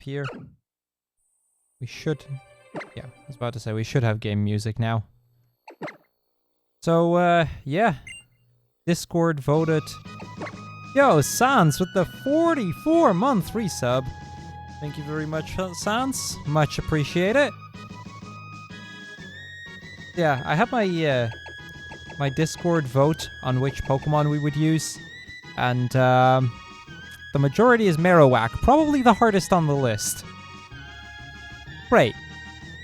here. We should... Yeah, I was about to say we should have game music now. So, yeah. Discord voted... Yo, Sans with the 44-month resub. Thank you very much, Sans. Much appreciate it. Yeah, I have my my Discord vote on which Pokemon we would use. And the majority is Marowak. Probably the hardest on the list. Great.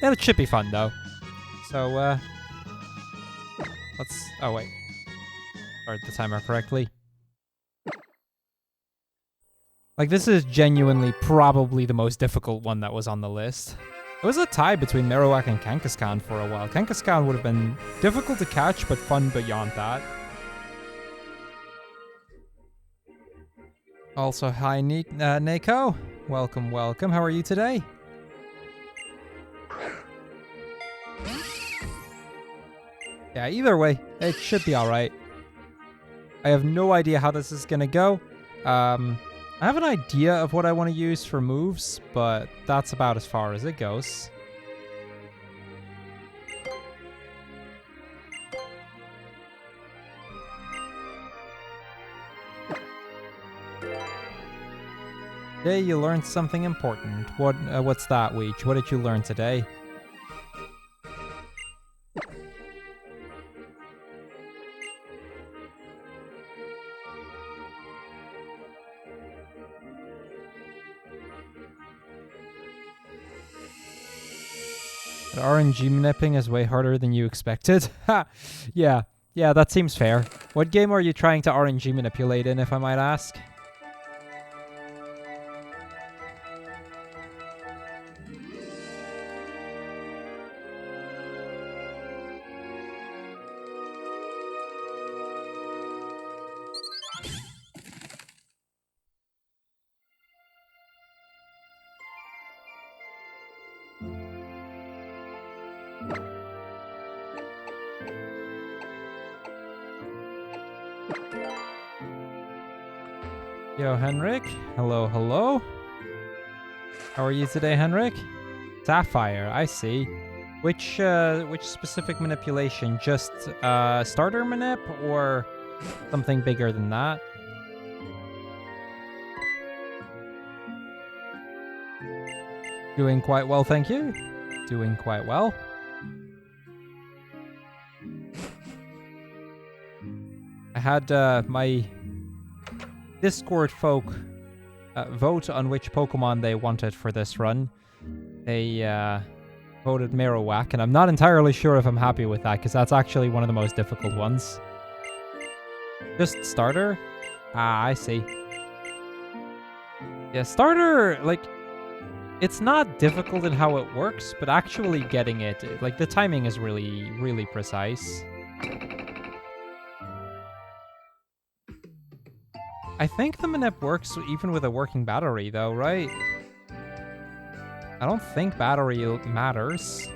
That should be fun, though. So, let's... Oh, wait. Start the timer correctly. Like, this is genuinely probably the most difficult one that was on the list. It was a tie between Marowak and Kangaskhan for a while. Kangaskhan would have been difficult to catch, but fun beyond that. Also, hi, Neko. Welcome, welcome. How are you today? Yeah, either way, it should be alright. I have no idea how this is gonna go. I have an idea of what I want to use for moves, but that's about as far as it goes. Today you learned something important. What's that, Weech? What did you learn today? RNG manipping is way harder than you expected. Ha! Yeah, that seems fair. What game are you trying to RNG manipulate in, if I might ask? Yo, Henrik. Hello, hello. How are you today, Henrik? Sapphire, I see. Which specific manipulation? Just starter manip or something bigger than that? Doing quite well, thank you. Doing quite well. I had my Discord folk vote on which Pokemon they wanted for this run. They voted Marowak, and I'm not entirely sure if I'm happy with that, because that's actually one of the most difficult ones. Just starter? Ah, I see. Yeah, starter, like, it's not difficult in how it works, but actually getting it, like, the timing is really, really precise. I think the manip works even with a working battery, though, right? I don't think battery matters.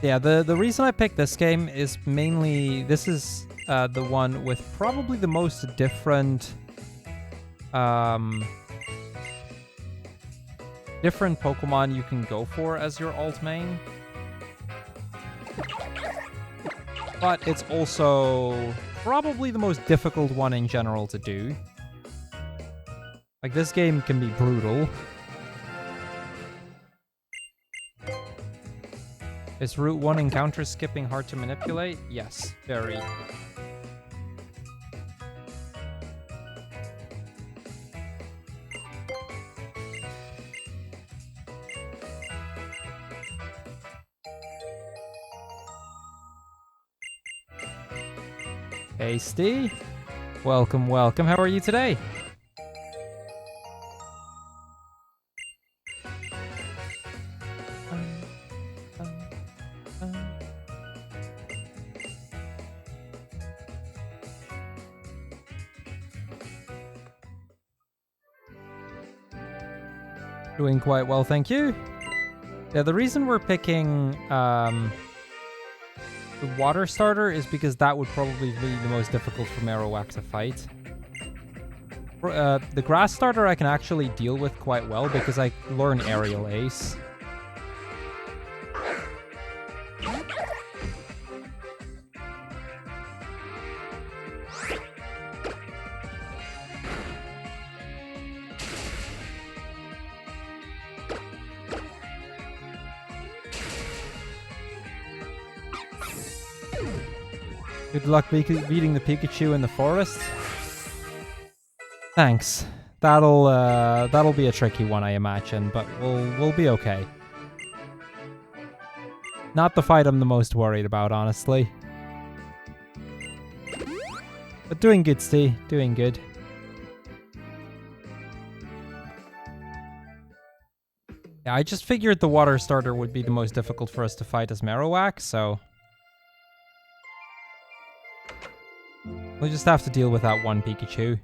Yeah, the reason I picked this game is mainly... This is the one with probably the most different... different Pokemon you can go for as your alt main. But it's also probably the most difficult one in general to do. Like, this game can be brutal. Is Route 1 encounter skipping hard to manipulate? Yes, very. Hasty. Welcome, welcome. How are you today? Doing quite well, thank you. Yeah, the reason we're picking The water starter is because that would probably be the most difficult for Marowak to fight. The grass starter I can actually deal with quite well because I learn Aerial Ace. Good luck beating the Pikachu in the forest. Thanks. That'll be a tricky one, I imagine, but we'll be okay. Not the fight I'm the most worried about, honestly. But doing good, Steve. Doing good. Yeah, I just figured the water starter would be the most difficult for us to fight as Marowak, so we'll just have to deal with that one Pikachu.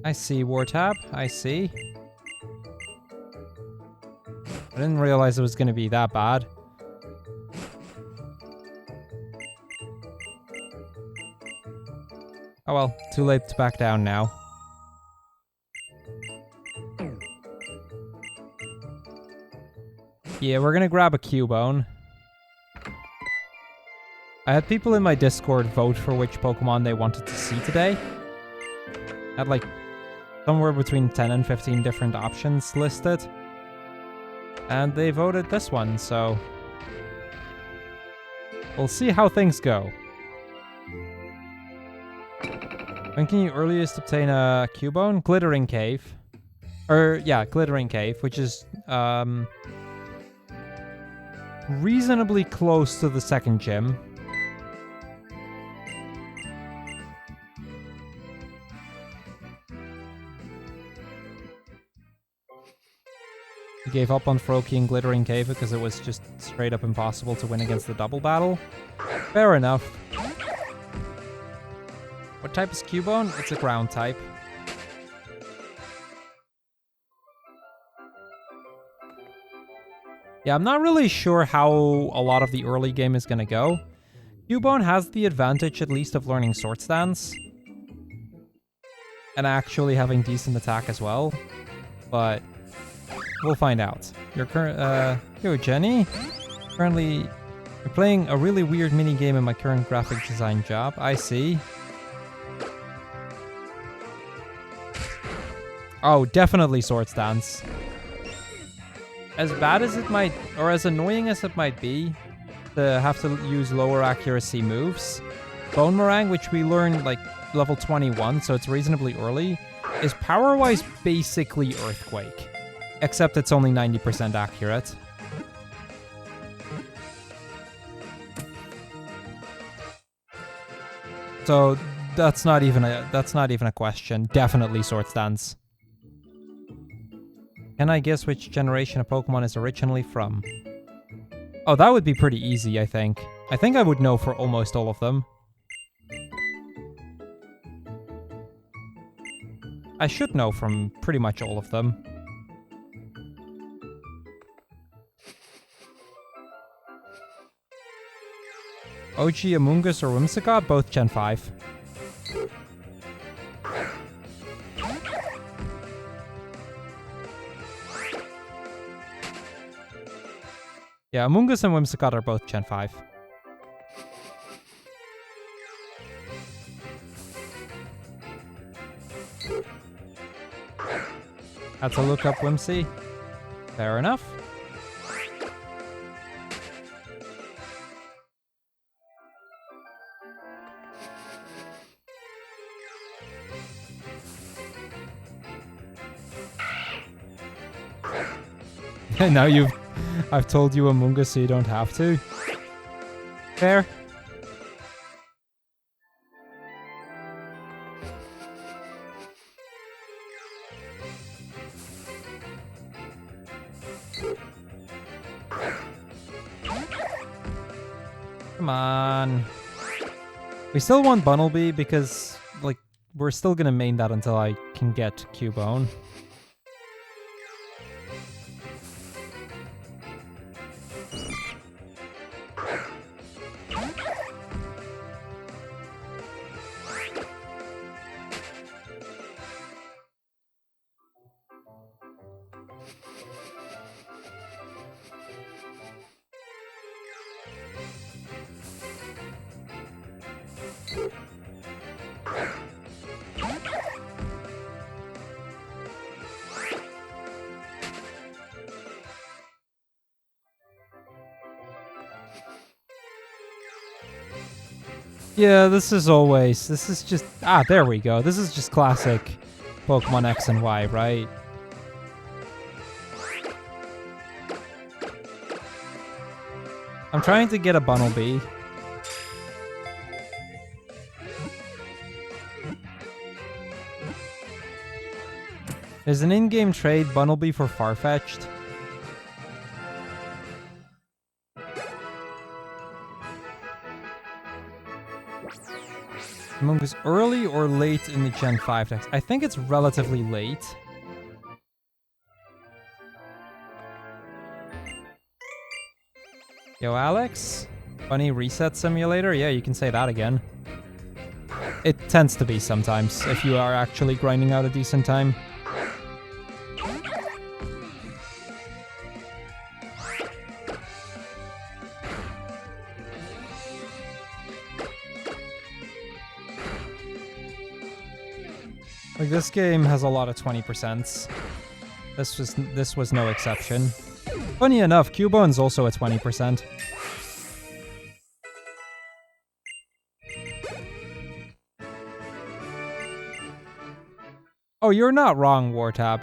I see, Wartab. I see. I didn't realize it was going to be that bad. Oh well, too late to back down now. Yeah, we're gonna grab a Cubone. I had people in my Discord vote for which Pokemon they wanted to see today. I had like somewhere between 10 and 15 different options listed. And they voted this one, so we'll see how things go. When can you earliest obtain a Cubone? Glittering Cave. Yeah, Glittering Cave, which is reasonably close to the second gym. He gave up on Froakie and Glittering Cave because it was just straight up impossible to win against the double battle. Fair enough. What type is Cubone? It's a ground type. Yeah, I'm not really sure how a lot of the early game is going to go. Cubone has the advantage at least of learning Sword Stance. And actually having decent attack as well. But we'll find out. Yo, Jenny. Currently, you're playing a really weird mini game in my current graphic design job. I see. Oh, definitely Sword Stance. As bad as it might, or as annoying as it might be, to have to use lower accuracy moves, Bone Meringue, which we learned like level 21, so it's reasonably early, is power-wise basically Earthquake. Except it's only 90% accurate. So that's not even a question. Definitely Sword Stance. Can I guess which generation of Pokemon is originally from? Oh, that would be pretty easy, I think. I think I would know for almost all of them. I should know from pretty much all of them. OG Amoonguss or Whimsicott? Both Gen 5. Yeah, Amoonguss and Whimsicott are both Gen 5. Had to look up Whimsy. Fair enough. And now I've told you Amoonguss so you don't have to. Fair. Come on. We still want Bunnelby because, like, we're still gonna main that until I can get Cubone. Yeah, this is just, there we go. This is just classic Pokemon X and Y, right? I'm trying to get a Bunnelby. There's an in-game trade, Bunnelby for Farfetch'd. It was early or late in the Gen 5 decks? I think it's relatively late. Yo, Alex? Funny reset simulator? Yeah, you can say that again. It tends to be sometimes, if you are actually grinding out a decent time. Like, this game has a lot of 20%. This was no exception. Funny enough, Cubone's also a 20%. Oh, you're not wrong, Wartab.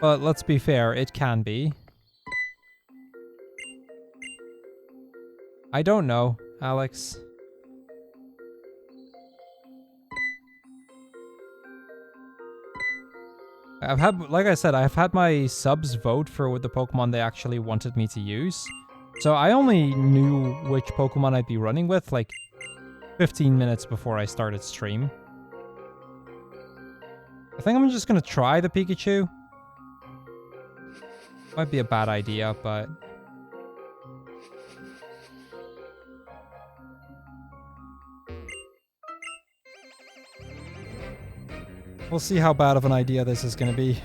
But let's be fair, it can be. I don't know, Alex. Like I said, I've had my subs vote for the Pokemon they actually wanted me to use. So I only knew which Pokemon I'd be running with like 15 minutes before I started stream. I think I'm just gonna try the Pikachu. Might be a bad idea, but... we'll see how bad of an idea this is gonna be.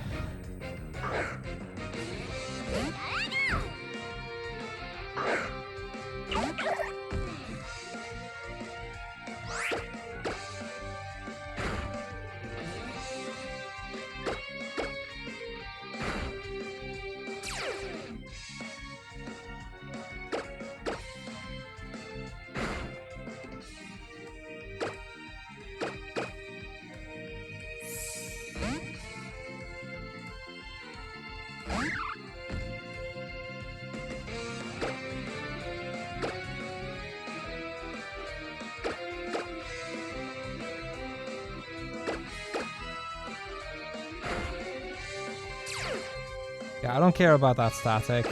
Yeah, I don't care about that static.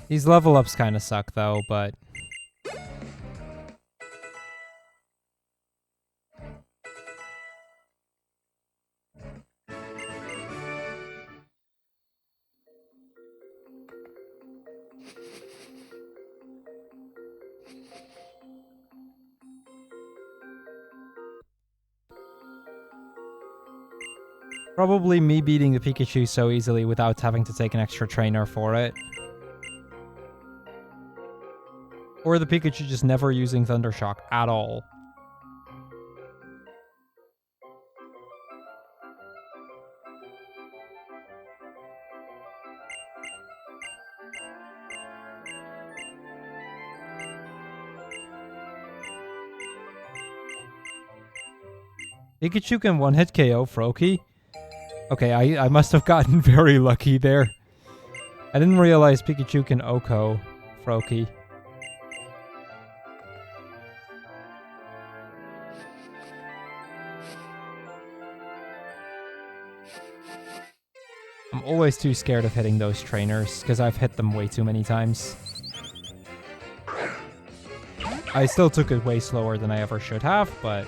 These level ups kind of suck though, but... probably me beating the Pikachu so easily without having to take an extra trainer for it. Or the Pikachu just never using Thundershock at all. Pikachu can one-hit KO Froakie? Okay, I must have gotten very lucky there. I didn't realize Pikachu can OHKO Froakie. I'm always too scared of hitting those trainers, because I've hit them way too many times. I still took it way slower than I ever should have, but...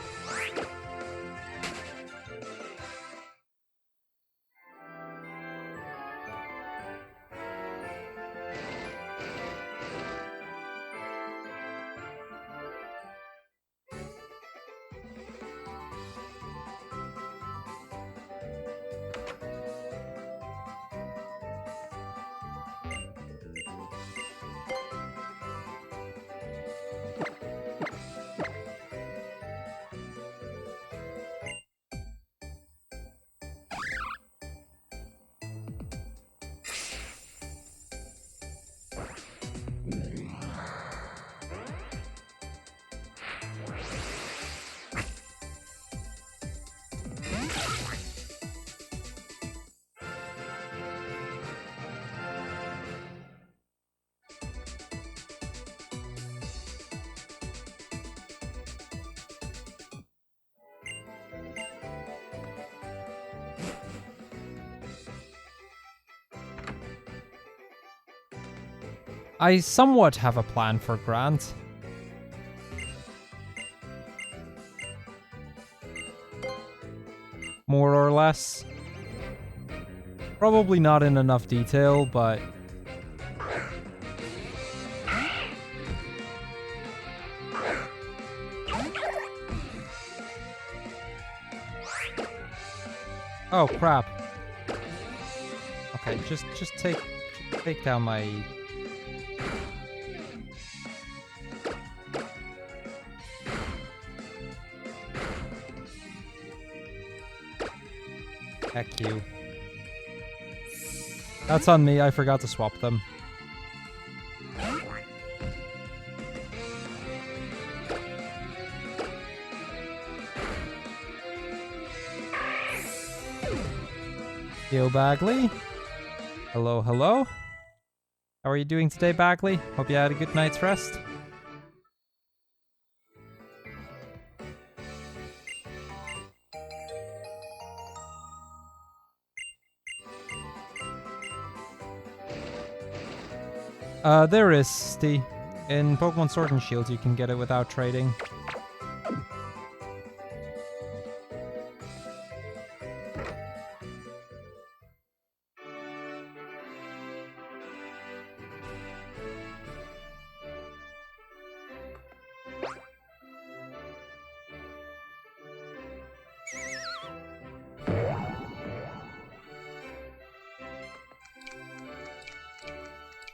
I somewhat have a plan for Grant. More or less. Probably not in enough detail, but... Oh, crap. Okay, just take down my... Heck you. That's on me, I forgot to swap them. Yo, Bagley. Hello, hello. How are you doing today, Bagley? Hope you had a good night's rest. There is, Steve. In Pokemon Sword and Shield, you can get it without trading.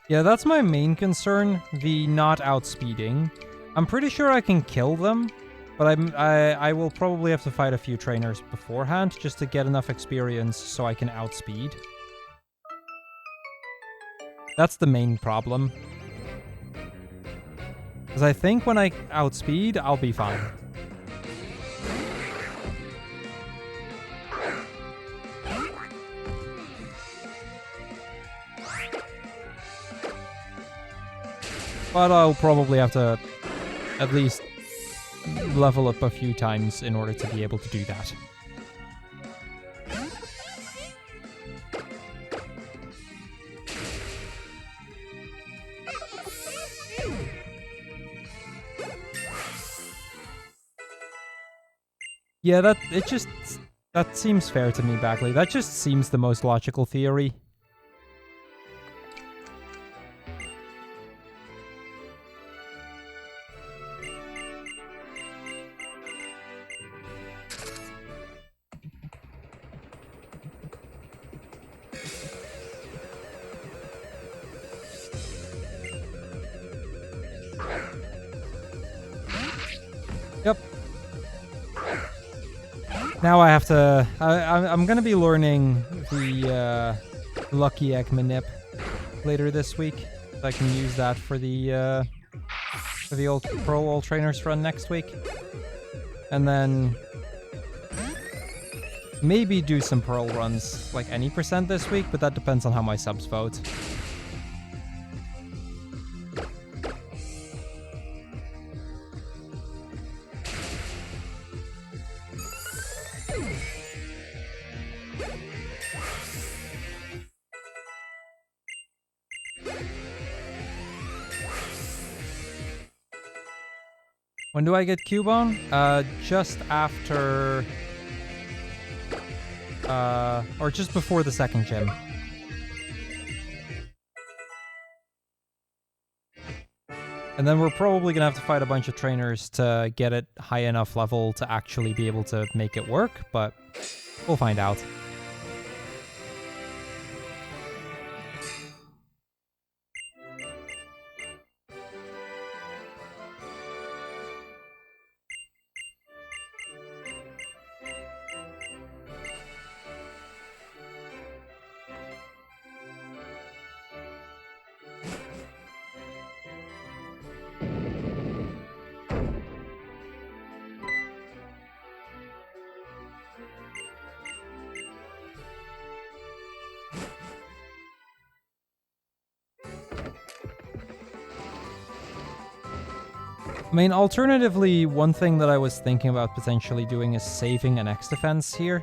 Yeah, that's my main concern, the not outspeeding. I'm pretty sure I can kill them, but I will probably have to fight a few trainers beforehand just to get enough experience so I can outspeed. That's the main problem. Because I think when I outspeed, I'll be fine. But I'll probably have to at least level up a few times in order to be able to do that. Yeah, that seems fair to me, Bagley. That just seems the most logical theory. Yep. Now I have to... I'm going to be learning the Lucky Egg Manip later this week. So I can use that for the old Pro All Trainers run next week. And then maybe do some Pearl runs, like any percent this week, but that depends on how my subs vote. When do I get Cubone? Just after... or just before the second gym. And then we're probably gonna have to fight a bunch of trainers to get it high enough level to actually be able to make it work, but we'll find out. I mean, alternatively, one thing that I was thinking about potentially doing is saving an X defense here.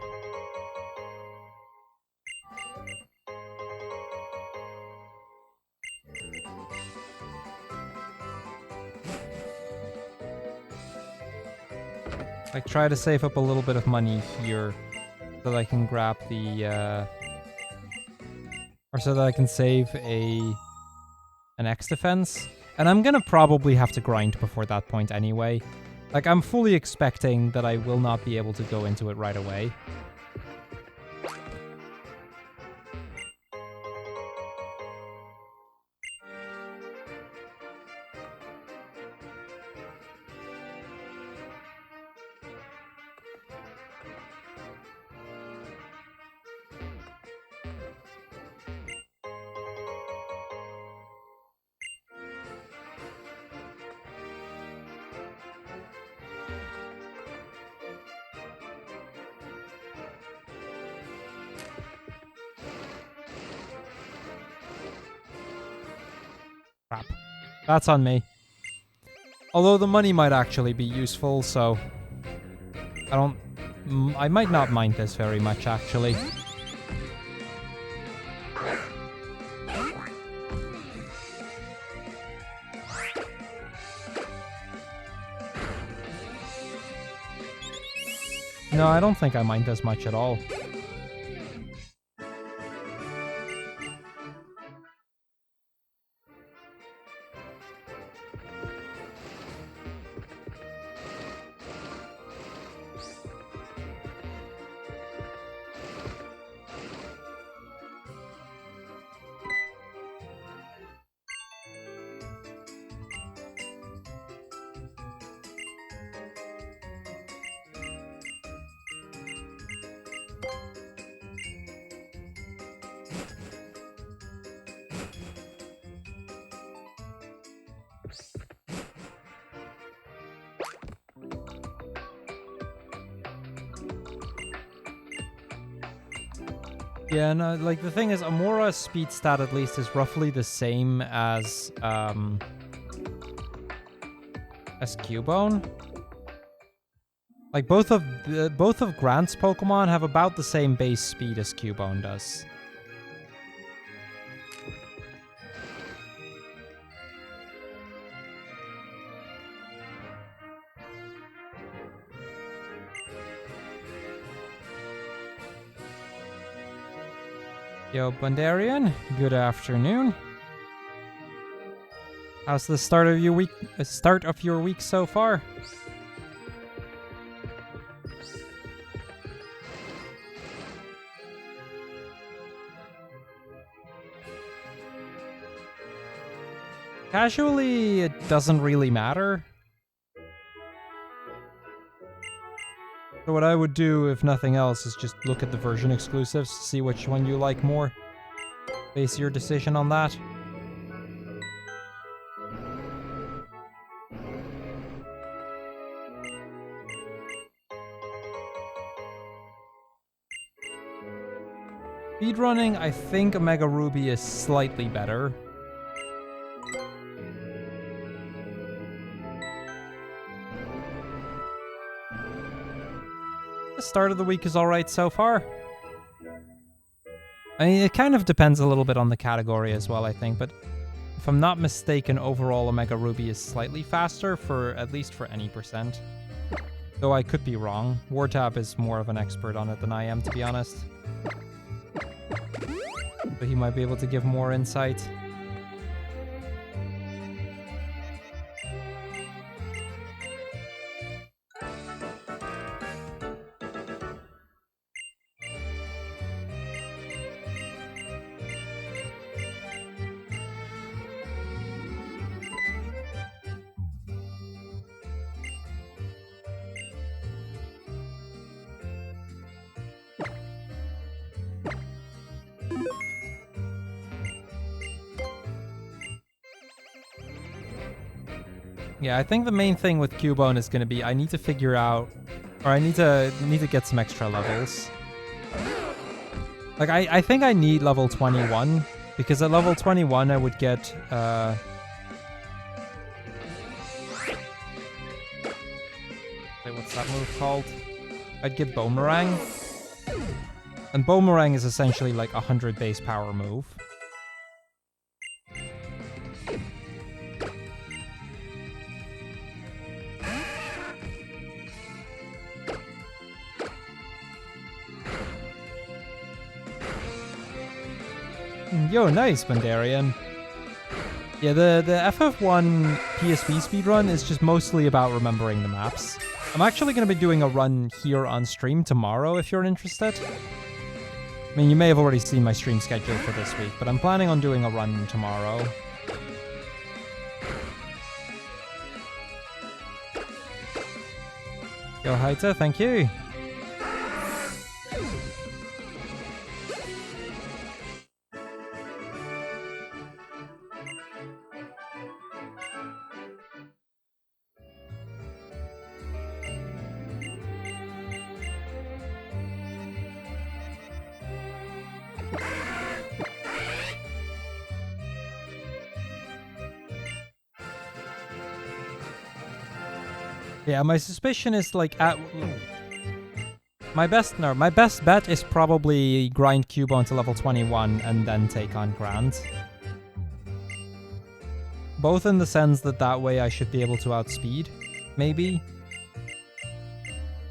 Like, try to save up a little bit of money here so that I can grab the, or so that I can save an X defense. And I'm gonna probably have to grind before that point anyway. Like, I'm fully expecting that I will not be able to go into it right away. Crap. That's on me. Although the money might actually be useful, so I might not mind this very much, actually. No, I don't think I mind this much at all. Yeah, no, like, the thing is, Amora's speed stat, at least, is roughly the same as Cubone. Like, both of Grant's Pokemon have about the same base speed as Cubone does. Yo, Bundarian, good afternoon. How's the start of your week so far? Casually, it doesn't really matter. So what I would do, if nothing else, is just look at the version exclusives, see which one you like more. Base your decision on that. Speedrunning, I think Omega Ruby is slightly better. The start of the week is alright so far. I mean, it kind of depends a little bit on the category as well, I think, but if I'm not mistaken, overall Omega Ruby is slightly faster, at least for any percent. Though I could be wrong. Wartab is more of an expert on it than I am, to be honest. But he might be able to give more insight. Yeah, I think the main thing with Cubone is going to be I need to figure out, or I need to get some extra levels. Like, I think I need level 21, because at level 21 I would get, wait, what's that move called? I'd get Boomerang. And Boomerang is essentially like a 100 base power move. Yo, nice, Bandarian. Yeah, the FF1 PSP speedrun is just mostly about remembering the maps. I'm actually going to be doing a run here on stream tomorrow if you're interested. I mean, you may have already seen my stream schedule for this week, but I'm planning on doing a run tomorrow. Yo, Haita, thank you. Yeah, my suspicion is like my best bet is probably grind Cubone to level 21 and then take on Grand. Both in the sense that way I should be able to outspeed, maybe.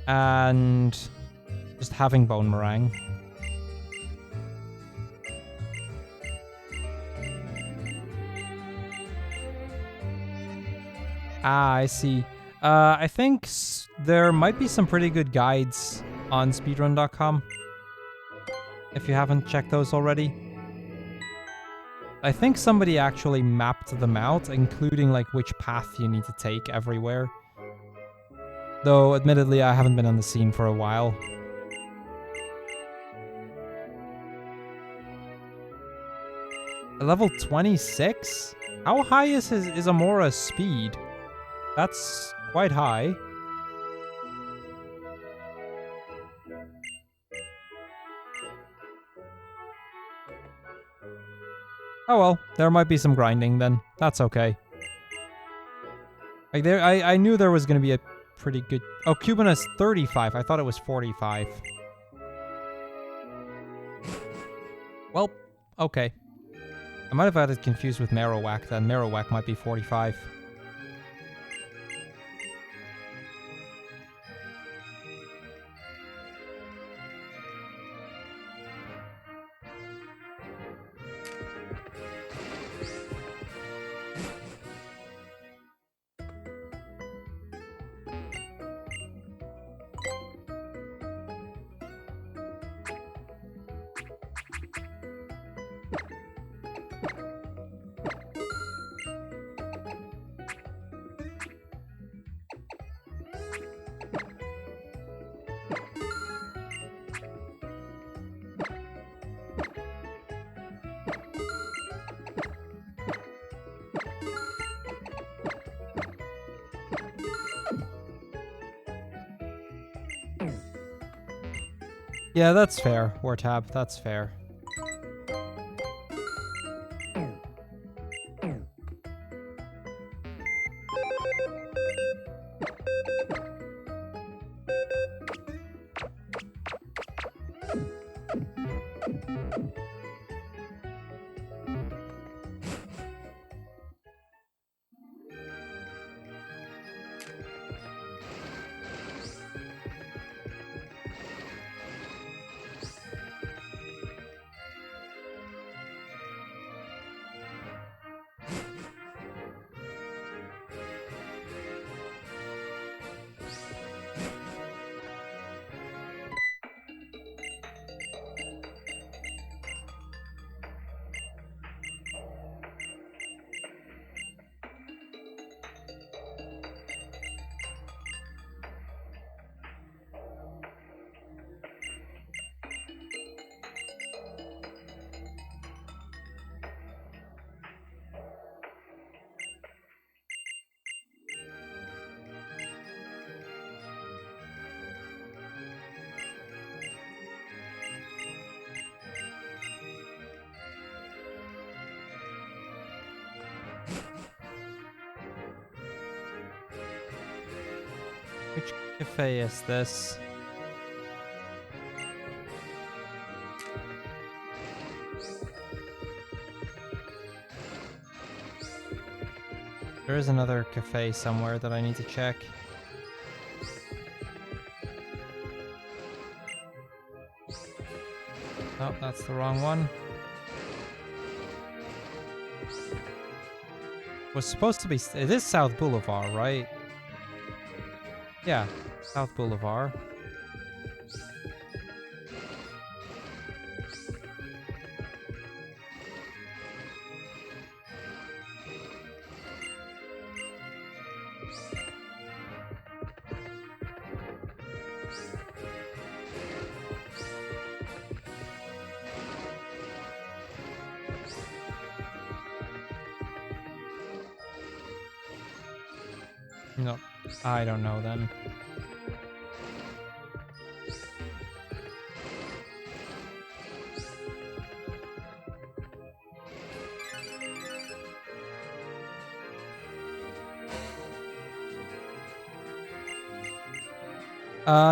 And just having Bone Meringue. Ah, I see. I think there might be some pretty good guides on speedrun.com if you haven't checked those already. I think somebody actually mapped them out, including like which path you need to take everywhere. Though, admittedly, I haven't been on the scene for a while. Level 26? How high is Amora's speed? That's quite high. Oh well, there might be some grinding then. That's okay. Like I knew there was gonna be a pretty good... Oh, Cuban is 35. I thought it was 45. Well, okay. I might have had it confused with Marowak then. Marowak might be 45. Yeah, that's fair, Wartab. That's fair. Which cafe is this? There is another cafe somewhere that I need to check. Oh, that's the wrong one. Was supposed to be... It is South Boulevard, right? Yeah, South Boulevard. No, I don't know then.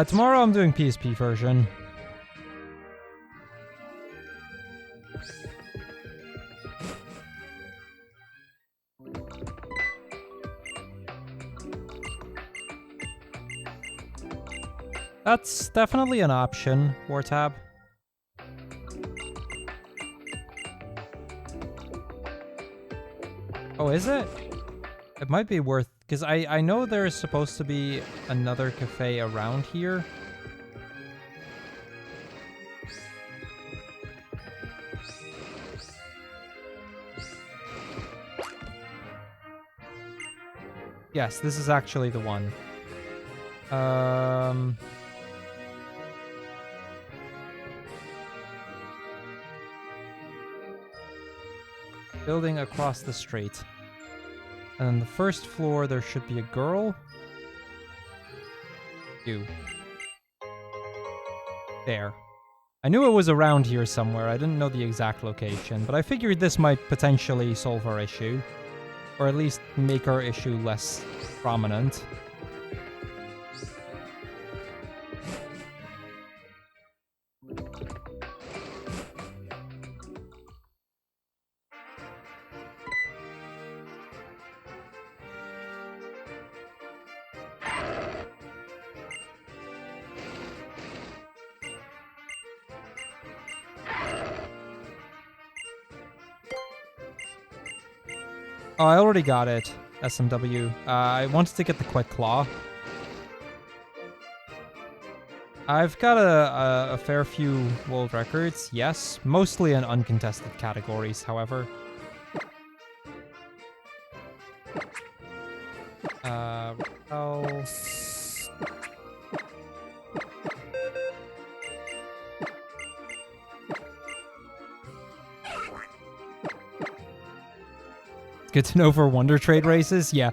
Tomorrow I'm doing PSP version. That's definitely an option, Wartab. Oh, is it? It might be worth... Because I know there's supposed to be another cafe around here. Yes, this is actually the one. Building across the street. And on the first floor, there should be a girl. You. There. I knew it was around here somewhere. I didn't know the exact location, but I figured this might potentially solve our issue. Or at least make our issue less prominent. Oh, I already got it. SMW. I wanted to get the Quick Claw. I've got a fair few world records, yes. Mostly in uncontested categories, however. Well... Good to know for Wonder Trade races? Yeah.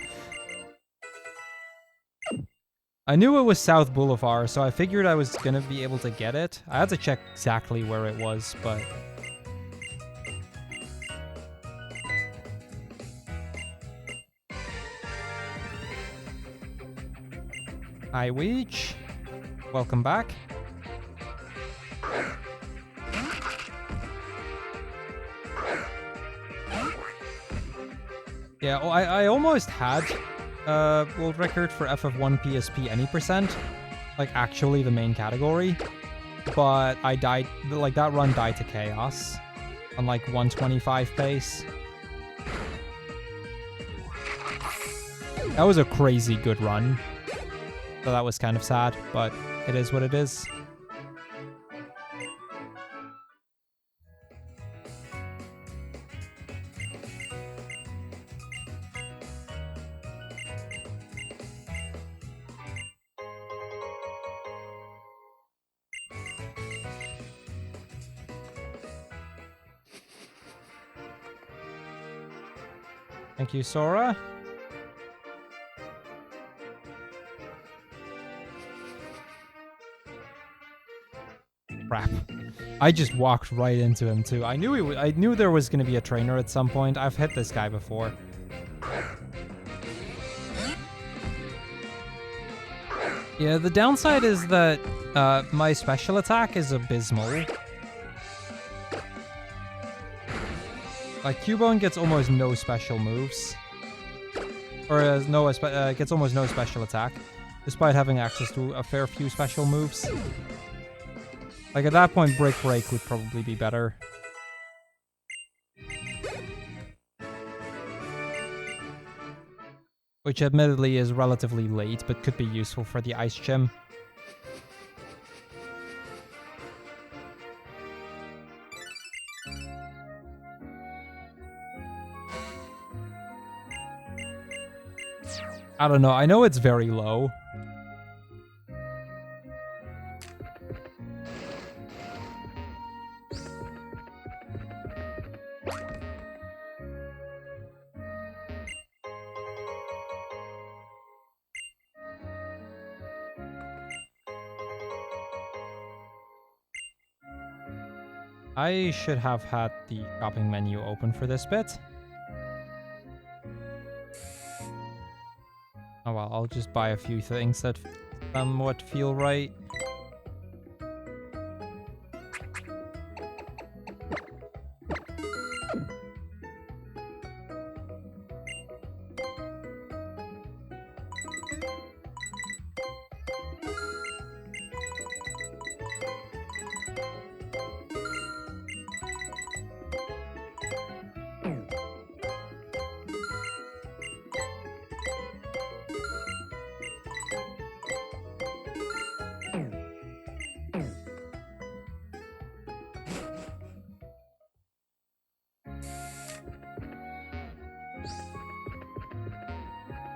I knew it was South Boulevard, so I figured I was gonna be able to get it. I had to check exactly where it was, but... Hi, Weech. Welcome back. Yeah, well, I almost had world record for FF1 PSP any percent, like actually the main category, but I died, like that run died to chaos on like 125 pace. That was a crazy good run, so that was kind of sad, but it is what it is. Thank you, Sora. Crap. I just walked right into him too. I knew there was going to be a trainer at some point. I've hit this guy before. Yeah, the downside is that my special attack is abysmal. Like, Cubone gets almost no special moves. Or gets almost no special attack, despite having access to a fair few special moves. Like, at that point, Brick Break would probably be better. which admittedly is relatively late, but could be useful for the Ice Gym. I don't know. I know it's very low. I should have had the shopping menu open for this bit. Oh well, I'll just buy a few things that somewhat feel right.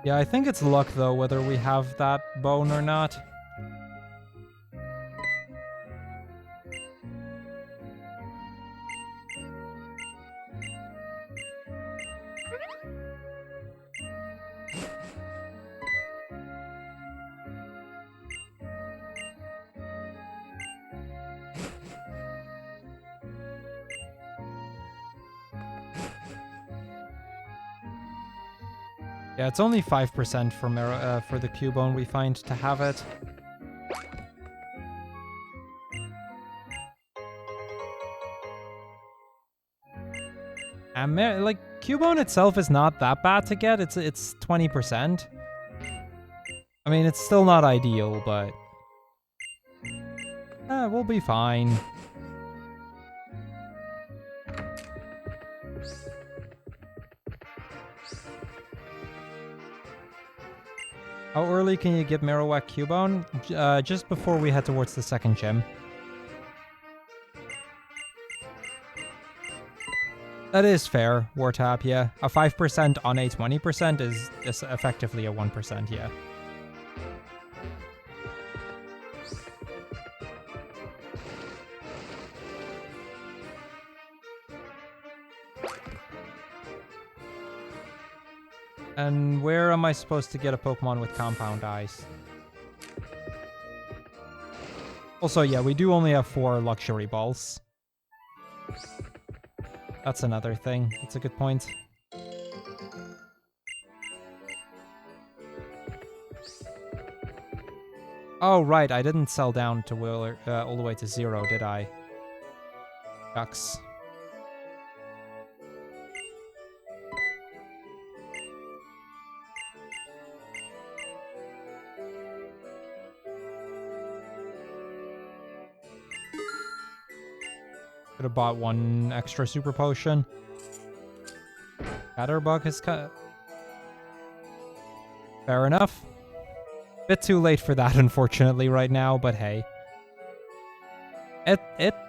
Yeah, I think it's luck, though, whether we have that bone or not. Yeah, it's only 5% for the Cubone we find to have it. And like Cubone itself is not that bad to get. It's 20%. I mean, it's still not ideal, but we'll be fine. How early can you get Marowak Cubone? Just before we head towards the second gym. That is fair, Wartap, yeah. A 5% on a 20% is effectively a 1%, yeah. And where am I supposed to get a Pokemon with Compound Eyes? Also, yeah, we do only have 4 Luxury Balls. That's another thing. That's a good point. Oh, right. I didn't sell down to all the way to 0, did I? Shucks. Could have bought 1 extra Super Potion. Scatterbug has cut. Fair enough. Bit too late for that, unfortunately, right now, but hey.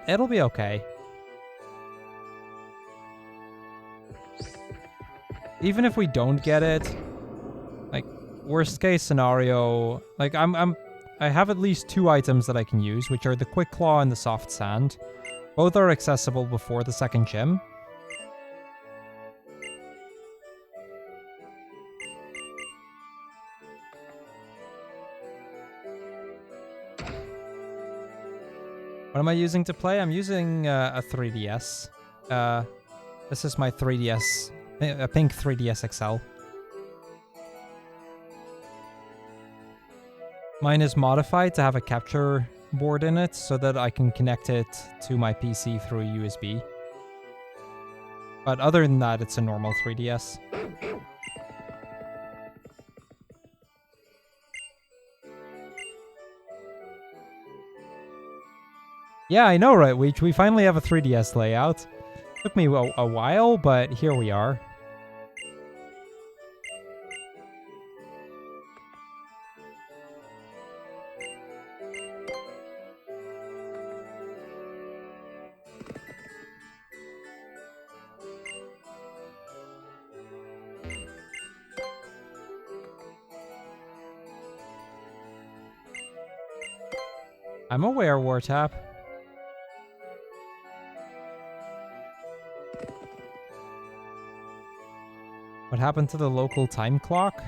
It'll be okay. Even if we don't get it, like, worst case scenario, like, I have at least 2 items that I can use, which are the Quick Claw and the Soft Sand. Both are accessible before the second gym. What am I using to play? I'm using a 3DS. This is my 3DS, a pink 3DS XL. Mine is modified to have a capture board in it so that I can connect it to my PC through a USB. But other than that, it's a normal 3DS. Yeah, I know, right? We finally have a 3DS layout. Took me a while, but here we are. I'm aware, Wartap. What happened to the local time clock?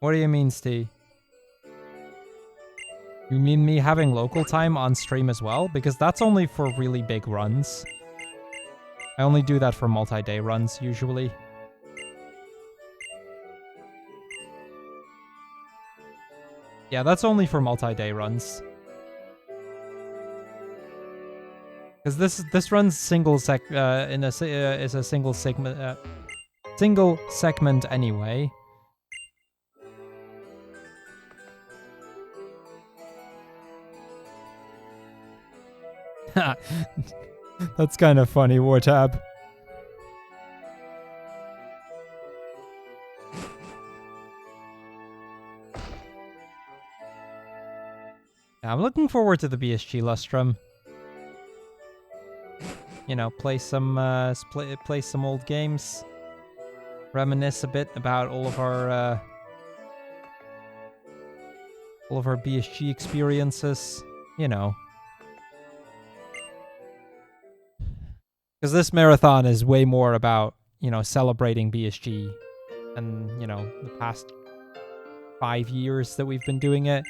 What do you mean, Steve? You mean me having local time on stream as well? Because that's only for really big runs. I only do that for multi-day runs, usually. Yeah, that's only for multi-day runs. Because this runs is a single segment anyway. That's kind of funny, Wartab. Yeah, I'm looking forward to the BSG Lustrum. You know, play some old games, reminisce a bit about all of our BSG experiences. You know. Because this marathon is way more about, you know, celebrating BSG and, you know, the past 5 years that we've been doing it.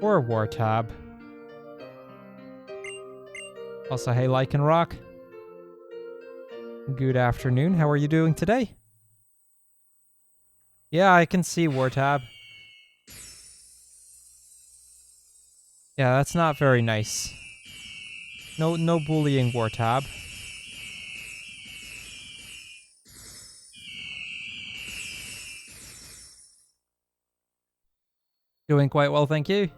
Or Wartab. Also, hey, Lycanrock. Good afternoon. How are you doing today? Yeah, I can see Wartab. Yeah, that's not very nice. No bullying, Wartab. Doing quite well, thank you.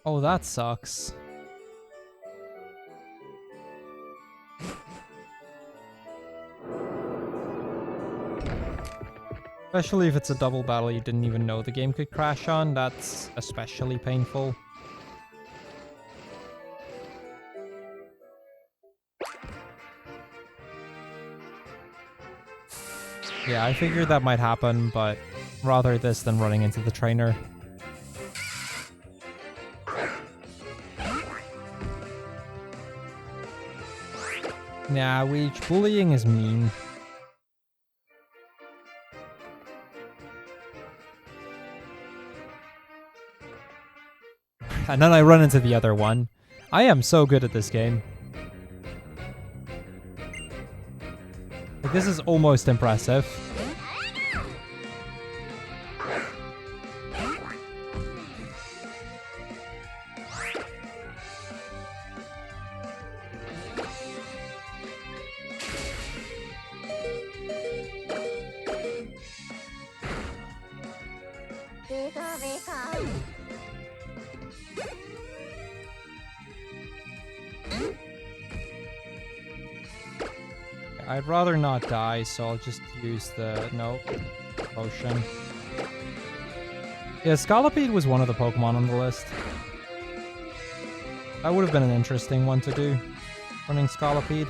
Oh, that sucks. Especially if it's a double battle you didn't even know the game could crash on, that's especially painful. Yeah, I figured that might happen, but rather this than running into the trainer. Nah, Weech, bullying is mean. And then I run into the other one. I am so good at this game. Like, this is almost impressive. I'd rather not die, so I'll just use the... Nope. Potion. Yeah, Scolipede was one of the Pokemon on the list. That would have been an interesting one to do. Running Scolipede.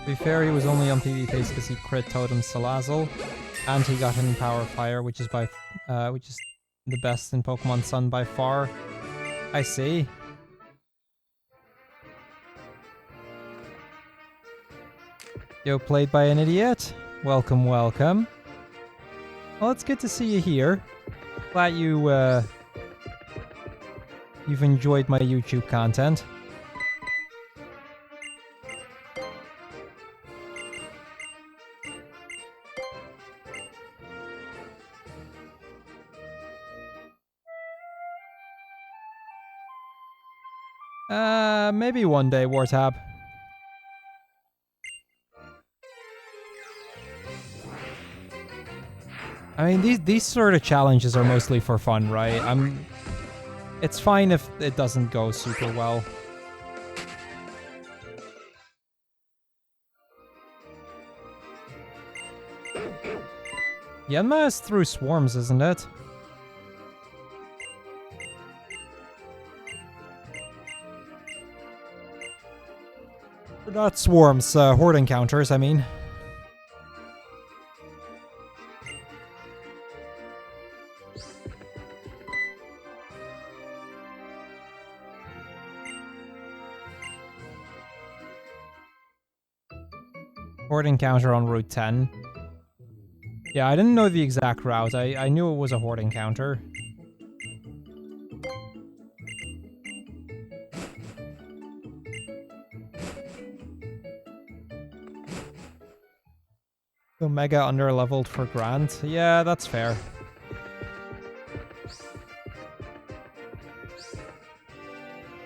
To be fair, he was only on PvP because he crit Totem Salazzle, and he got hidden Power Fire, which is the best in Pokemon Sun by far. I see. Yo, played by an idiot. Welcome, welcome. Well, it's good to see you here. Glad you've enjoyed my YouTube content. Maybe one day, Wartab. I mean, these sort of challenges are mostly for fun, right? It's fine if it doesn't go super well. Yanma is through swarms, isn't it? Not swarms, horde encounters, I mean. Horde encounter on Route 10. Yeah, I didn't know the exact route. I knew it was a horde encounter. Omega underleveled for Grant. Yeah, that's fair.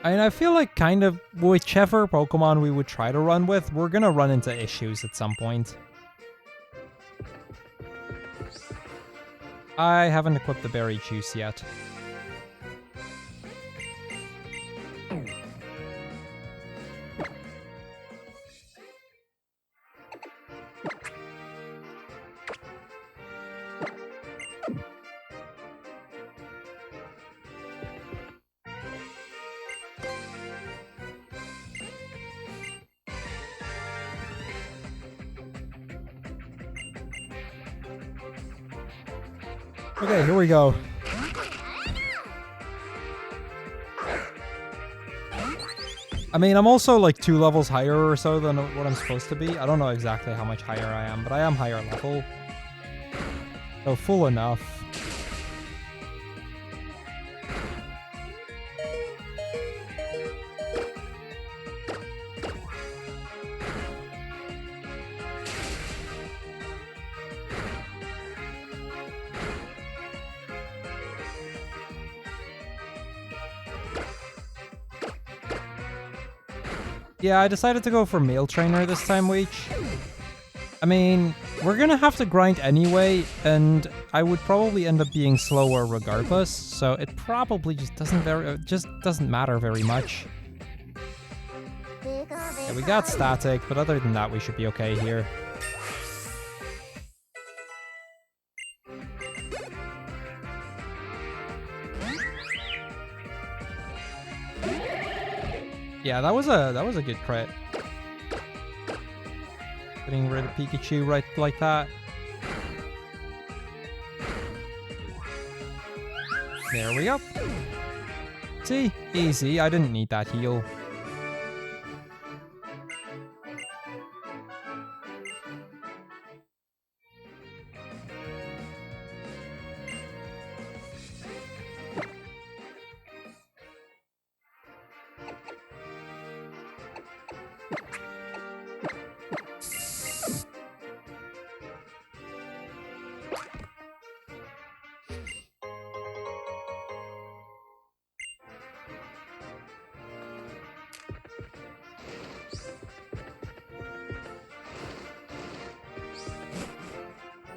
I mean, I feel like kind of whichever Pokemon we would try to run with, we're gonna run into issues at some point. I haven't equipped the Berry Juice yet. Okay, here we go. I mean, I'm also like 2 levels higher or so than what I'm supposed to be. I don't know exactly how much higher I am, but I am higher level. So full enough. Yeah, I decided to go for Male Trainer this time, Weech. I mean, we're gonna have to grind anyway, and I would probably end up being slower regardless, so it probably just doesn't matter very much. Yeah, we got Static, but other than that, we should be okay here. Yeah, that was a good crit. Getting rid of Pikachu right like that. There we go. See? Easy. I didn't need that heal.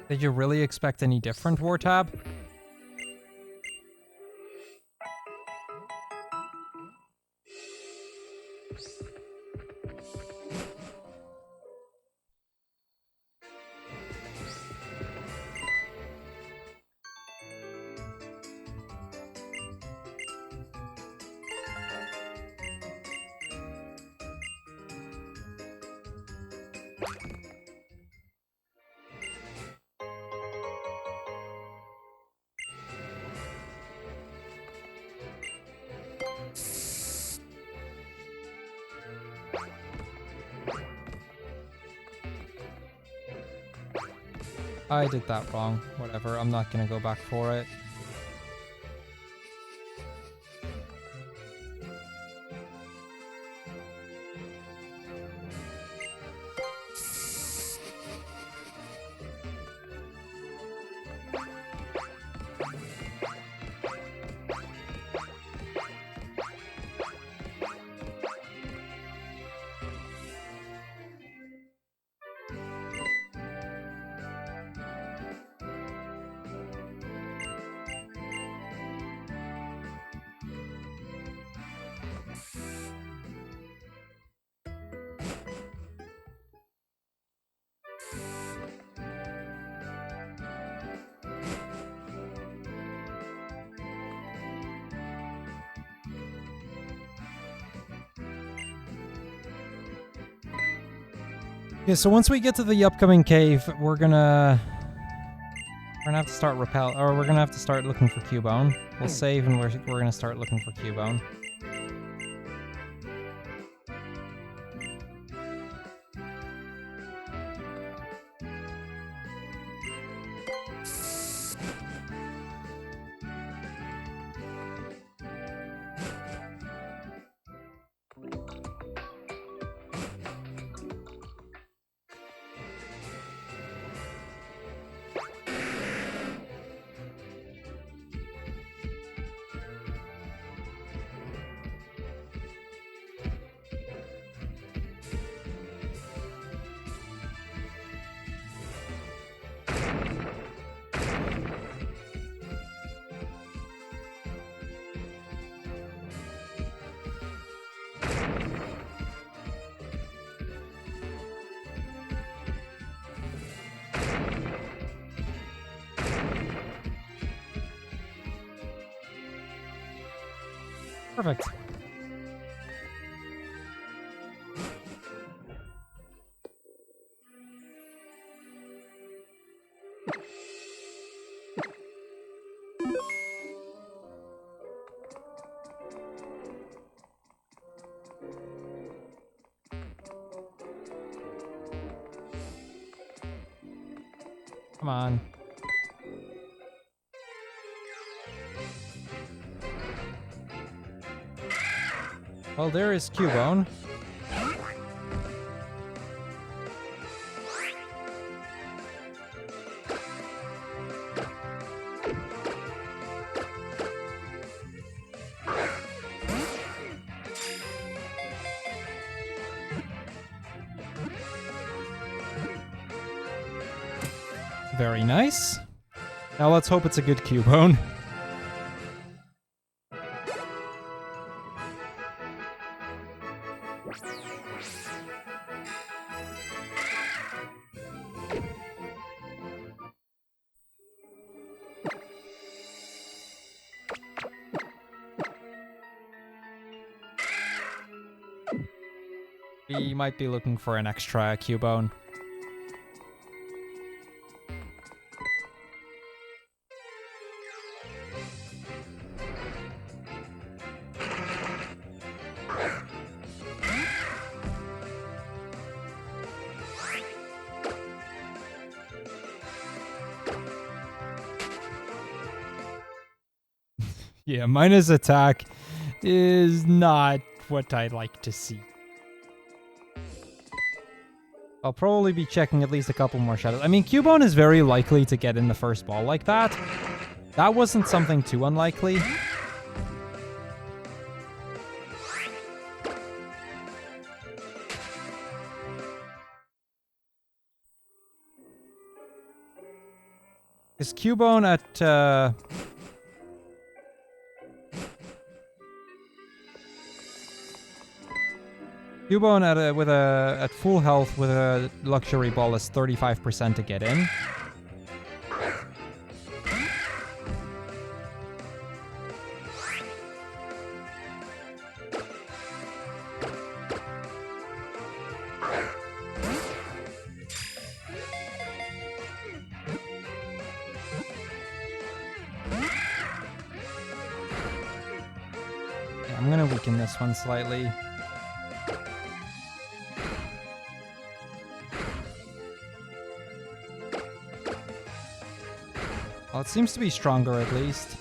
Did you really expect any different, Wartab? I did that wrong. Whatever, I'm not gonna go back for it. Yeah, so once we get to the upcoming cave, we're gonna have to start we're gonna have to start looking for Cubone. We'll save and we're gonna start looking for Cubone. Perfect. Come on. Well, there is Cubone. Very nice. Now let's hope it's a good Cubone. We might be looking for an extra Cubone. Yeah, minus attack is not what I'd like to see. I'll probably be checking at least a couple more shadows. I mean, Cubone is very likely to get in the first ball like that. That wasn't something too unlikely. Is Cubone at... Cubone at full health with a luxury ball is 35% to get in. I'm gonna weaken this one slightly. Well, it seems to be stronger at least.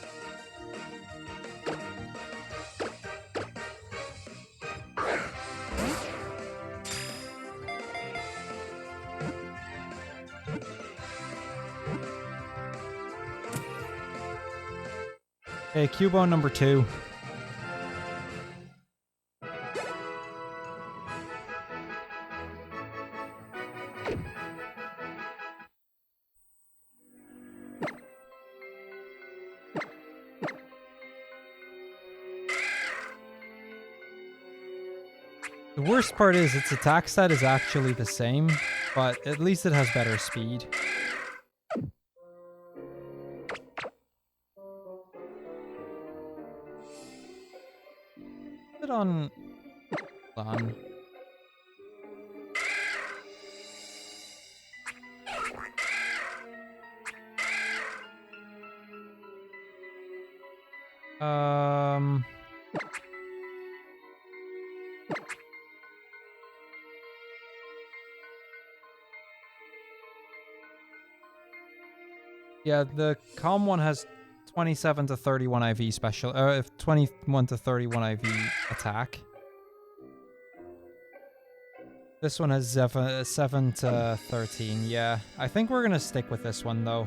Okay, Cubone number 2. The worst part is its attack set is actually the same, but at least it has better speed. Put it on... Hold on. Yeah, the calm one has 27 to 31 IV special, 21 to 31 IV attack. This one has 7 to 13, yeah. I think we're gonna stick with this one, though.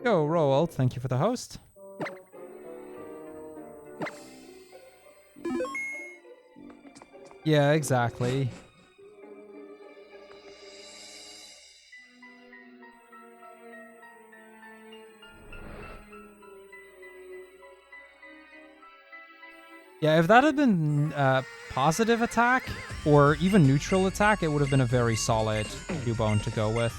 Go, Roald, thank you for the host. Yeah, exactly. Yeah, if that had been positive attack, or even neutral attack, it would have been a very solid Cubone to go with.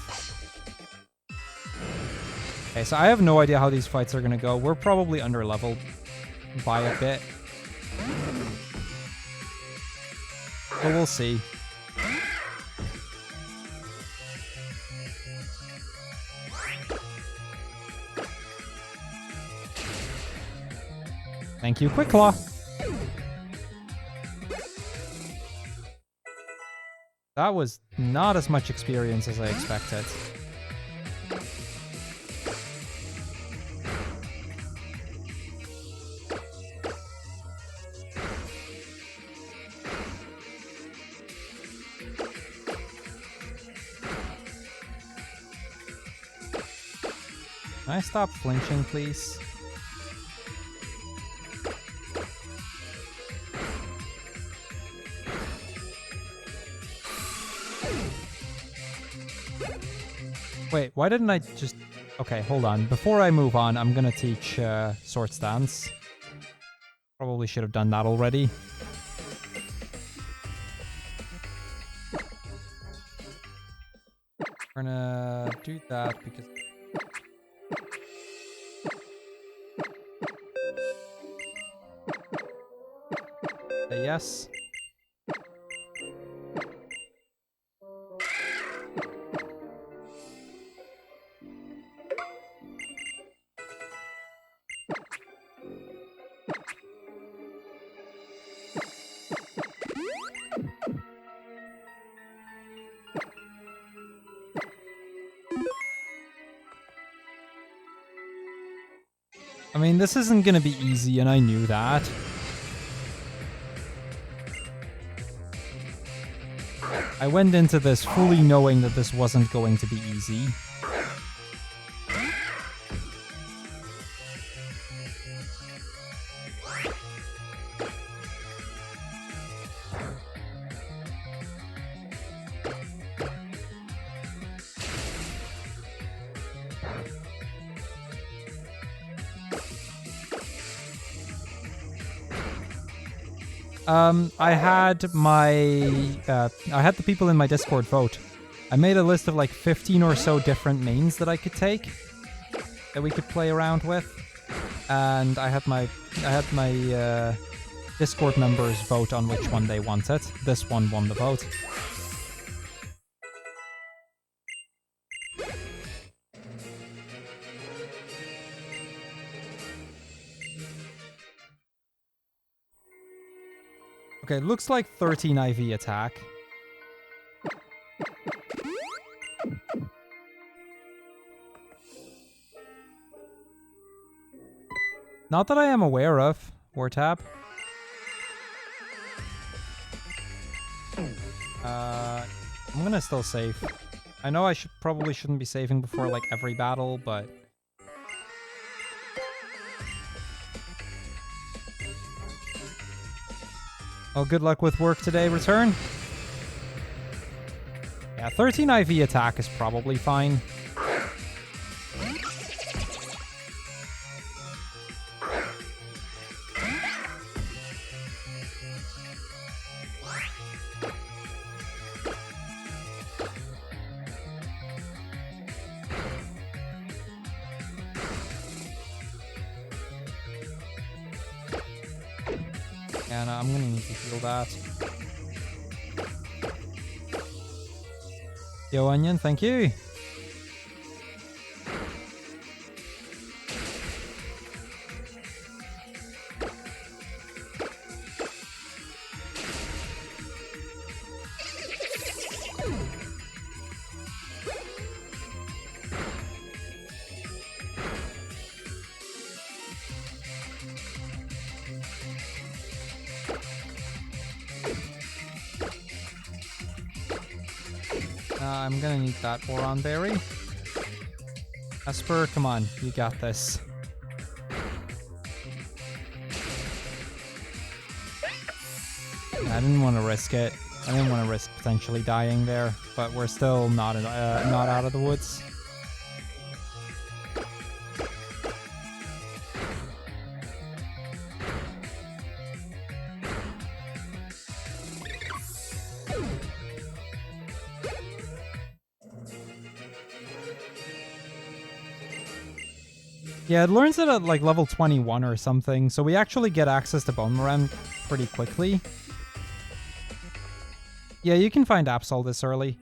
Okay, so I have no idea how these fights are going to go. We're probably under-leveled by a bit. But we'll see. Thank you, Quick Claw. That was not as much experience as I expected. Can I stop flinching, please? Wait, why didn't I just... Okay, hold on. Before I move on, I'm gonna teach Sword Stance. Probably should have done that already. We're gonna do that because... Say yes. I mean, this isn't gonna be easy, and I knew that. I went into this fully knowing that this wasn't going to be easy. I had the people in my Discord vote. I made a list of like 15 or so different mains that I could take, that we could play around with, and I had my Discord members vote on which one they want it. This one won the vote. Okay, looks like 13 IV attack. Not that I am aware of. War tab. I'm gonna still save. I know I probably shouldn't be saving before like every battle, but oh, good luck with work today, return. Yeah, 13 IV attack is probably fine. And I'm gonna need to heal that. Yo, Onion, thank you. I'm gonna need that Boron Berry. Esper, come on, you got this. I didn't want to risk it. I didn't want to risk potentially dying there, but we're still not out of the woods. Yeah, it learns it at like level 21 or something, so we actually get access to Bone Moran pretty quickly. Yeah, you can find Absol this early.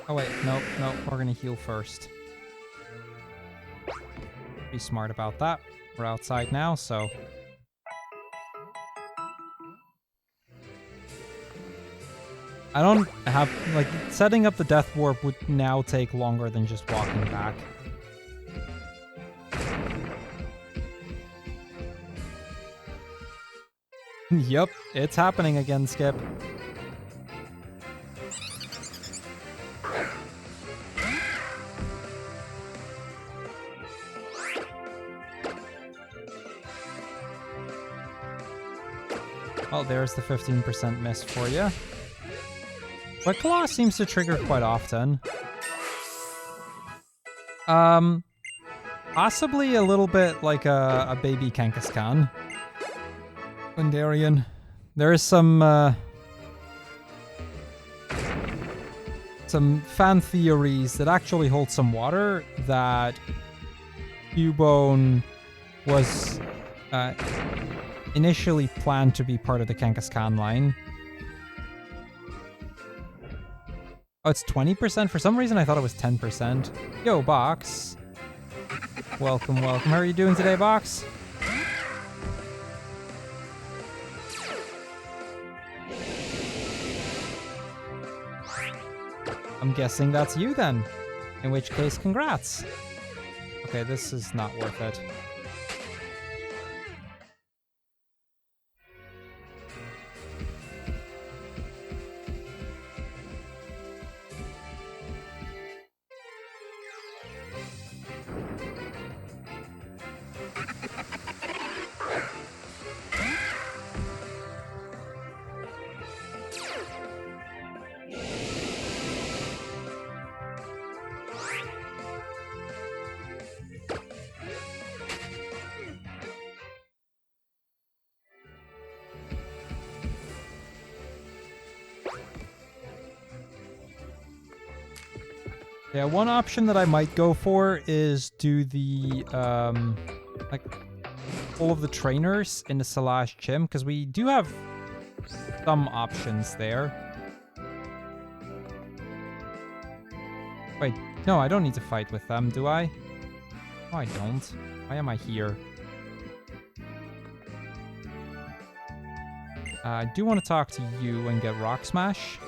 Oh wait, nope, we're gonna heal first. Be smart about that. We're outside now, so... I don't have... like, setting up the Death Warp would now take longer than just walking back. Yup, it's happening again, Skip. Oh, there's the 15% miss for you. But Claw seems to trigger quite often. Possibly a little bit like a baby Kangaskhan. Gundarian. There is some fan theories that actually hold some water that Cubone was initially planned to be part of the Kangaskhan line. Oh, it's 20%? For some reason I thought it was 10%. Yo, Box. Welcome, welcome. How are you doing today, Box? I'm guessing that's you then. In which case, congrats. Okay, this is not worth it. Yeah, one option that I might go for is do the, like, all of the trainers in the Salash Gym, because we do have some options there. Wait, no, I don't need to fight with them, do I? No, I don't. Why am I here? I do want to talk to you and get Rock Smash.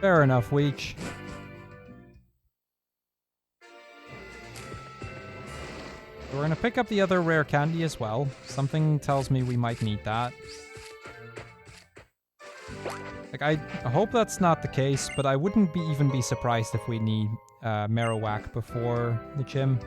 Fair enough, Weech. We're going to pick up the other rare candy as well. Something tells me we might need that. Like, I hope that's not the case, but I wouldn't even be surprised if we need Marowak before the gym.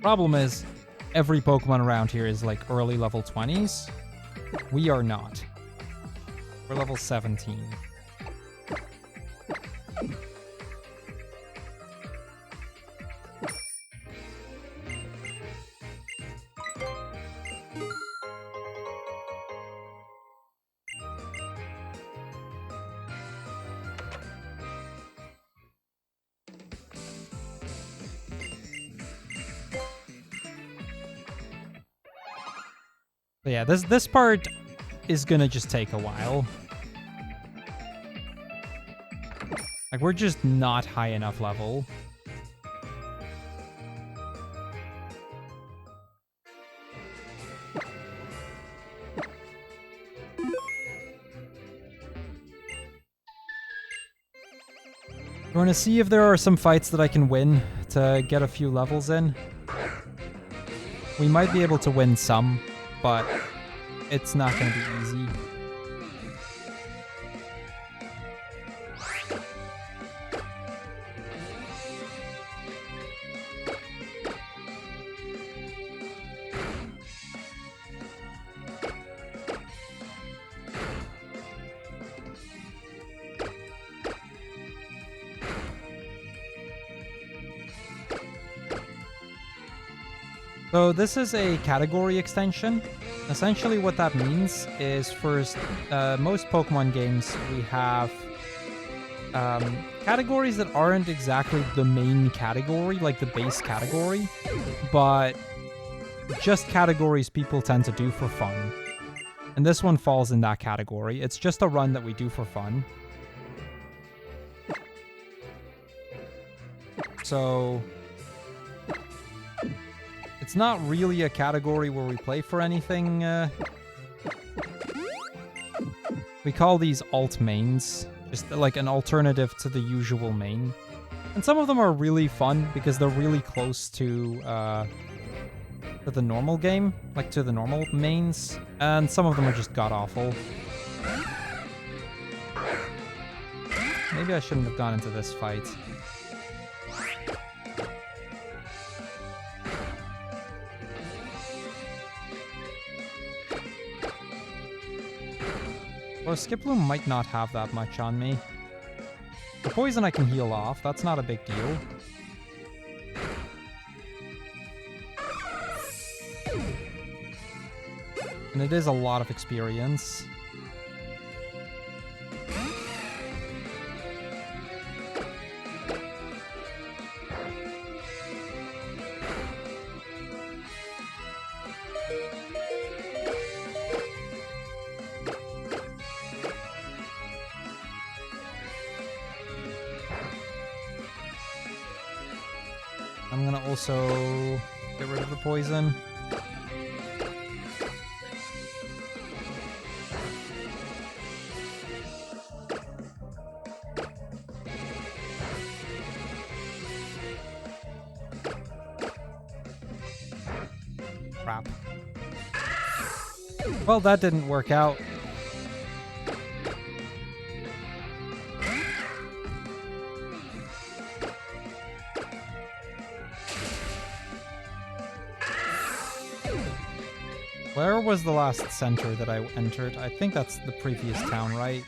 Problem is, every Pokemon around here is like early level 20s. We are not. We're level 17. But yeah, this part is gonna just take a while. Like, we're just not high enough level. We're gonna see if there are some fights that I can win to get a few levels in. We might be able to win some, but it's not going to be easy. So this is a category extension. Essentially what that means is for most Pokemon games we have categories that aren't exactly the main category, like the base category, but just categories people tend to do for fun. And this one falls in that category. It's just a run that we do for fun. So it's not really a category where we play for anything. We call these alt mains, just like an alternative to the usual main. And some of them are really fun because they're really close to the normal game, like to the normal mains. And some of them are just god-awful. Maybe I shouldn't have gone into this fight. Well, Skiploom might not have that much on me. The poison I can heal off. That's not a big deal. And it is a lot of experience. I'm gonna also get rid of the poison. Crap. Well, that didn't work out. Where was the last center that I entered? I think that's the previous town, right?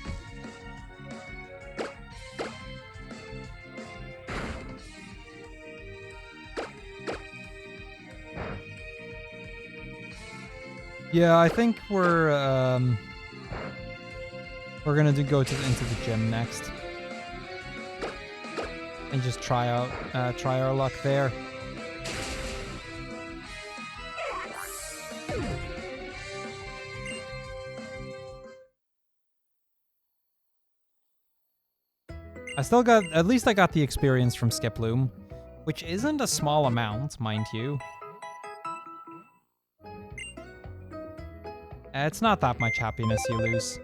Yeah, I think we're gonna into the gym next, and just try our luck there. At least I got the experience from Skiploom, which isn't a small amount, mind you. It's not that much happiness you lose.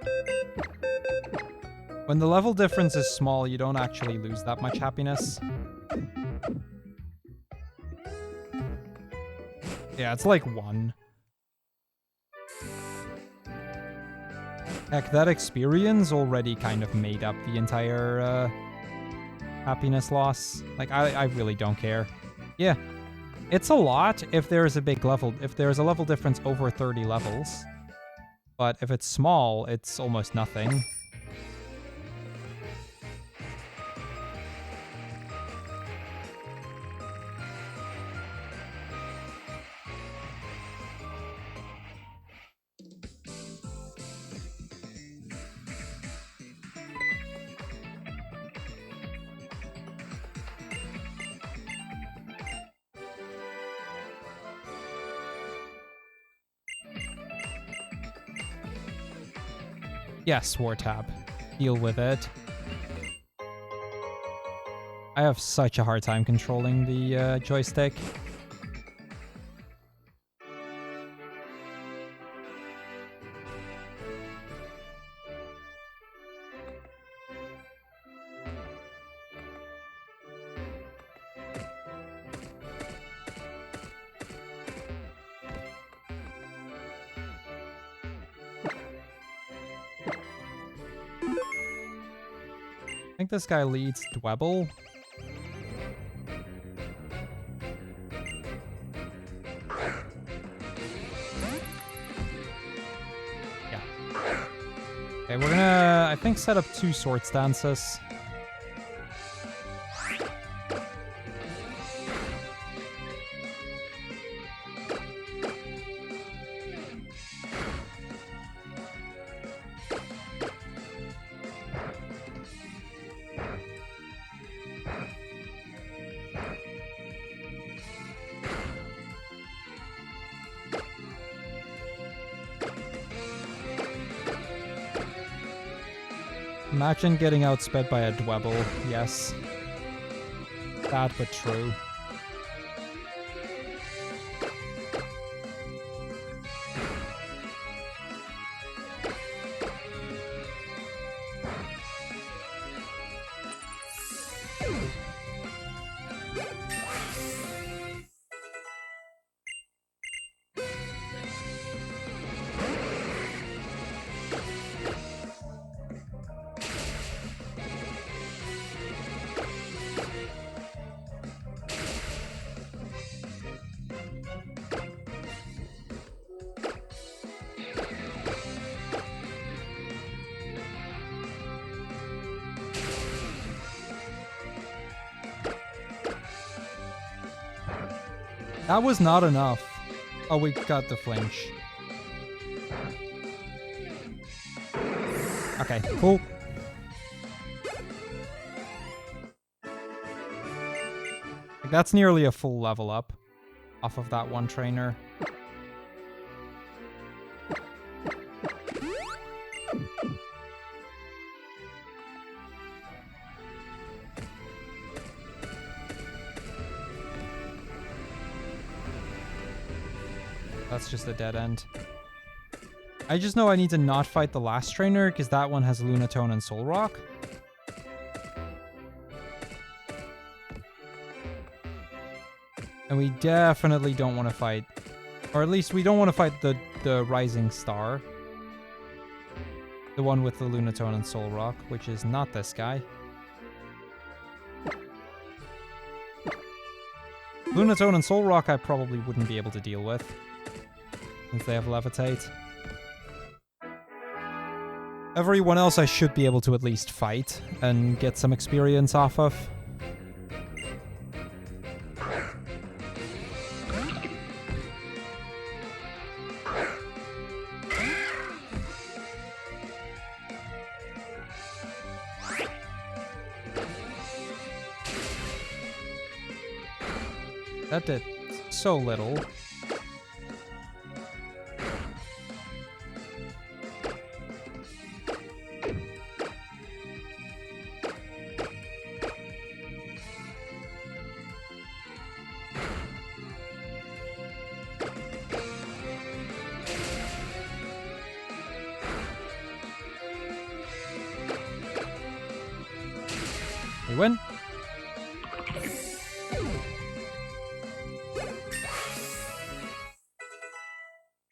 When the level difference is small, you don't actually lose that much happiness. Yeah, it's like 1. Heck, that experience already kind of made up the entire happiness loss. Like, I really don't care. Yeah, it's a lot if there's a level difference over 30 levels. But if it's small, it's almost nothing. Yes, Wartab. Deal with it. I have such a hard time controlling the joystick. I think this guy leads Dwebble. Yeah. Okay, we're gonna, I think, set up 2 sword stances. Imagine getting outsped by a Dwebble, yes. Sad but true. That was not enough. Oh, we got the flinch. Okay, cool. That's nearly a full level up off of that one trainer. That's just a dead end. I just know I need to not fight the last trainer because that one has Lunatone and Soul Rock. And we definitely don't want to fight, or at least we don't want to fight the Rising Star. The one with the Lunatone and Soul Rock, which is not this guy. Lunatone and Soul Rock I probably wouldn't be able to deal with, since they have Levitate. Everyone else I should be able to at least fight and get some experience off of. That did so little. We win.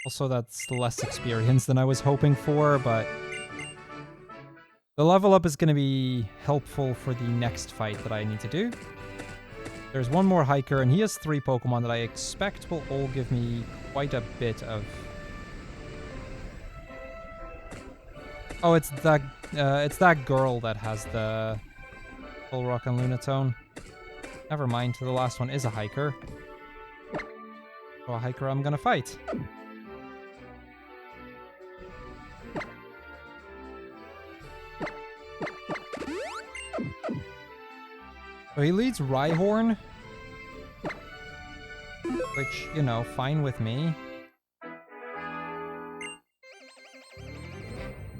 Also, that's less experience than I was hoping for, but the level up is going to be helpful for the next fight that I need to do. There's one more hiker, and he has 3 Pokemon that I expect will all give me quite a bit of... Oh, it's that girl that has the Full Rock and Lunatone. Never mind, the last one is a hiker. So a hiker I'm gonna fight. So he leads Rhyhorn, which, you know, fine with me. I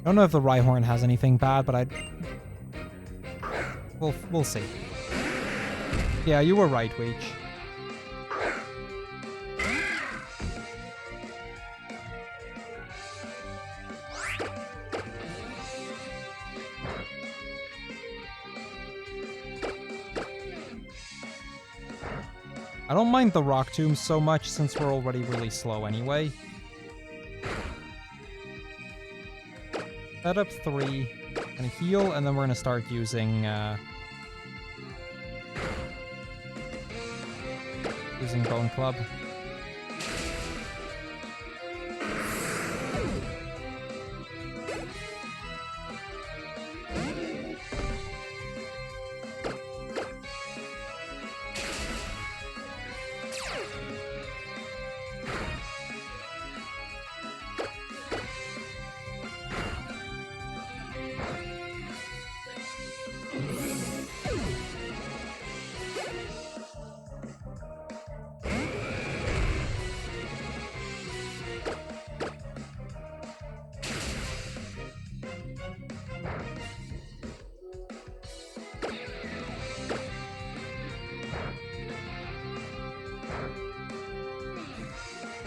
don't know if the Rhyhorn has anything bad, but we'll see. Yeah, you were right, Weech. I don't mind the Rock Tomb so much since we're already really slow anyway. Set up 3, gonna heal, and then we're gonna start using Bone Club.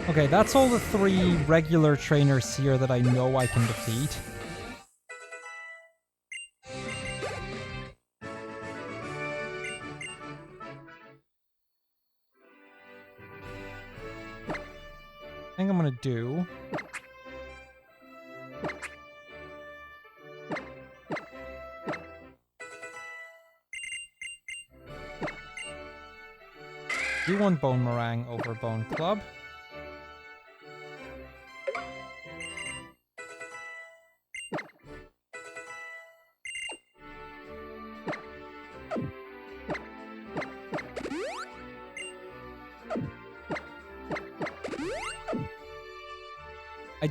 Okay, that's all the 3 regular trainers here that I know I can defeat. I think I'm gonna do... do one Bone Meringue over Bone Club.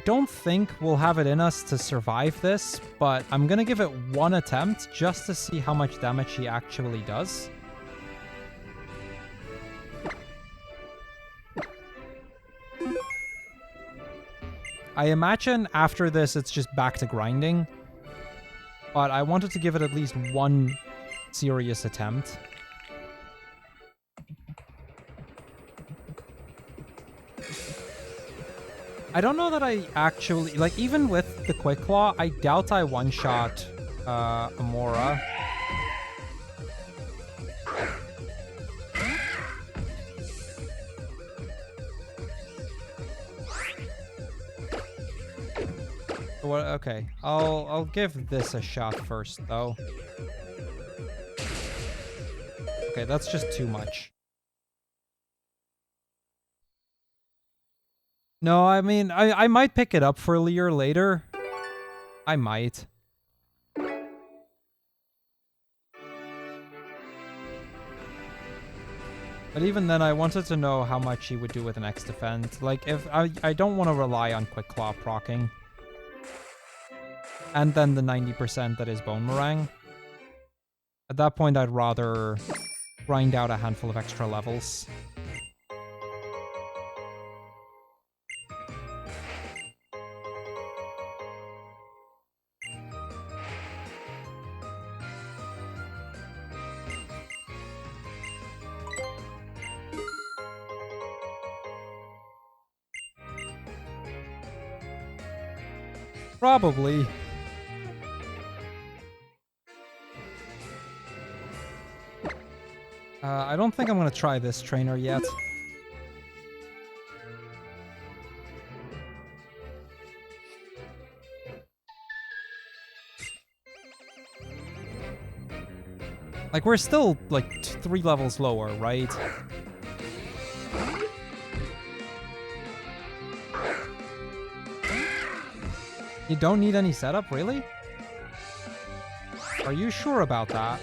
don't think we'll have it in us to survive this, but I'm gonna give it one attempt just to see how much damage he actually does. I imagine after this it's just back to grinding, but I wanted to give it at least one serious attempt. I don't know that I actually... Like, even with the Quick Claw, I doubt I one-shot Amora. Well, okay, I'll give this a shot first, though. Okay, that's just too much. No, I mean, I might pick it up for Lear later. I might. But even then, I wanted to know how much he would do with an X defend. Like, if I don't want to rely on Quick Claw proccing. And then the 90% that is Bone Meringue. At that point, I'd rather grind out a handful of extra levels. Probably. I don't think I'm going to try this trainer yet. Like, we're still, like, 3 levels lower, right? You don't need any setup, really? Are you sure about that?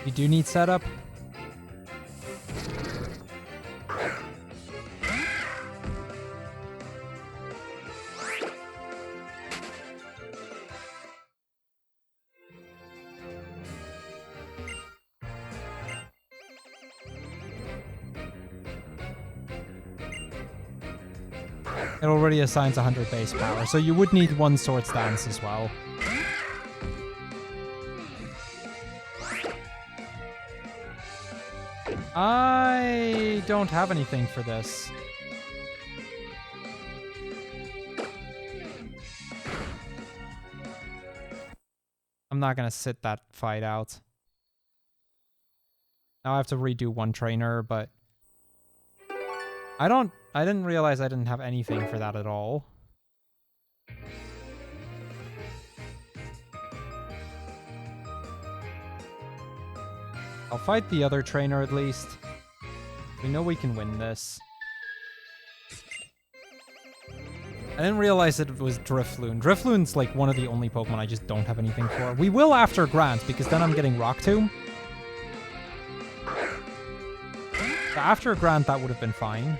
You do need setup? It already assigns 100 base power, so you would need 1 Swords Dance as well. I don't have anything for this. I'm not gonna sit that fight out. Now I have to redo 1 trainer, but I didn't realize I didn't have anything for that at all. I'll fight the other trainer at least. We know we can win this. I didn't realize it was Drifloon. Drifloon's like one of the only Pokemon I just don't have anything for. We will after Grant, because then I'm getting Rock Tomb. After Grant, that would have been fine.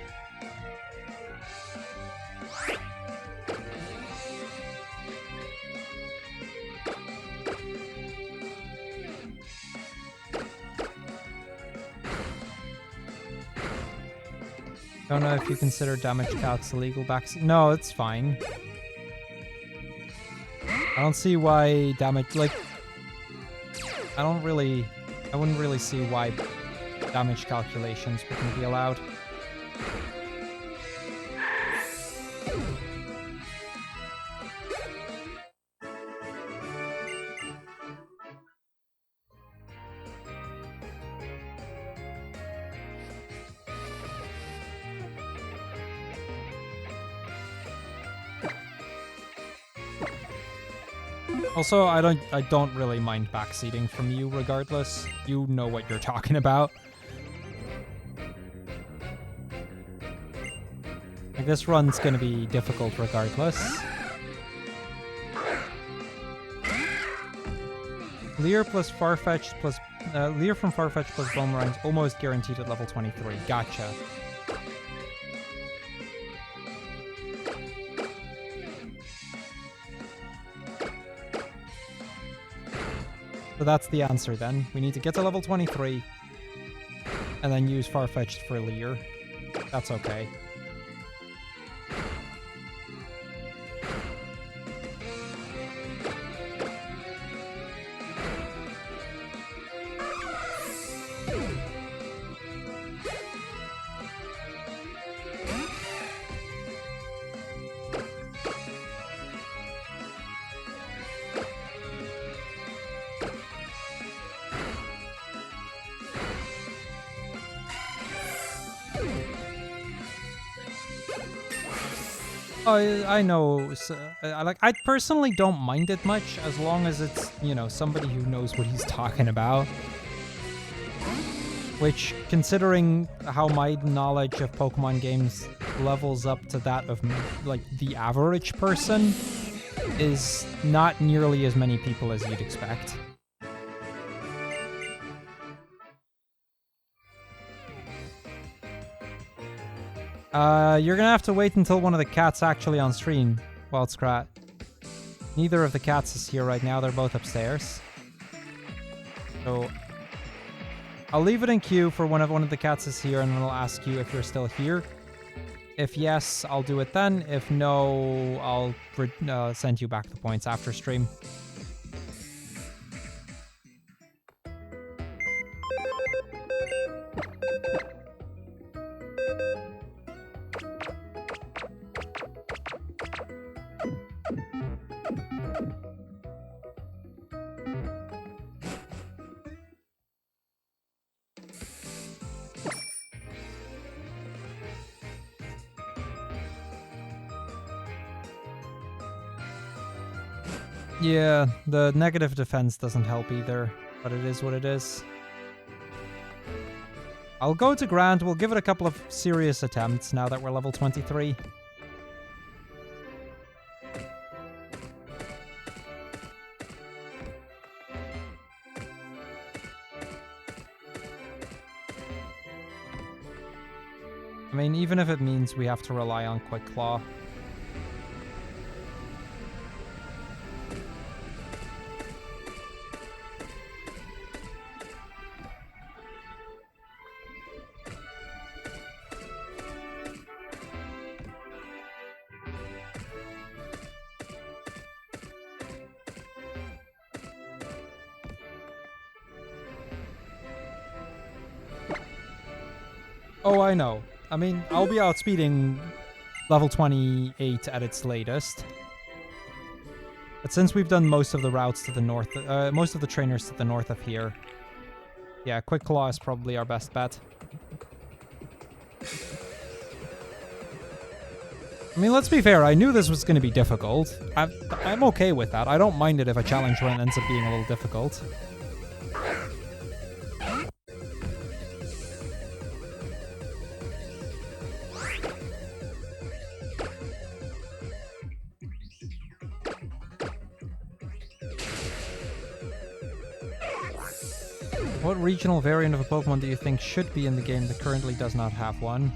Don't know if you consider damage calcs illegal back. No, it's fine. I don't see why damage, like, I wouldn't really see why damage calculations wouldn't be allowed. Also, I don't really mind backseating from you regardless. You know what you're talking about. Like, this run's gonna be difficult regardless. Leer plus Farfetch'd plus Leer from Farfetch'd plus Boomerang's almost guaranteed at level 23. Gotcha. So that's the answer then. We need to get to level 23 and then use Farfetch'd for Leer. That's okay. I know. I personally don't mind it much as long as it's, you know, somebody who knows what he's talking about. Which, considering how my knowledge of Pokemon games levels up to that of, like, the average person, is not nearly as many people as you'd expect. You're gonna have to wait until one of the cats actually on stream, Wildskrat. Neither of the cats is here right now, they're both upstairs. So, I'll leave it in queue for when one of the cats is here, and then I'll ask you if you're still here. If yes, I'll do it then. If no, I'll send you back the points after stream. Yeah, the negative defense doesn't help either, but it is what it is. I'll go to Grand, we'll give it a couple of serious attempts now that we're level 23. I mean, even if it means we have to rely on Quick Claw. Oh, I know. I mean, I'll be outspeeding level 28 at its latest. But since we've done most of the routes to the north, most of the trainers to the north of here, yeah, Quick Claw is probably our best bet. I mean, let's be fair, I knew this was going to be difficult. I'm okay with that. I don't mind it if a challenge run ends up being a little difficult. What regional variant of a Pokemon do you think should be in the game that currently does not have one?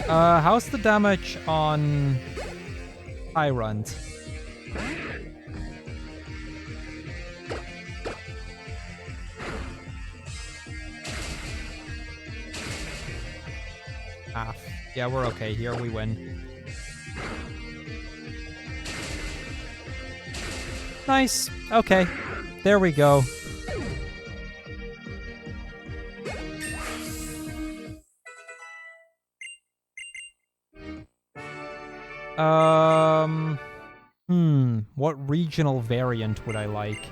How's the damage on Tyrant? Half. Yeah, we're okay here. We win. Nice. Okay. There we go. What regional variant would I like?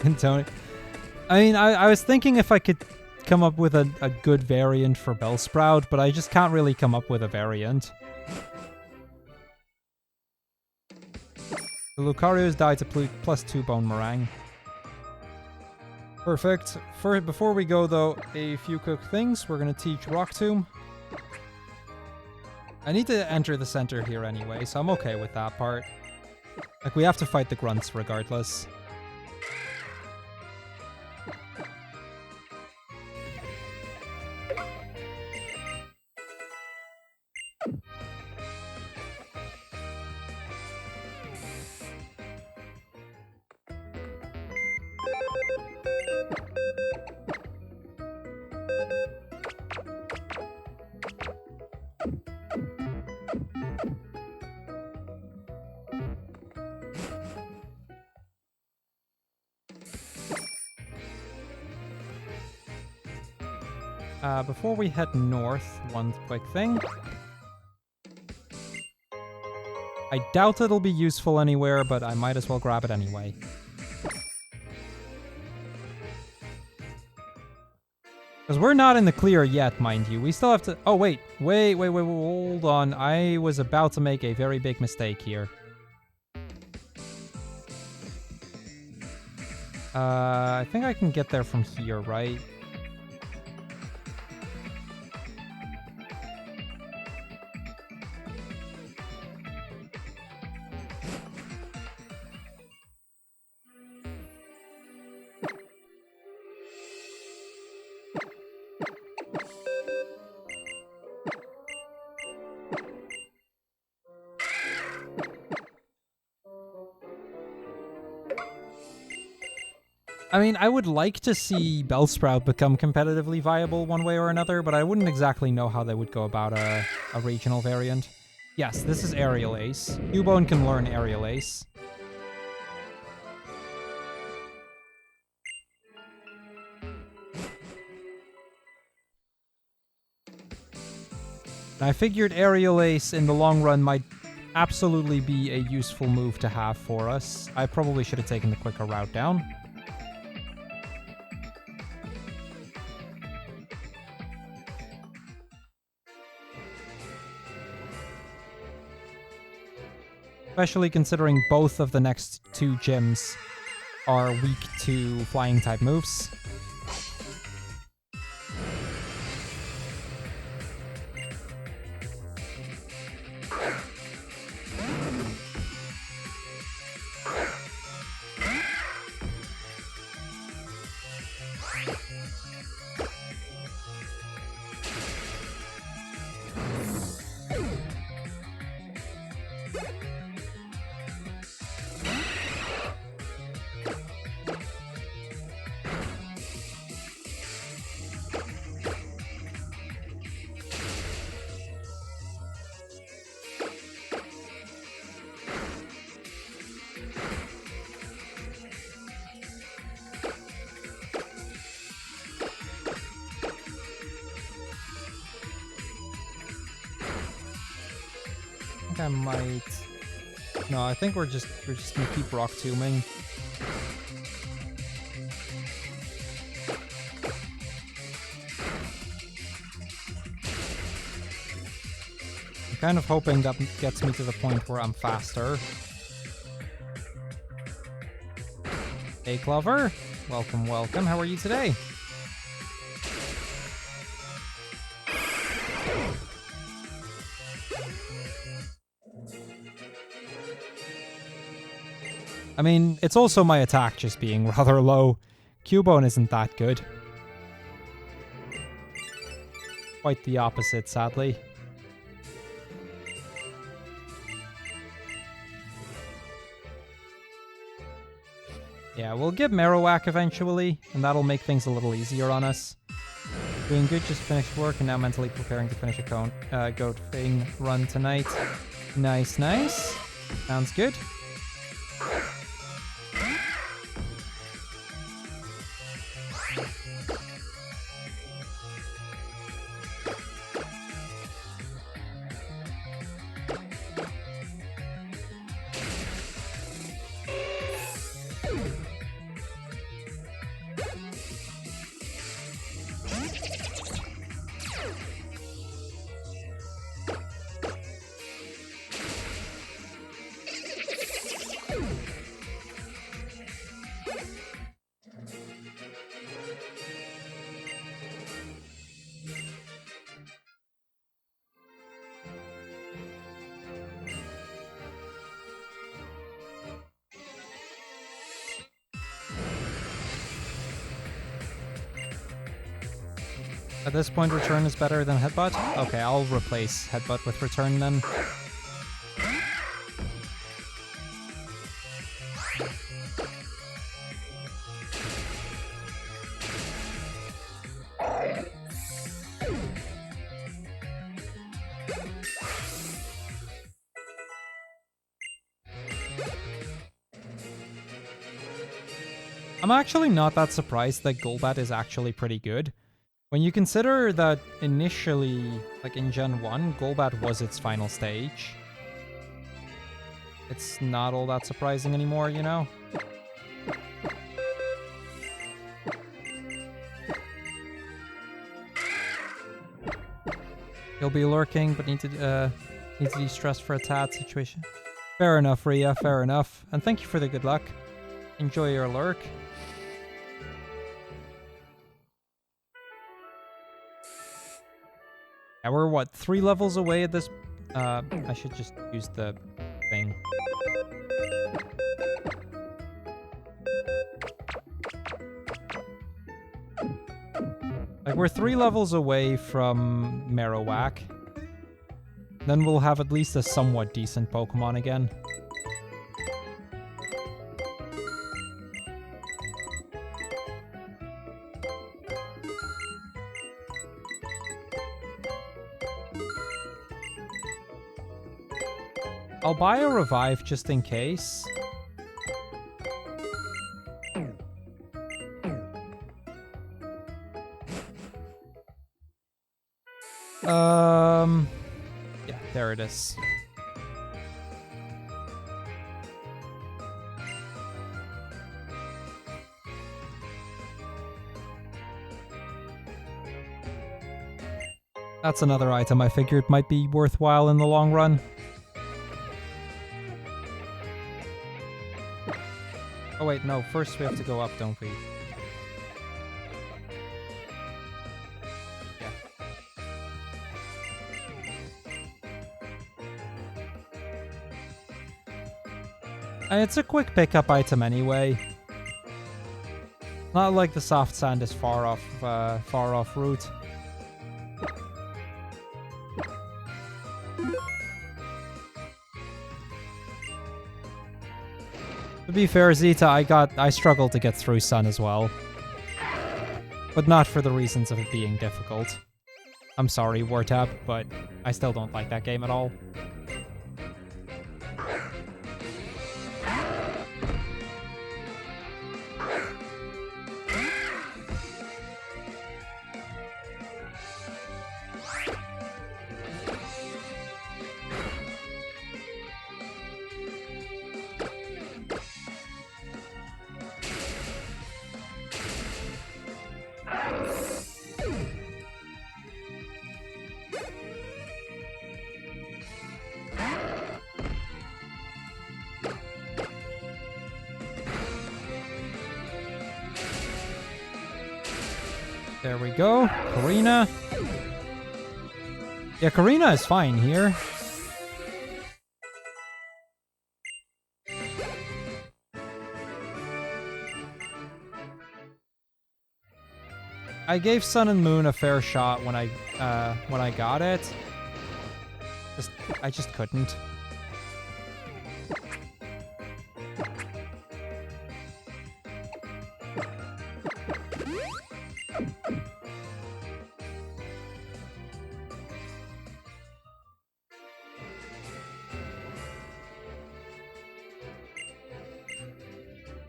And Tony. I mean, I was thinking if I could come up with a good variant for Bellsprout, but I just can't really come up with a variant. The Lucario's died to +2 Bone Meringue. Perfect. Before we go, though, a few quick things. We're going to teach Rock Tomb. I need to enter the center here anyway, so I'm okay with that part. Like, we have to fight the grunts regardless. Before we head north, one quick thing. I doubt it'll be useful anywhere, but I might as well grab it anyway. Because we're not in the clear yet, mind you. We still have to... Oh, wait, hold on. I was about to make a very big mistake here. I think I can get there from here, right? I mean, I would like to see Bellsprout become competitively viable one way or another, but I wouldn't exactly know how they would go about a regional variant. Yes, this is Aerial Ace. Cubone can learn Aerial Ace. I figured Aerial Ace in the long run might absolutely be a useful move to have for us. I probably should have taken the quicker route down. Especially considering both of the next two gyms are weak to flying type moves. I might... No, I think we're just gonna keep Rock Tombing. I'm kind of hoping that gets me to the point where I'm faster. Hey, Clover. Welcome, welcome. How are you today? I mean, it's also my attack just being rather low. Cubone isn't that good. Quite the opposite, sadly. Yeah, we'll get Marowak eventually, and that'll make things a little easier on us. Doing good, just finished work, and now mentally preparing to finish a goat thing run tonight. Nice, nice. Sounds good. At this point, Return is better than Headbutt? Okay, I'll replace Headbutt with Return then. I'm actually not that surprised that Golbat is actually pretty good. When you consider that initially, like in Gen 1, Golbat was its final stage. It's not all that surprising anymore, you know? He'll be lurking, but need to de-stress for a tad situation. Fair enough, Rhea, fair enough. And thank you for the good luck. Enjoy your lurk. Yeah, we're what, 3 levels away at this? I should just use the thing. Like, we're 3 levels away from Marowak. Then we'll have at least a somewhat decent Pokemon again. I'll buy a revive just in case. Yeah, there it is. That's another item I figured might be worthwhile in the long run. Oh wait, no, first we have to go up, don't we? Yeah. And it's a quick pickup item anyway. Not like the soft sand is far off route. To be fair, Zeta, I struggled to get through Sun as well. But not for the reasons of it being difficult. I'm sorry, Wartab, but I still don't like that game at all. There we go. Karina. Yeah, Karina is fine here. I gave Sun and Moon a fair shot when I got it. I just couldn't.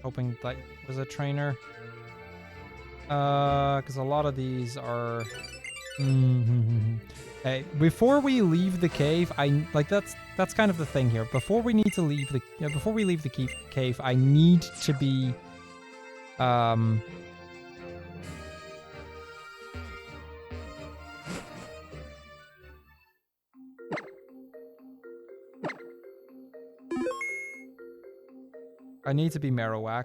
Hoping that was a trainer. Because a lot of these are... Hey, before we leave the cave, that's kind of the thing here. Before we leave the cave, I need to be I need to be Marowak.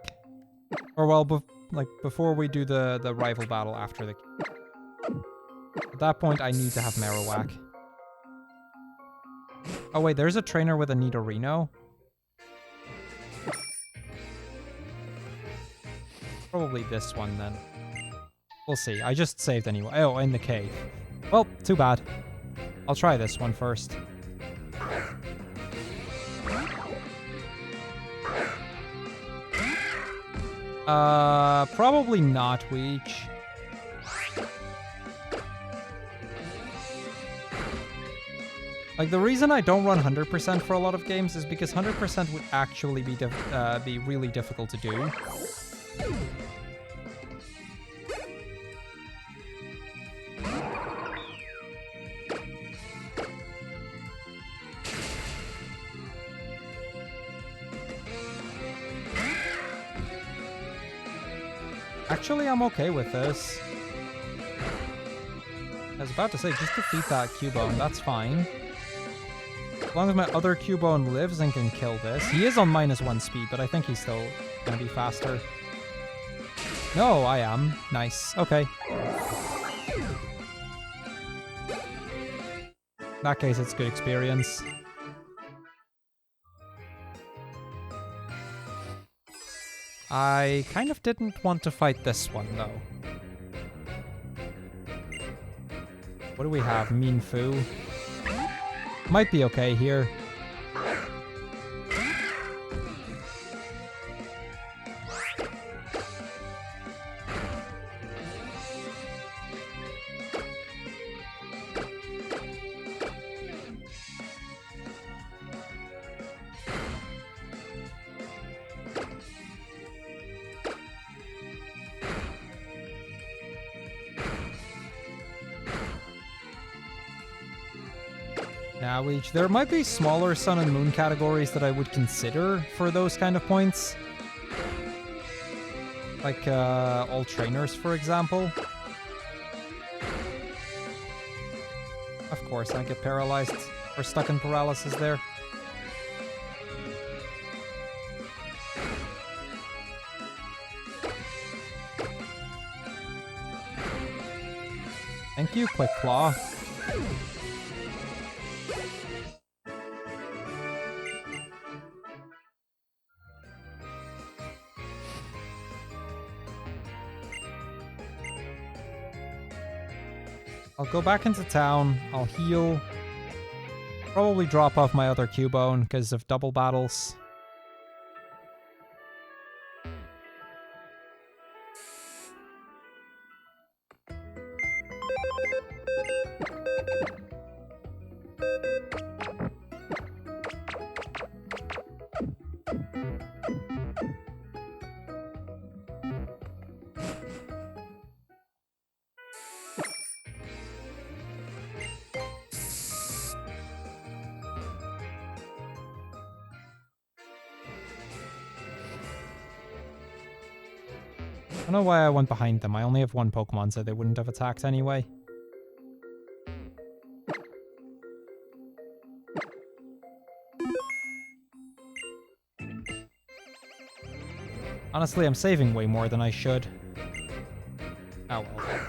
Or well, before we do the rival battle after the... At that point, I need to have Marowak. Oh wait, there's a trainer with a Nidorino. Probably this one then. We'll see. I just saved anyway. Oh, in the cave. Well, too bad. I'll try this one first. Probably not Weech. Like, the reason I don't run 100% for a lot of games is because 100% would actually be really difficult to do. Actually, I'm okay with this. I was about to say, just defeat that Cubone, that's fine. As long as my other Cubone lives and can kill this. He is on -1 speed, but I think he's still gonna be faster. No, I am. Nice. Okay. In that case, it's good experience. I kind of didn't want to fight this one, though. What do we have? Mean Foo. Might be okay here. There might be smaller Sun and Moon categories that I would consider for those kind of points. Like, all trainers, for example. Of course, I get paralyzed or stuck in paralysis there. Thank you, Quick Claw. I'll go back into town, I'll heal, probably drop off my other Cubone because of double battles. I don't know why I went behind them. I only have one Pokemon, so they wouldn't have attacked anyway. Honestly, I'm saving way more than I should. Oh well.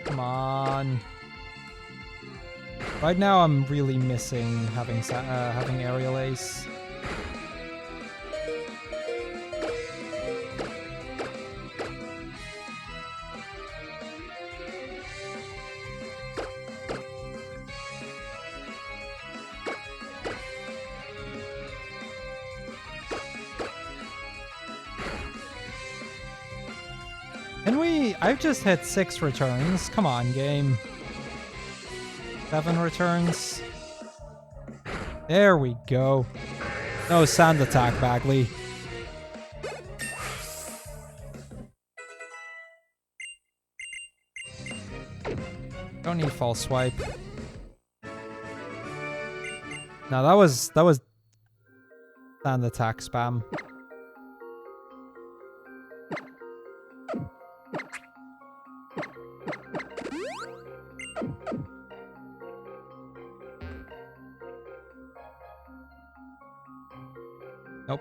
Come on. Right now, I'm really missing having Aerial Ace. I've just hit 6 returns. Come on, game. 7 returns. There we go. No sand attack, Bagley. Don't need false swipe. No, that was sand attack spam.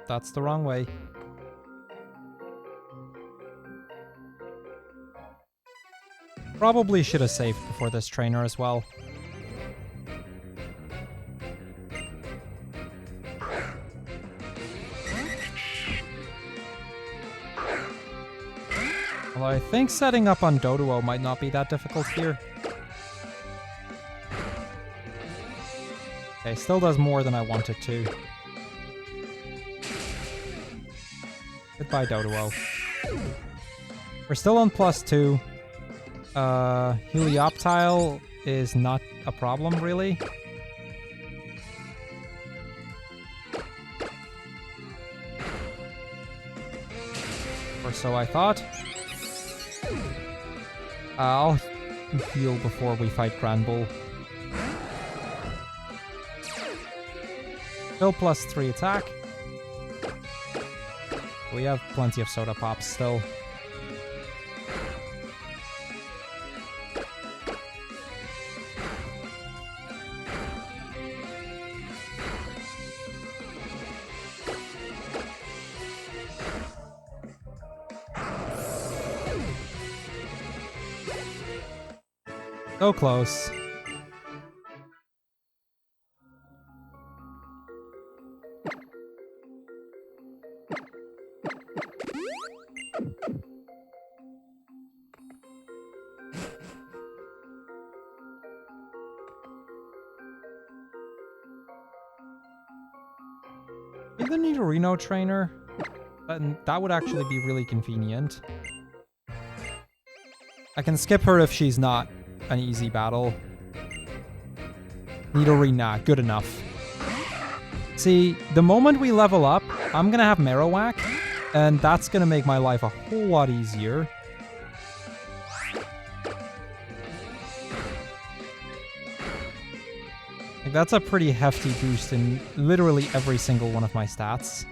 that's the wrong way. Probably should have saved before this trainer as well. Although I think setting up on Doduo might not be that difficult here. Okay, still does more than I want it to. Goodbye, Doduo. We're still on +2. Helioptile is not a problem, really. Or so I thought. I'll heal before we fight Granbull. Still +3 attack. We have plenty of soda pops still. So close. Either need a Reno trainer, and that would actually be really convenient. I can skip her if she's not an easy battle. Nidorina, good enough. See, the moment we level up, I'm gonna have Marowak, and that's gonna make my life a whole lot easier. Like, that's a pretty hefty boost in literally every single one of my stats.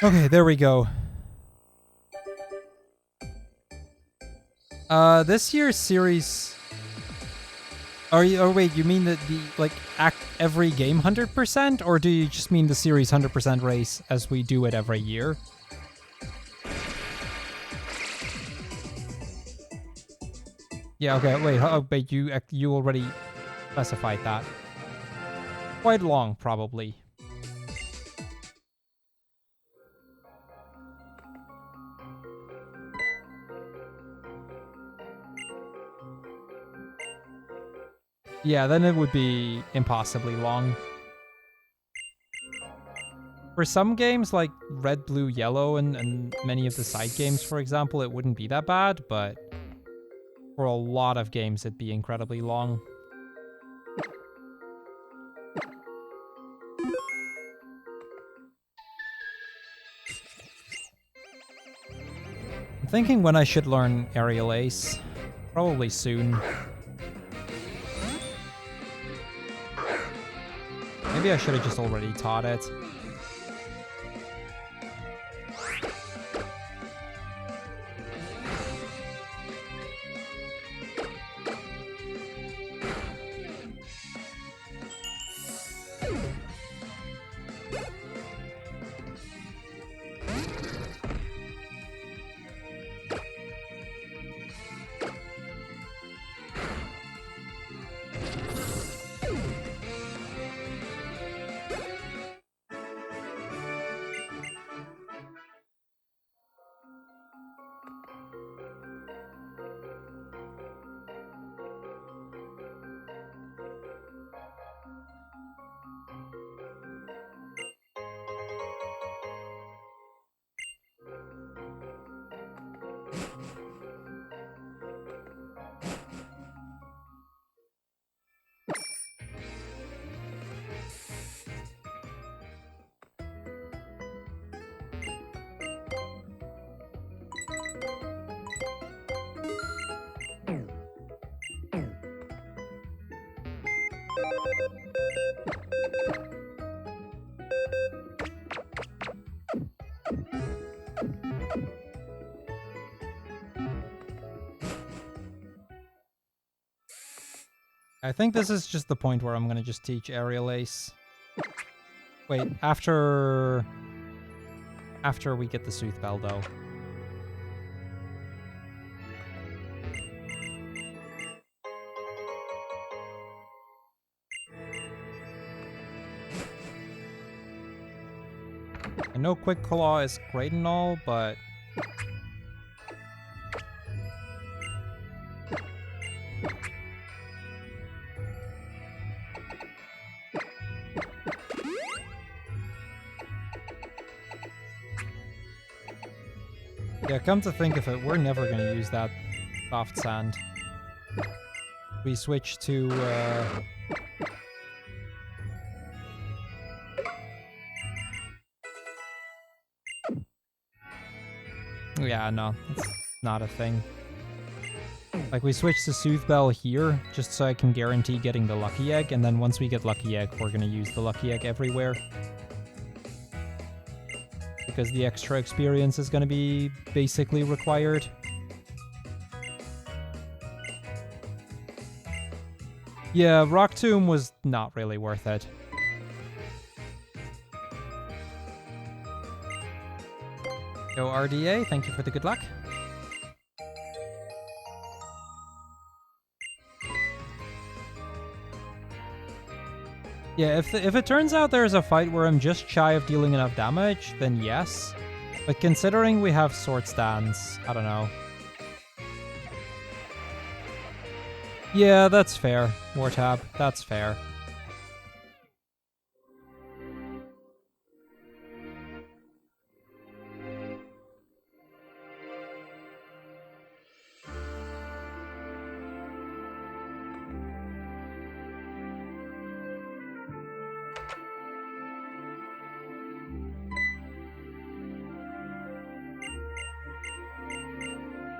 Okay, there we go. This year's series... wait, you mean the like, act every game 100%? Or do you just mean the series 100% race as we do it every year? Yeah, okay, wait, you already specified that. Quite long, probably. Yeah, then it would be impossibly long. For some games like Red, Blue, Yellow, and many of the side games, for example, it wouldn't be that bad, but for a lot of games, it'd be incredibly long. I'm thinking when I should learn Aerial Ace. Probably soon. Maybe I should have just already taught it. I think this is just the point where I'm gonna just teach Aerial Ace. Wait, after we get the Sooth Bell, though. I know Quick Claw is great and all, but... yeah, come to think of it, we're never going to use that soft sand. We switch to... yeah, no, it's not a thing. Like, we switch to Sooth Bell here, just so I can guarantee getting the Lucky Egg, and then once we get Lucky Egg, we're gonna use the Lucky Egg everywhere. Because the extra experience is gonna be basically required. Yeah, Rock Tomb was not really worth it. Go RDA, thank you for the good luck. Yeah, if it turns out there's a fight where I'm just shy of dealing enough damage, then yes. But considering we have Sword Stance, I don't know. Yeah, that's fair, Wartab, that's fair.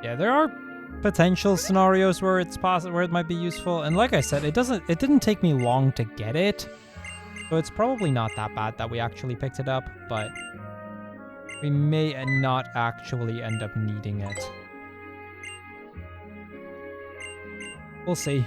Yeah, there are potential scenarios where it's possible, where it might be useful, and like I said, it didn't take me long to get it, so it's probably not that bad that we actually picked it up, but we may not actually end up needing it. We'll see.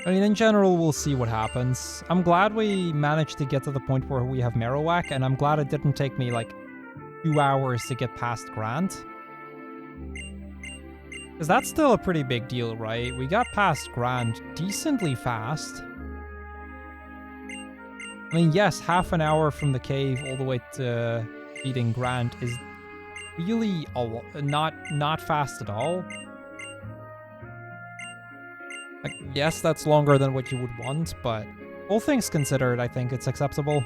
I mean, in general, we'll see what happens. I'm glad we managed to get to the point where we have Marowak, and I'm glad it didn't take me, like, 2 hours to get past Grant. Because that's still a pretty big deal, right? We got past Grant decently fast. I mean, yes, half an hour from the cave all the way to beating Grant is really not fast at all. Like, yes, that's longer than what you would want, but all things considered, I think it's acceptable.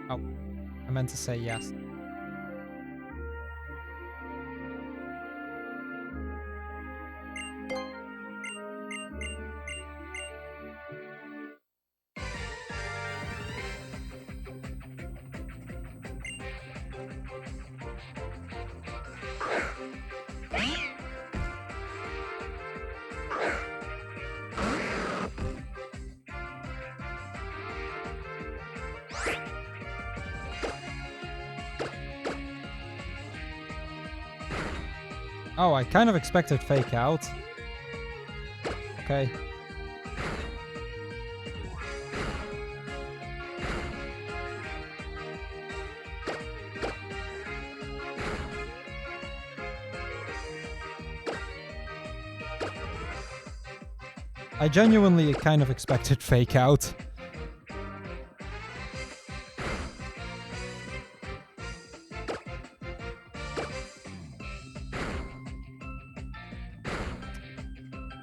Oh, I meant to say yes. Oh, I kind of expected Fake Out. Okay. I genuinely kind of expected Fake Out.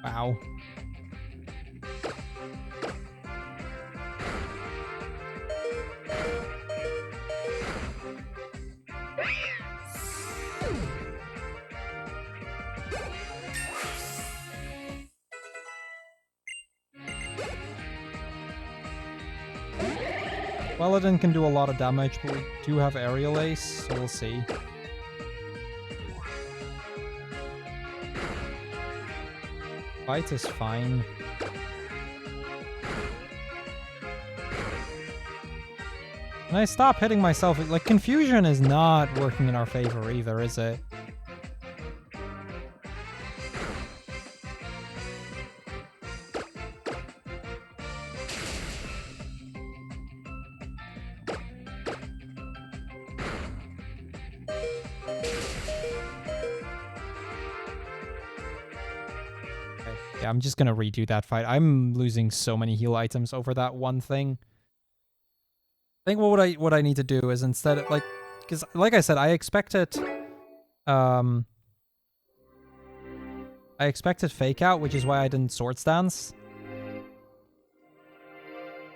Wow. Paladin can do a lot of damage, but we do have Aerial Ace, so we'll see. Fight is fine. Can I stop hitting myself? Like, confusion is not working in our favor either, is it? Yeah, I'm just gonna redo that fight. I'm losing so many heal items over that one thing. I think what I need to do is instead of, like, because like I said, I expected Fake Out, which is why I didn't Swords Dance.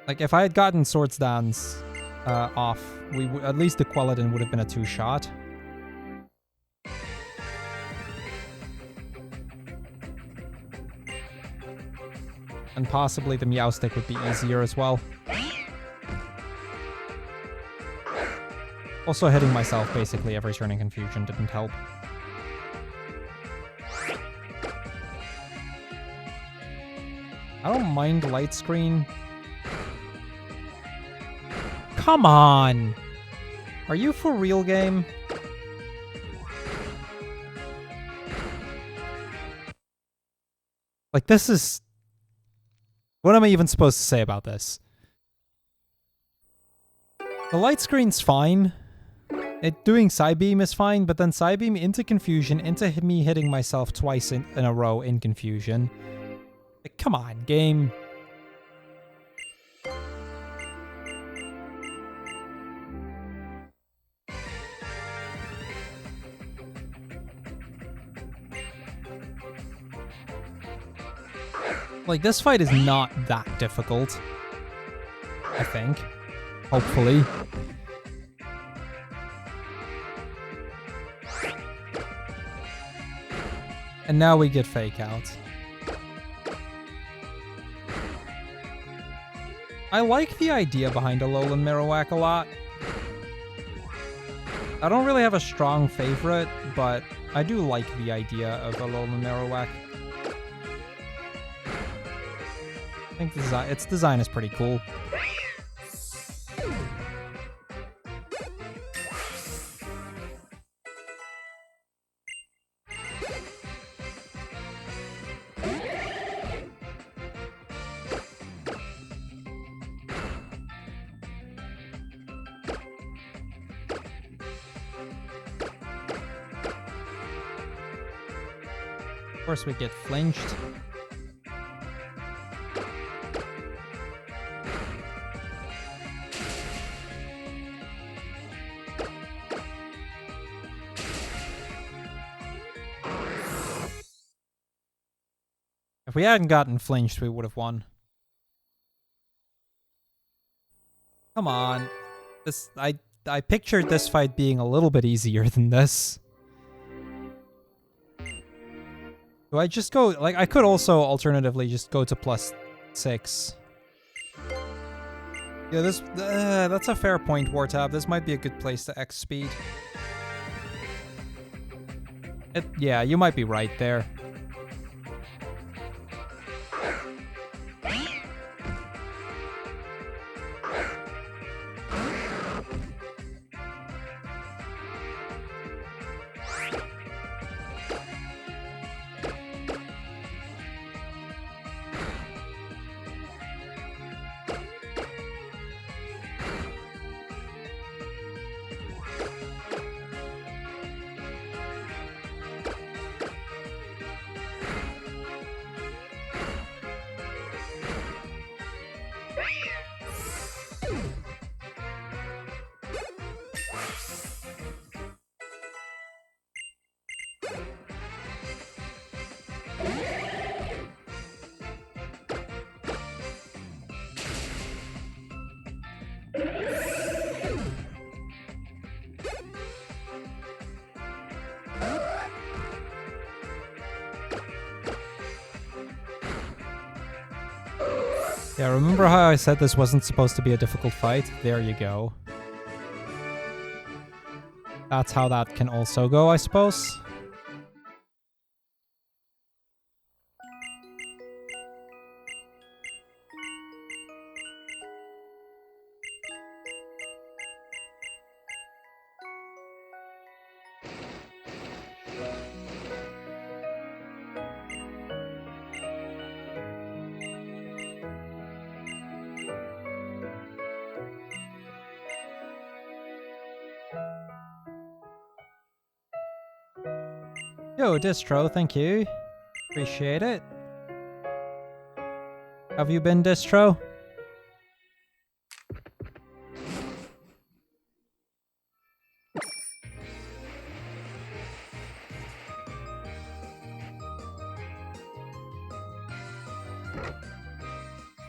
Like, if I had gotten Swords Dance off, at least the Quelladin would have been a 2-shot. And possibly the Meowstic would be easier as well. Also, hitting myself basically every turn in Confusion didn't help. I don't mind Light Screen. Come on! Are you for real, game? Like, this is... What am I even supposed to say about this? The Light Screen's fine. Doing Psybeam is fine, but then Psybeam into Confusion, into me hitting myself twice in a row in Confusion. Like, come on, game. Like, this fight is not that difficult, I think. Hopefully. And now we get Fake Out. I like the idea behind Alolan Marowak a lot. I don't really have a strong favorite, but I do like the idea of Alolan Marowak. I think its design is pretty cool. Of course, we get flinched. If we hadn't gotten flinched, we would have won. Come on. I pictured this fight being a little bit easier than this. Do I just go... Like, I could also alternatively just go to +6. Yeah, this... that's a fair point, Wartab. This might be a good place to X speed. Yeah, you might be right there. Yeah, remember how I said this wasn't supposed to be a difficult fight? There you go. That's how that can also go, I suppose. Yo, Distro, thank you. Appreciate it. Have you been, Distro?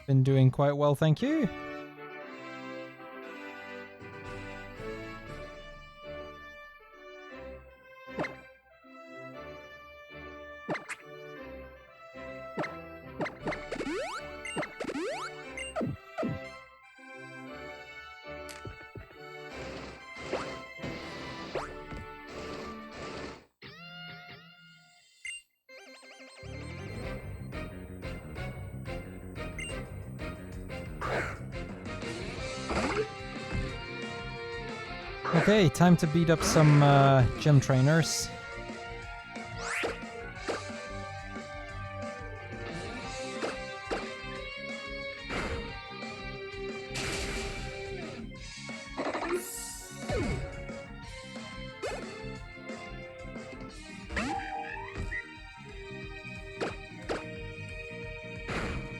Been doing quite well, thank you. Okay, time to beat up some gym trainers.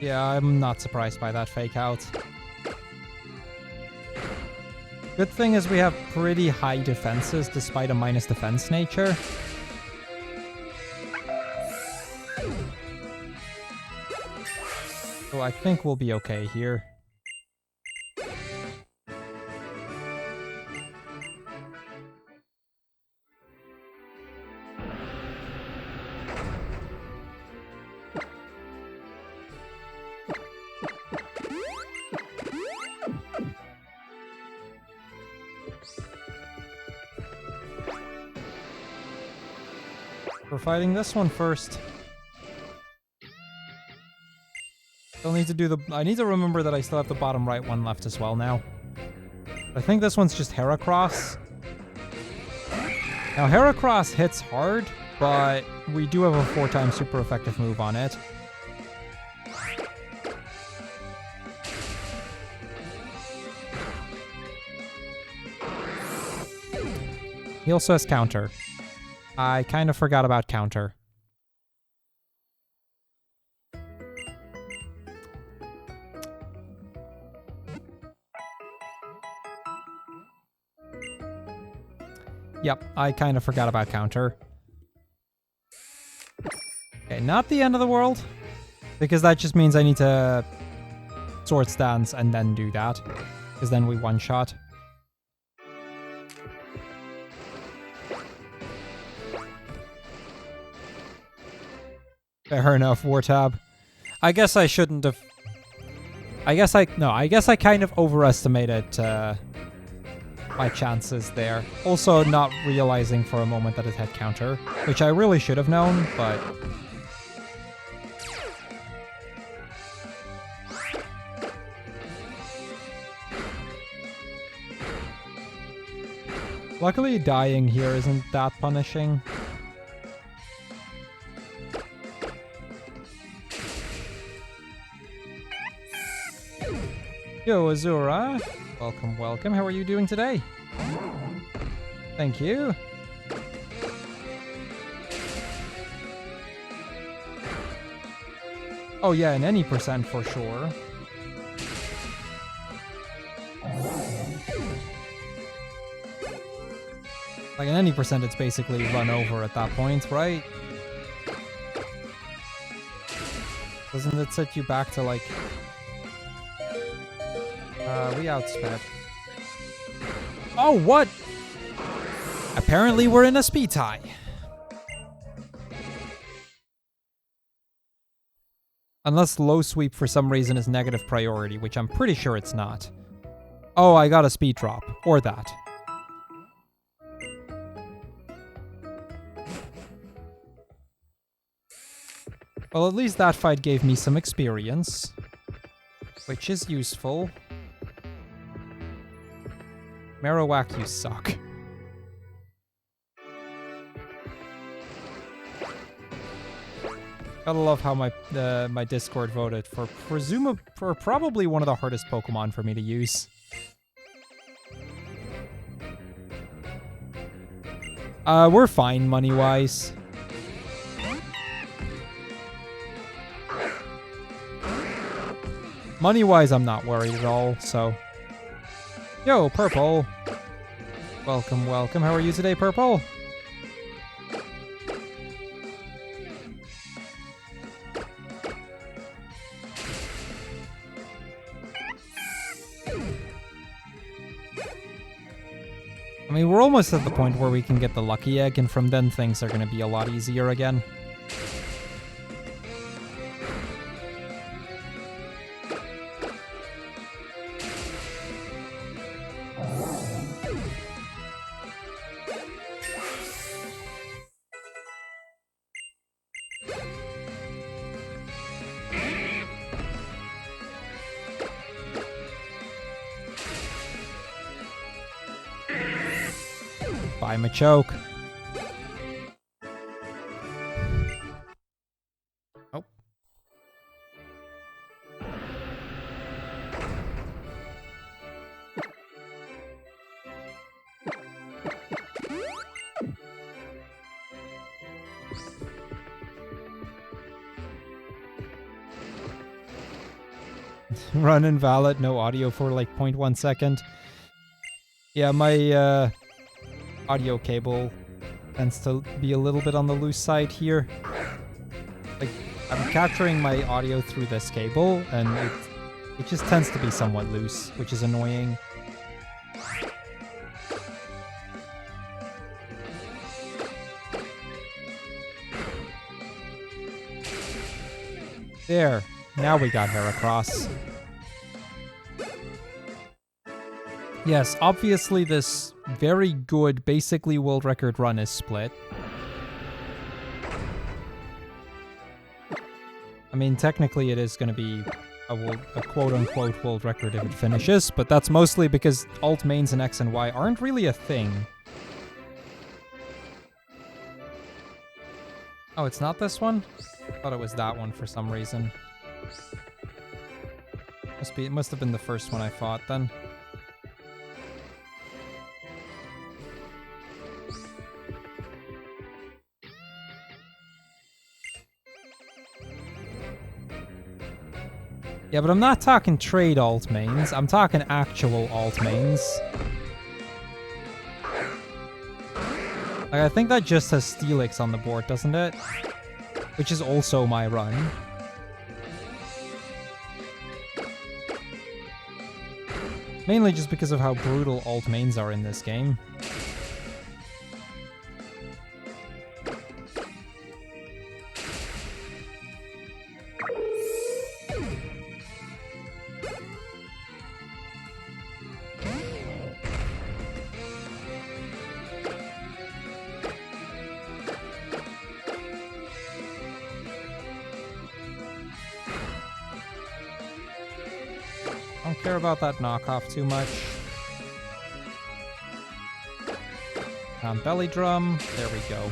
Yeah, I'm not surprised by that fake out. Good thing is we have pretty high defenses despite a minus defense nature. So I think we'll be okay here. We're fighting this one first. Still need to do the... I need to remember that I still have the bottom right one left as well now. I think this one's just Heracross. Now Heracross hits hard, but we do have a 4-time super effective move on it. He also has counter. I kind of forgot about counter. Yep, I kind of forgot about counter. Okay, not the end of the world, because that just means I need to Sword Stance and then do that, because then we one-shot. Fair enough, Wartab. I guess I shouldn't have... I guess I kind of overestimated my chances there. Also not realizing for a moment that it had counter, which I really should have known, but... Luckily dying here isn't that punishing. Yo, Azura. Welcome, welcome. How are you doing today? Thank you. Oh yeah, in any percent for sure. Like in any percent, it's basically run over at that point, right? Doesn't it set you back to like... we outsped. Oh, what? Apparently we're in a speed tie. Unless low sweep for some reason is negative priority, which I'm pretty sure it's not. Oh, I got a speed drop. Or that. Well, at least that fight gave me some experience, which is useful. Marowak, you suck. Gotta love how my Discord voted for probably one of the hardest Pokemon for me to use. We're fine money-wise. Money-wise, I'm not worried at all, so... Yo, Purple! Welcome, welcome. How are you today, Purple? I mean, we're almost at the point where we can get the lucky egg, and from then things are going to be a lot easier again. Bye, Machoke. Oh. Run invalid, no audio for like 0.1 second. Yeah, my audio cable tends to be a little bit on the loose side here. Like, I'm capturing my audio through this cable, and it just tends to be somewhat loose, which is annoying. There. Now we got Heracross. Yes, obviously this very good, basically world record run is split. I mean, technically it is going to be a quote-unquote world record if it finishes, but that's mostly because alt mains and X and Y aren't really a thing. Oh, it's not this one? I thought it was that one for some reason. It must have been the first one I fought then. Yeah, but I'm not talking trade alt mains. I'm talking actual alt mains. Like, I think that just has Steelix on the board, doesn't it? Which is also my run. Mainly just because of how brutal alt mains are in this game. I don't care about that knockoff too much. Belly drum. There we go.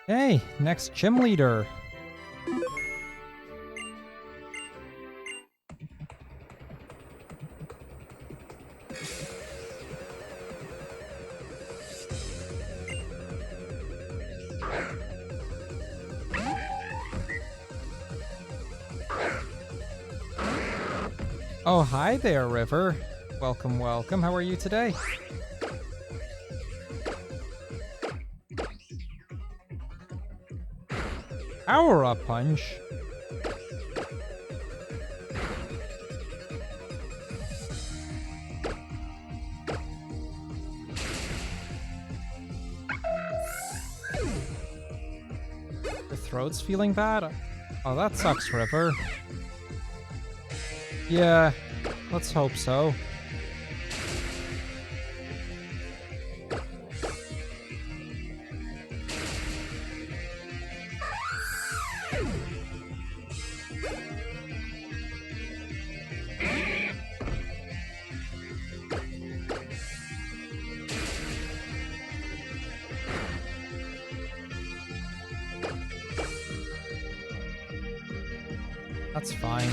Hey, next gym leader. Oh, hi there, River. Welcome, welcome. How are you today? Power up punch. Your throat's feeling bad? Oh, that sucks, River. Yeah, let's hope so. That's fine.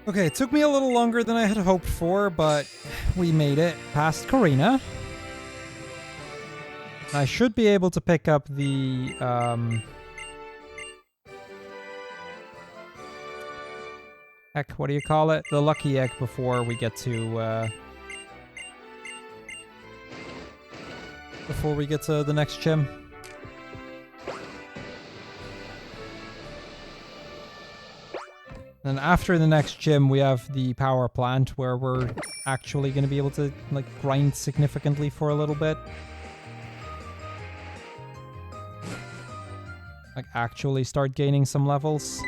Okay, it took me a little longer than I had hoped for, but we made it past Karina. I should be able to pick up the, heck, what do you call it? The lucky egg before we get to, the next gym. And after the next gym, we have the power plant where we're actually going to be able to, like, grind significantly for a little bit. Like, actually start gaining some levels.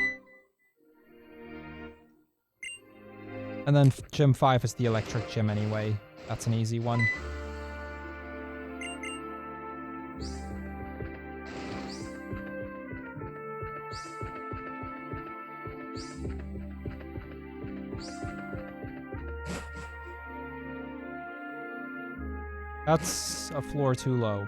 And then Gym 5 is the electric gym anyway. That's an easy one. That's a floor too low.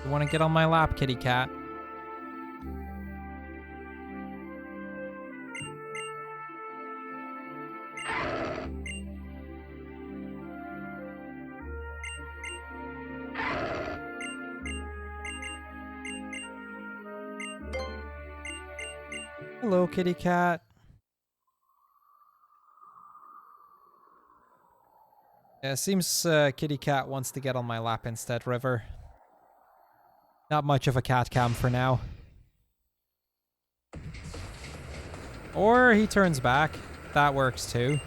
You want to get on my lap, kitty cat? Hello, kitty cat. Yeah, it seems kitty cat wants to get on my lap instead, River. Not much of a cat cam for now. Or he turns back. That works too.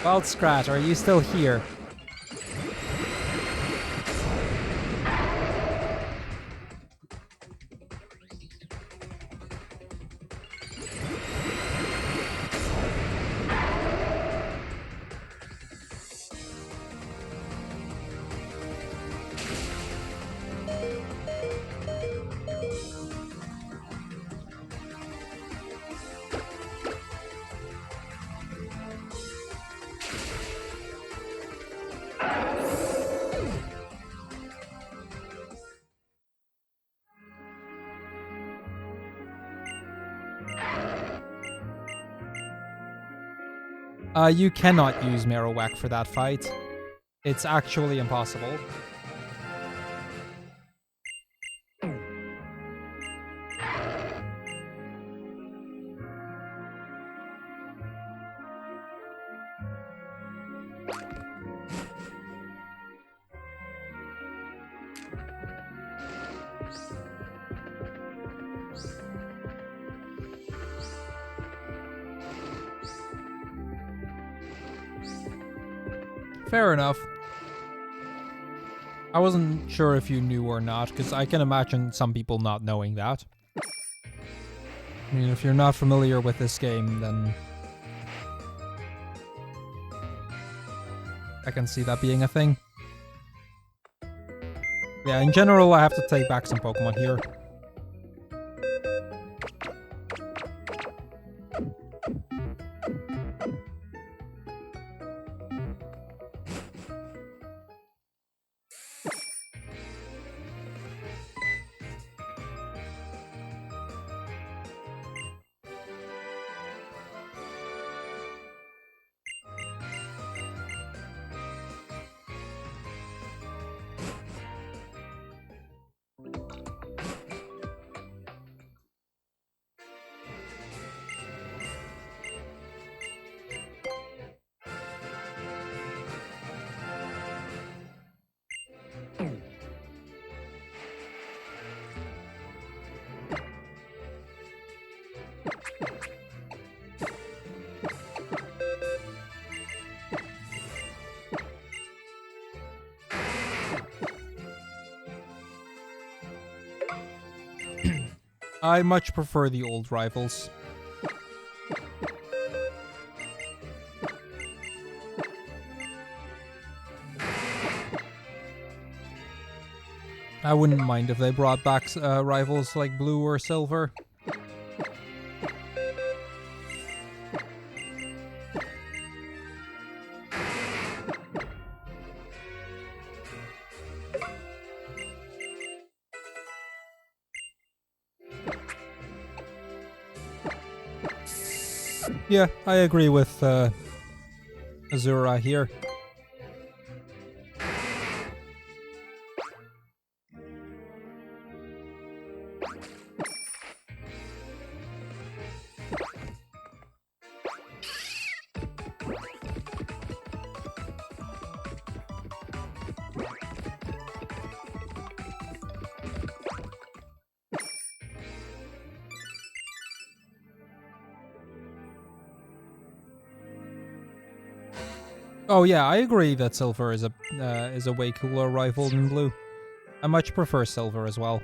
Wild Scrat, are you still here? You cannot use Marowak for that fight. It's actually impossible. Fair enough. I wasn't sure if you knew or not, because I can imagine some people not knowing that. I mean, if you're not familiar with this game, then I can see that being a thing. Yeah, in general, I have to take back some Pokemon here. I much prefer the old rivals. I wouldn't mind if they brought back rivals like Blue or Silver. Yeah, I agree with Azura here. Oh yeah, I agree that Silver is a way cooler rival than Blue. I much prefer Silver as well.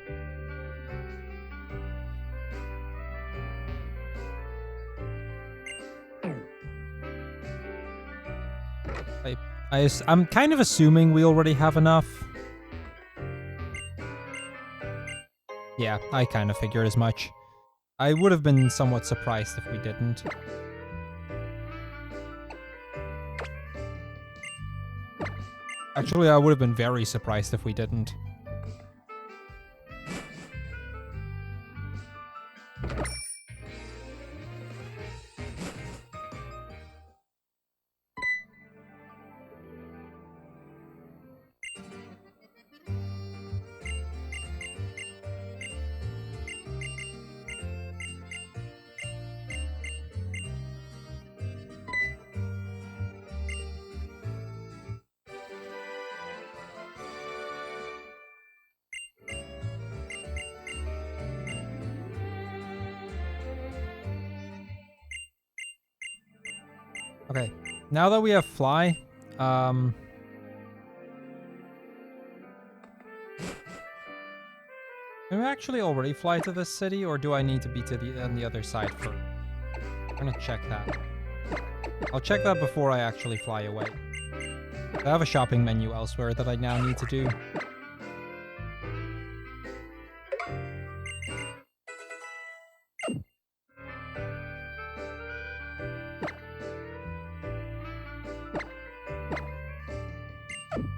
I'm kind of assuming we already have enough. Yeah, I kind of figured as much. I would have been somewhat surprised if we didn't. Actually, I would have been very surprised if we didn't. Okay, now that we have Fly, do we actually already fly to this city, or do I need to be on the other side first? I'm gonna check that. I'll check that before I actually fly away. I have a shopping menu elsewhere that I now need to do.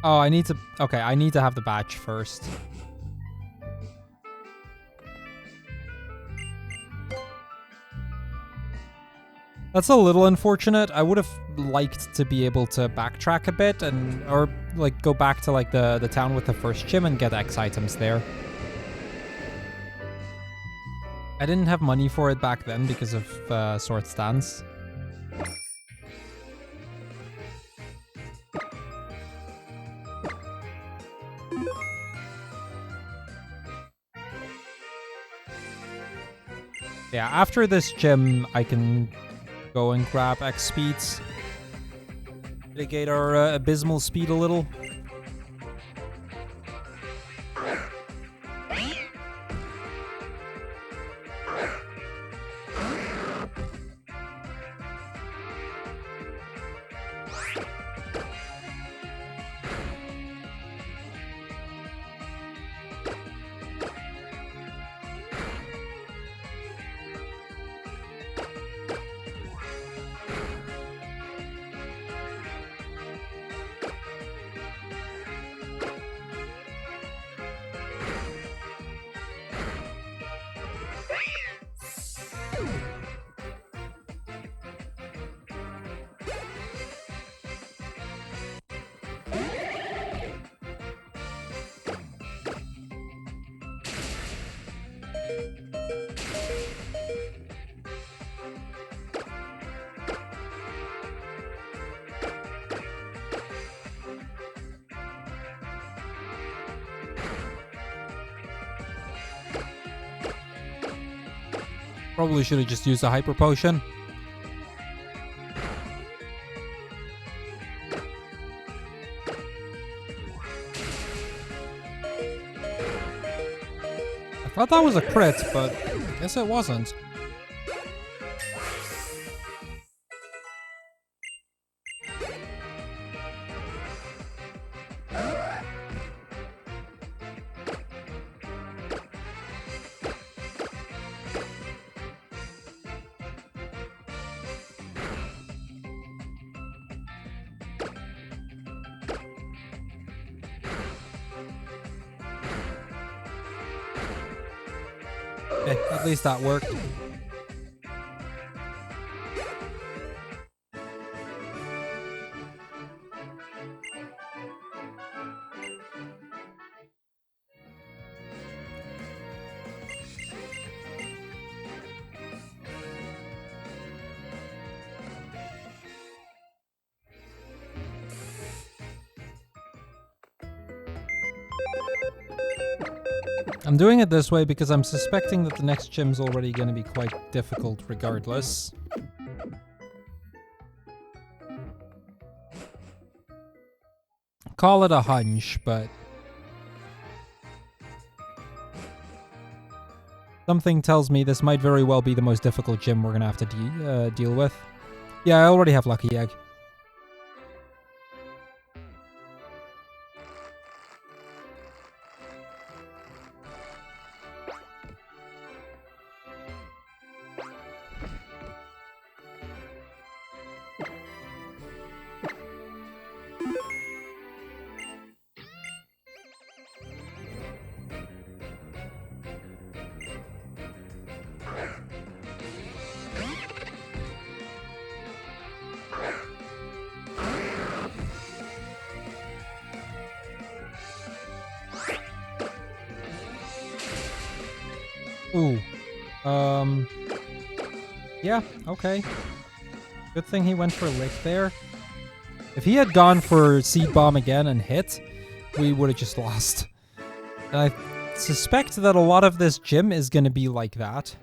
Oh, I need to... Okay, I need to have the badge first. That's a little unfortunate. I would have liked to be able to backtrack a bit or like go back to like the town with the first gym and get X items there. I didn't have money for it back then because of Swords Dance. Yeah, after this gym, I can go and grab X speeds. Mitigate our abysmal speed a little. Probably should have just used a hyper potion. I thought that was a crit, but I guess it wasn't. Okay, at least that worked. I'm doing it this way because I'm suspecting that the next gym's already going to be quite difficult regardless. Call it a hunch, but something tells me this might very well be the most difficult gym we're going to have to deal with. Yeah, I already have Lucky Egg. Ooh. Yeah, okay. Good thing he went for Lick there. If he had gone for Seed Bomb again and hit, we would have just lost. And I suspect that a lot of this gym is going to be like that.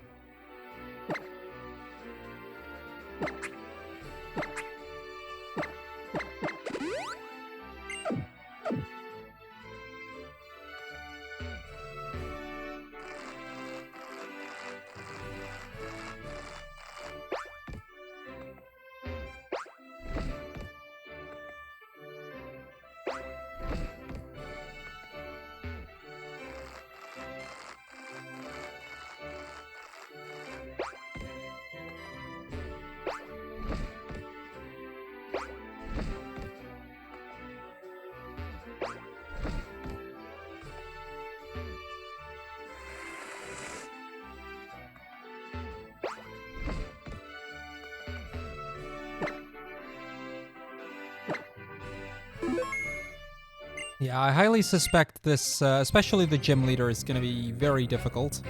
Yeah, I highly suspect this, especially the gym leader, is going to be very difficult.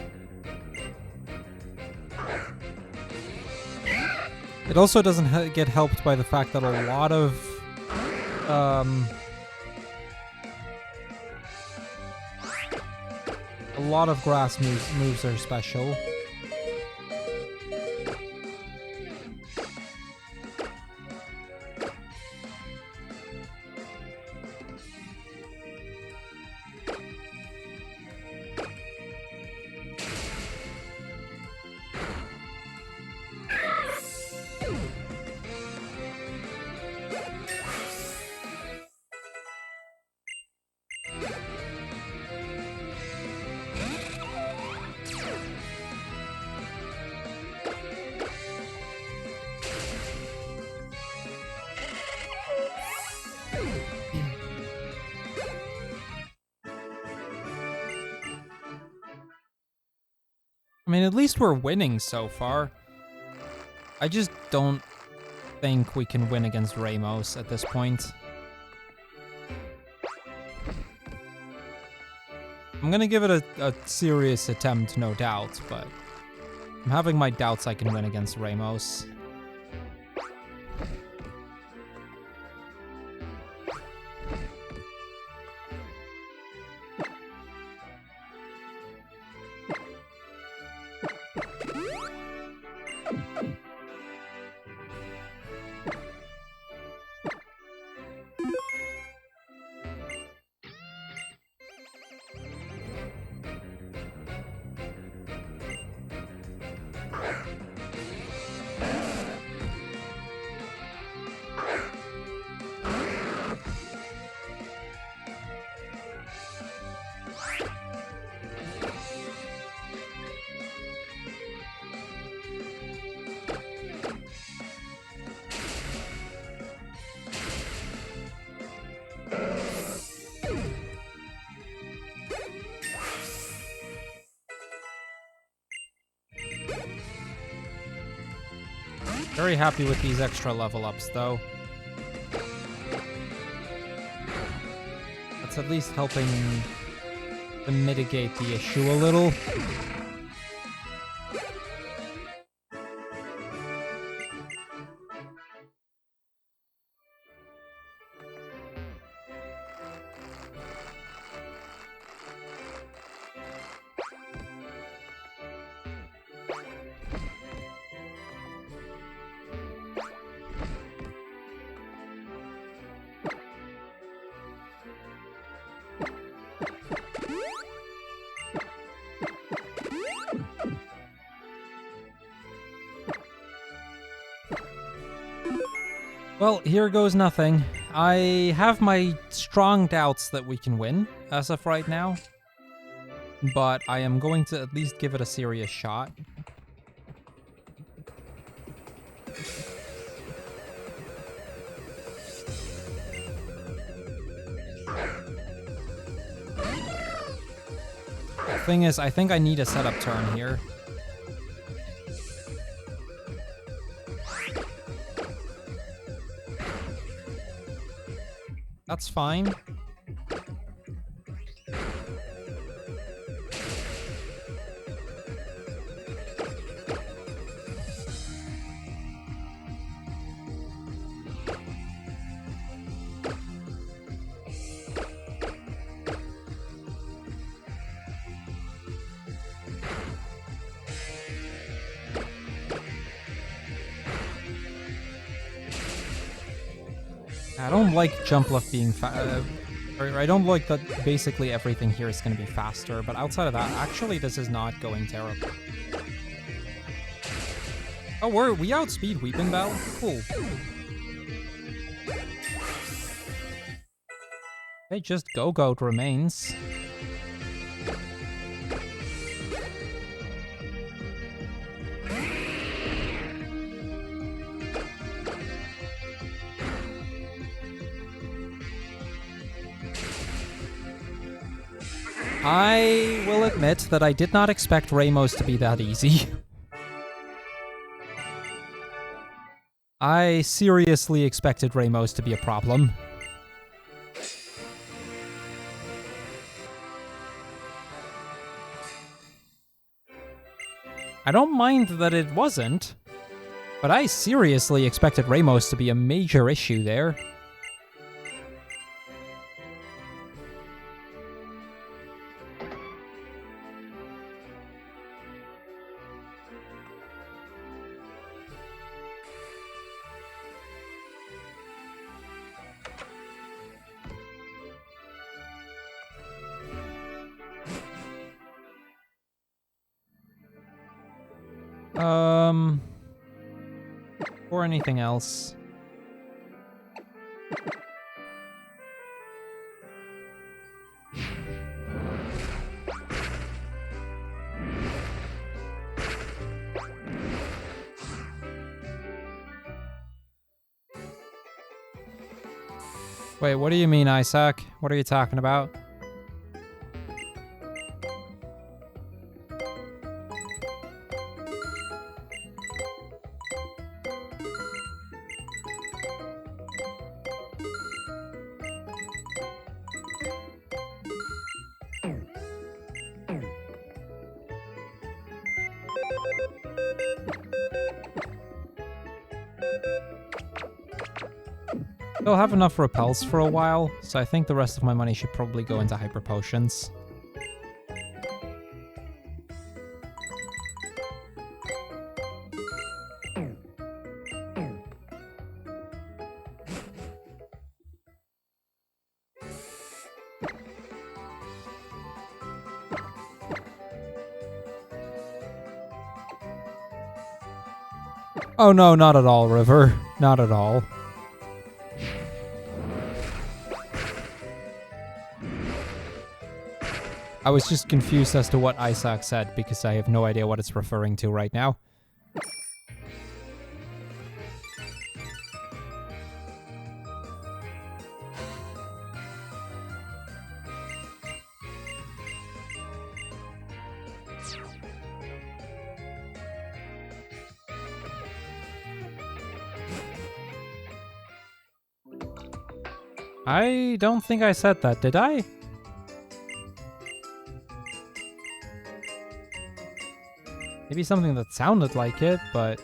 It also doesn't get helped by the fact that a lot of grass moves are special. I mean, at least we're winning so far. I just don't think we can win against Ramos at this point. I'm gonna give it a serious attempt, no doubt, but I'm having my doubts I can win against Ramos. Very happy with these extra level ups, though. That's at least helping to mitigate the issue a little. Well, here goes nothing. I have my strong doubts that we can win as of right now, but I am going to at least give it a serious shot. The thing is, I think I need a setup turn here. That's fine. I don't like jump left being I don't like that basically everything here is going to be faster, but outside of that, actually this is not going terrible. Oh, we outspeed Weeping Bell? Cool. Okay, just Go-Goat remains. I will admit that I did not expect Ramos to be that easy. I seriously expected Ramos to be a problem. I don't mind that it wasn't, but I seriously expected Ramos to be a major issue there. Or anything else. Wait, what do you mean, Isaac? What are you talking about? I'll have enough repels for a while, so I think the rest of my money should probably go into hyper potions. Oh no, not at all, River. Not at all. I was just confused as to what Isaac said because I have no idea what it's referring to right now. I don't think I said that, did I? Maybe something that sounded like it, but...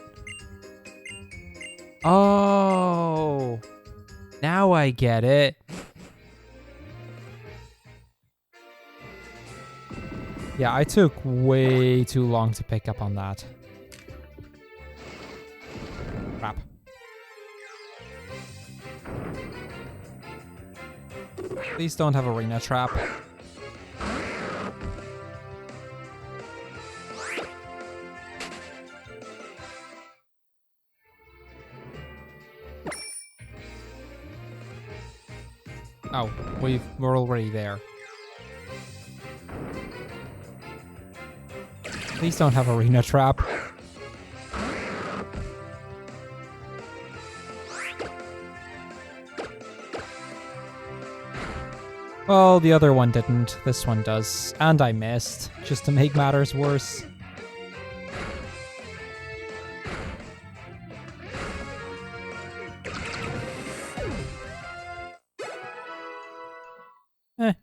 Oh! Now I get it. Yeah, I took way too long to pick up on that. Crap. Please don't have arena trap. Oh, we're already there. Please don't have arena trap. Well, the other one didn't. This one does. And I missed, just to make matters worse.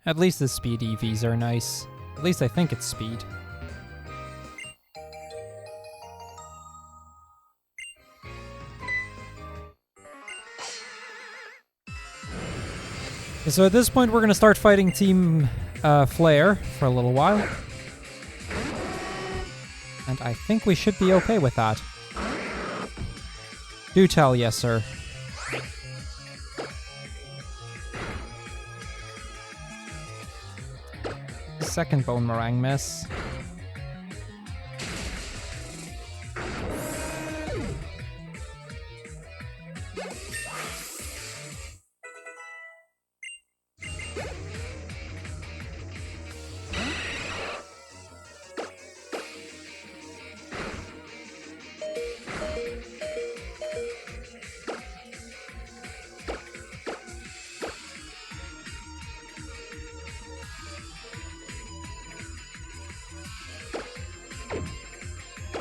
At least the speed EVs are nice. At least I think it's speed. So at this point, we're going to start fighting Team Flare for a little while. And I think we should be okay with that. Do tell, yes, sir. Second Bone Meringue miss.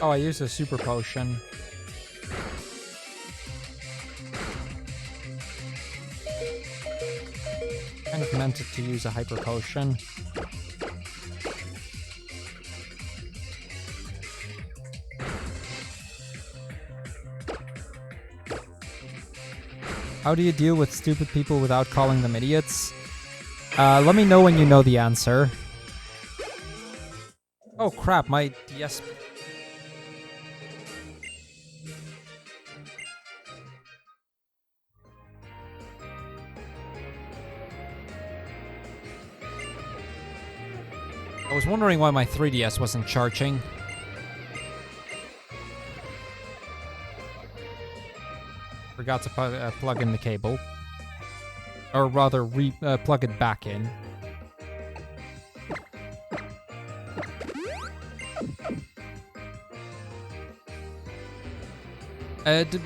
Oh, I used a super potion. Kind of meant it to use a hyper potion. How do you deal with stupid people without calling them idiots? Let me know when you know the answer. Oh crap, my DS... I was wondering why my 3DS wasn't charging. Forgot to plug in the cable. Or rather, plug it back in.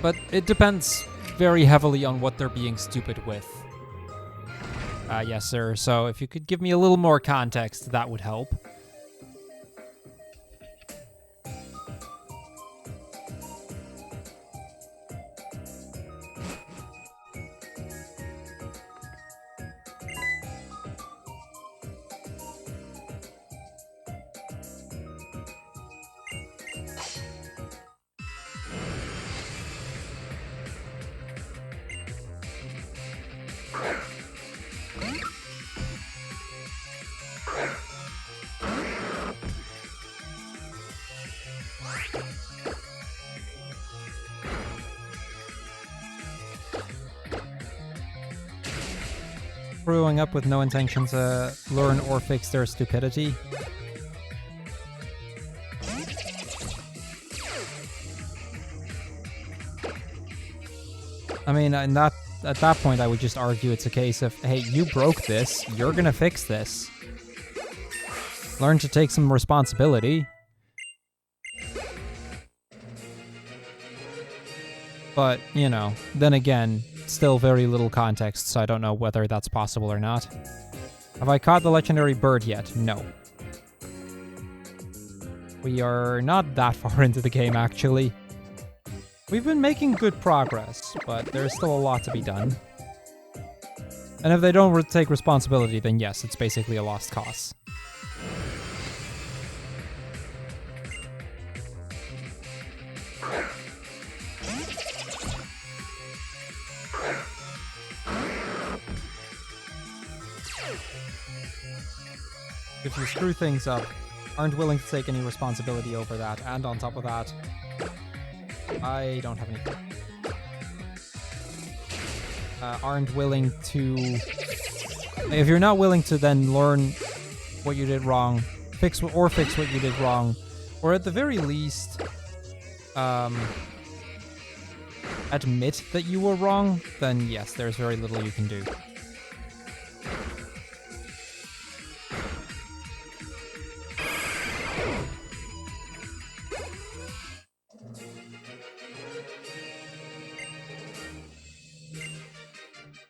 But it depends very heavily on what they're being stupid with. Yes, sir. So if you could give me a little more context, that would help. Growing up with no intention to learn or fix their stupidity. I mean, at that point, I would just argue it's a case of, hey, you broke this, you're gonna fix this. Learn to take some responsibility. But, you know, then again, still very little context, so I don't know whether that's possible or not. Have I caught the legendary bird yet? No. We are not that far into the game, actually. We've been making good progress, but there's still a lot to be done. And if they don't take responsibility, then yes, it's basically a lost cause. If you screw things up, aren't willing to take any responsibility over that, and on top of that, I don't have anything. Aren't willing to... If you're not willing to then learn what you did wrong, fix what you did wrong, or at the very least, admit that you were wrong, then yes, there's very little you can do.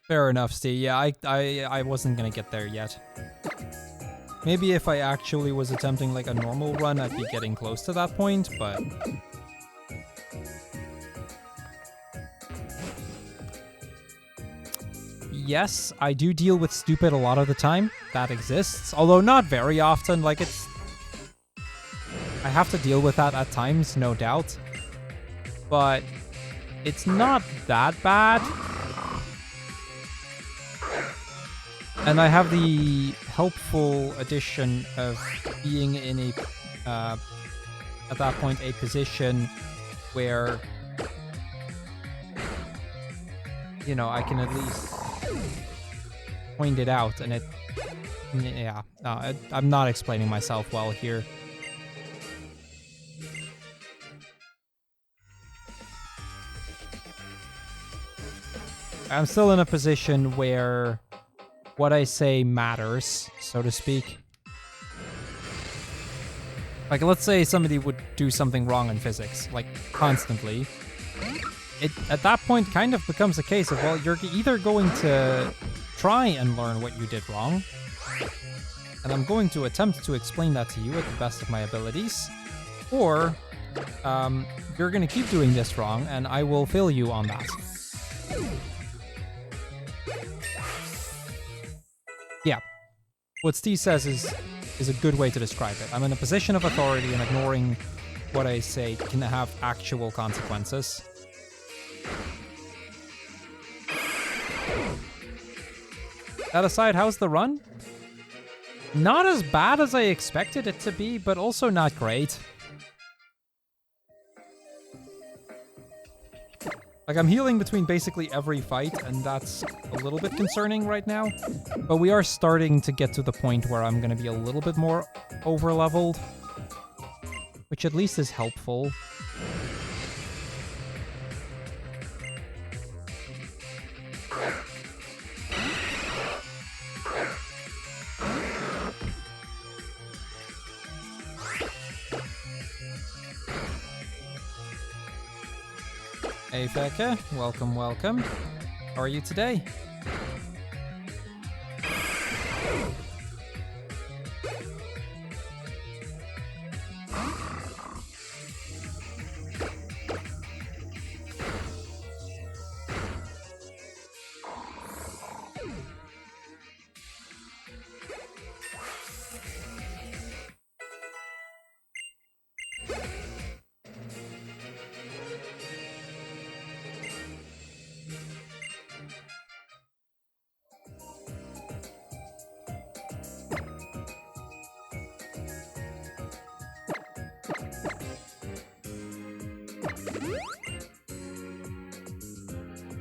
Fair enough, Steve. Yeah, I wasn't gonna get there yet. Maybe if I actually was attempting like a normal run, I'd be getting close to that point, but... Yes, I do deal with stupid a lot of the time. That exists. Although not very often, like it's... I have to deal with that at times, no doubt. But it's not that bad. And I have the helpful addition of being in a, at that point, a position where, you know, I can at least point it out, and it, yeah, I'm not explaining myself well here. I'm still in a position where what I say matters, so to speak. Like, let's say somebody would do something wrong in physics, like, constantly. It, at that point, kind of becomes a case of, well, you're either going to try and learn what you did wrong, and I'm going to attempt to explain that to you at the best of my abilities, or you're going to keep doing this wrong, and I will fail you on that. Yeah, what Steve says is a good way to describe it. I'm in a position of authority, and ignoring what I say can have actual consequences. That aside, how's the run? Not as bad as I expected it to be, but also not great. Like, I'm healing between basically every fight, and that's a little bit concerning right now. But we are starting to get to the point where I'm going to be a little bit more over-leveled, which at least is helpful. Hey Feka, welcome, welcome. How are you today?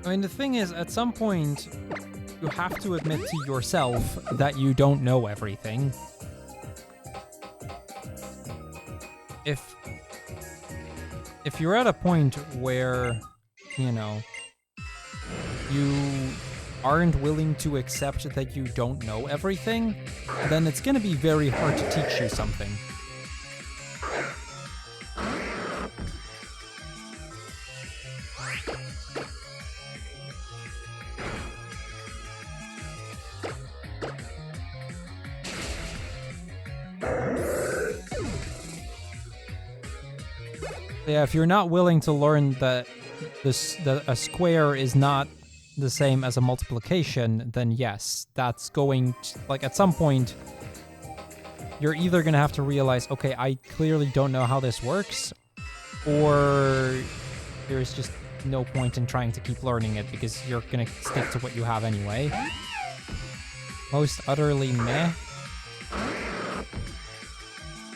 I mean, the thing is, at some point, you have to admit to yourself that you don't know everything. If you're at a point where, you know, you aren't willing to accept that you don't know everything, then it's gonna be very hard to teach you something. Yeah, if you're not willing to learn that a square is not the same as a multiplication, then yes, that's going to, like, at some point, you're either going to have to realize, okay, I clearly don't know how this works, or there's just no point in trying to keep learning it because you're going to stick to what you have anyway. Most utterly meh.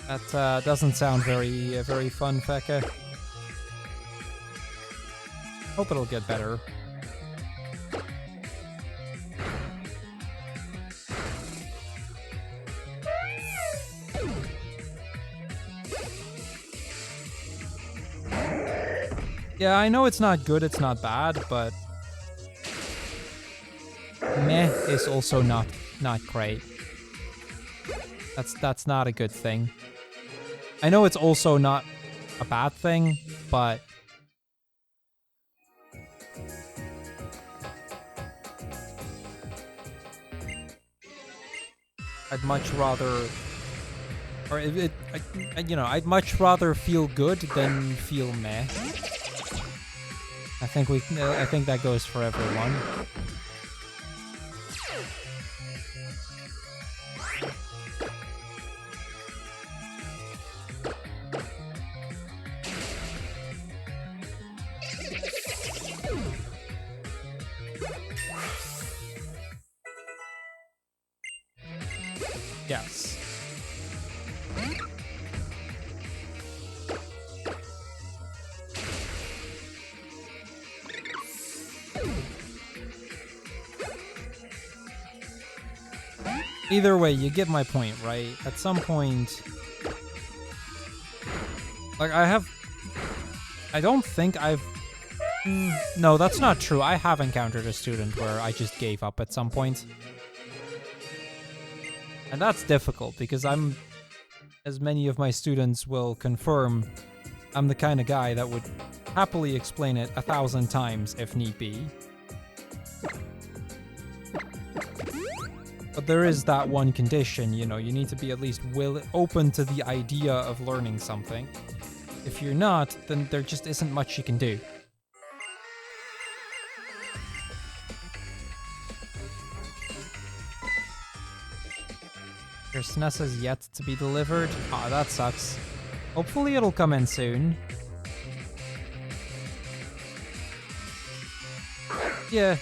That doesn't sound very fun, Feka. Hope it'll get better. Yeah, I know it's not good, it's not bad, but meh is also not great. That's not a good thing. I know it's also not a bad thing, but I'd much rather, or I'd much rather feel good than feel meh. I think that goes for everyone. Yes. Either way, you get my point, right? At some point, like, I don't think I've... no, that's not true. I have encountered a student where I just gave up at some point. And that's difficult, because I'm, as many of my students will confirm, I'm the kind of guy that would happily explain it 1,000 times if need be. But there is that one condition, you know, you need to be at least open to the idea of learning something. If you're not, then there just isn't much you can do. Your SNES is yet to be delivered? Ah, that sucks. Hopefully it'll come in soon. Yeah.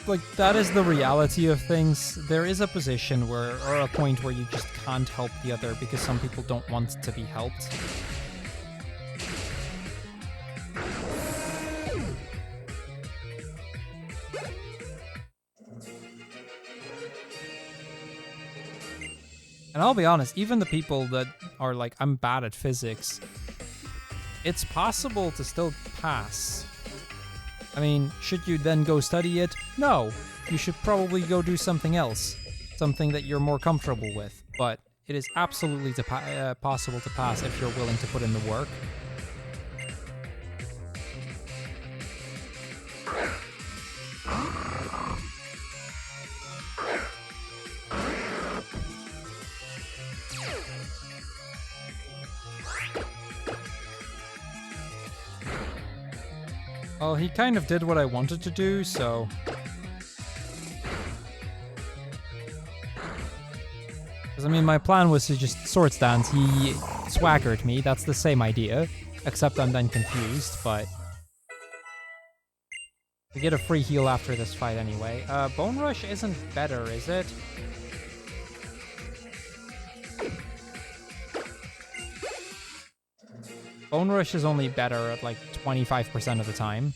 Like, that is the reality of things. There is a position where, or a point where you just can't help the other because some people don't want to be helped. And I'll be honest, even the people that are like, I'm bad at physics, it's possible to still pass. I mean, should you then go study it? No. You should probably go do something else. Something that you're more comfortable with. But it is absolutely possible to pass if you're willing to put in the work. Well, he kind of did what I wanted to do, so... Because, I mean, my plan was to just swords dance. He swaggered me. That's the same idea. Except I'm then confused, but... We get a free heal after this fight anyway. Bone Rush isn't better, is it? Bone Rush is only better at like 25% of the time.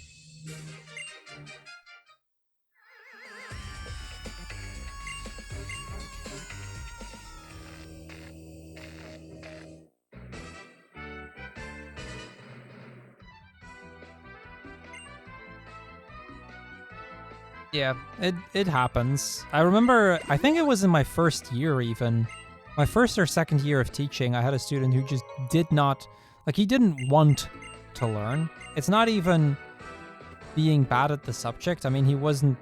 Yeah, it happens. I remember, I think it was in my first year even, my first or second year of teaching, I had a student who just did not, like he didn't want to learn. It's not even being bad at the subject. I mean, he wasn't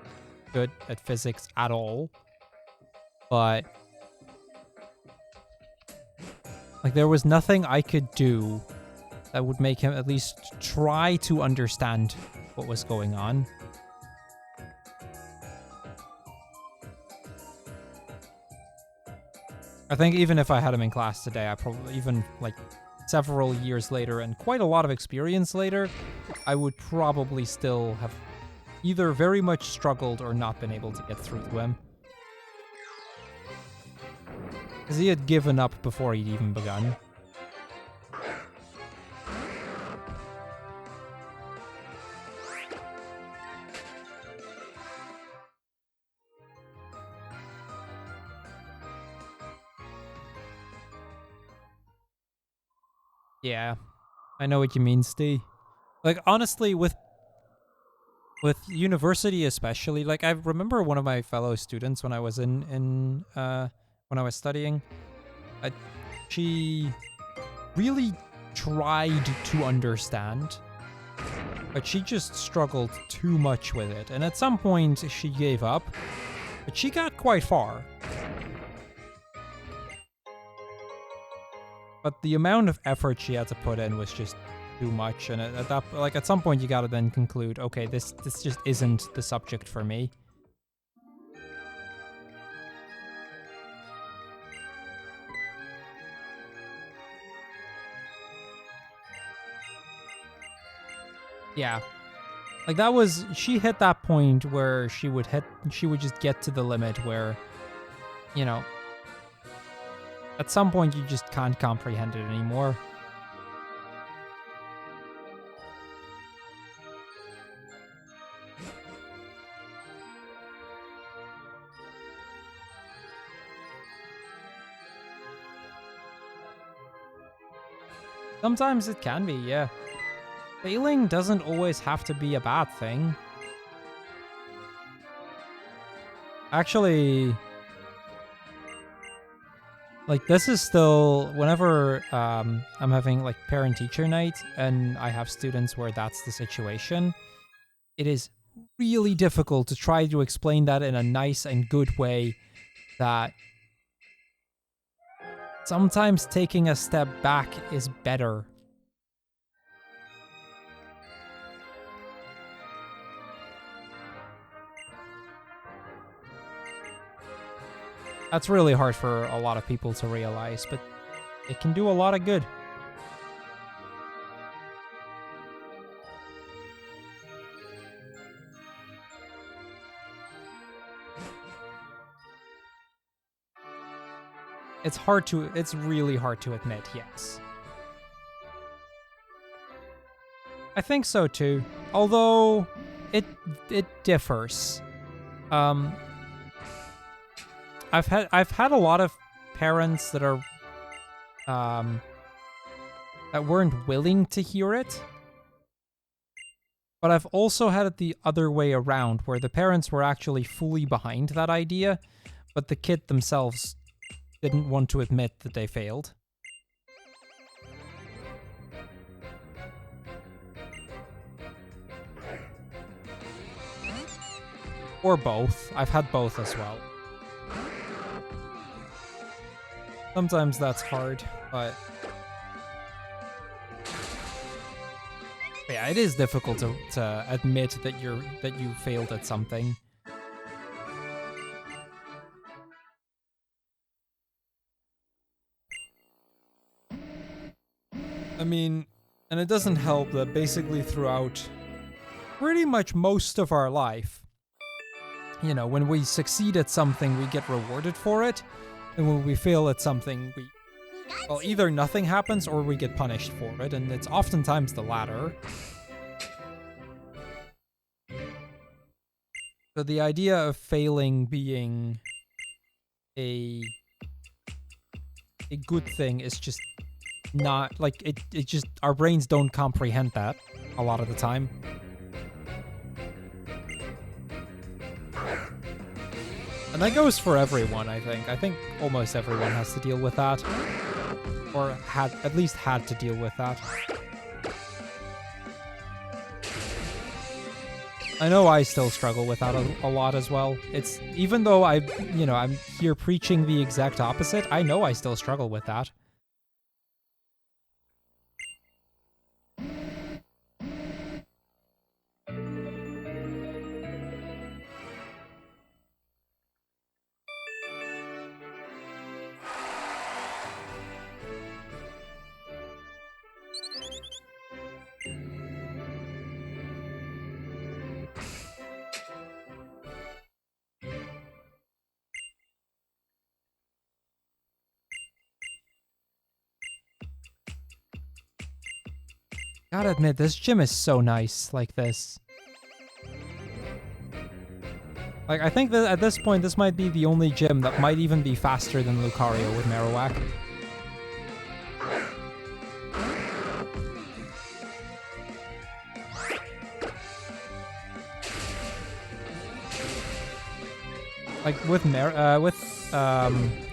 good at physics at all, but like there was nothing I could do that would make him at least try to understand what was going on. I think even if I had him in class today, I probably, even like several years later and quite a lot of experience later, I would probably still have either very much struggled or not been able to get through to him. Because he had given up before he'd even begun. Yeah, I know what you mean, Steve. Like, honestly, with university especially, like I remember one of my fellow students when I was when I was studying, she really tried to understand, but she just struggled too much with it, and at some point she gave up, but she got quite far. But the amount of effort she had to put in was just too much, and at that, like at some point you gotta then conclude, okay, this just isn't the subject for me. Yeah. Like that was, she hit that point where she would just get to the limit where, you know, at some point you just can't comprehend it anymore. Sometimes it can be, yeah. Failing doesn't always have to be a bad thing. Actually, like this is still, whenever I'm having like parent-teacher night and I have students where that's the situation, it is really difficult to try to explain that in a nice and good way that sometimes taking a step back is better. That's really hard for a lot of people to realize, but it can do a lot of good. It's really hard to admit, yes. I think so too. Although it differs. I've had a lot of parents that are that weren't willing to hear it. But I've also had it the other way around, where the parents were actually fully behind that idea, but the kid themselves didn't want to admit that they failed. Or both. I've had both as well. Sometimes that's hard, but yeah, it is difficult to admit that you failed at something. I mean, and it doesn't help that basically throughout pretty much most of our life, you know, when we succeed at something, we get rewarded for it. And when we fail at something, well, either nothing happens or we get punished for it. And it's oftentimes the latter. So the idea of failing being a good thing is just not, like, it just, our brains don't comprehend that a lot of the time. And that goes for everyone, I think. I think almost everyone has to deal with that. Or at least had to deal with that. I know I still struggle with that a lot as well. It's, even though I'm here preaching the exact opposite, I know I still struggle with that. Gotta admit, this gym is so nice like this. Like, I think that at this point, this might be the only gym that might even be faster than Lucario with Marowak. Like, with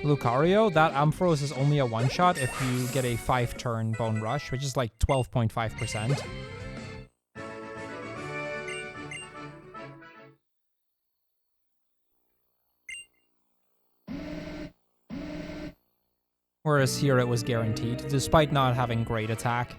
Lucario, that Ampharos is only a one-shot if you get a 5-turn Bone Rush, which is like 12.5%. Whereas here it was guaranteed, despite not having great attack.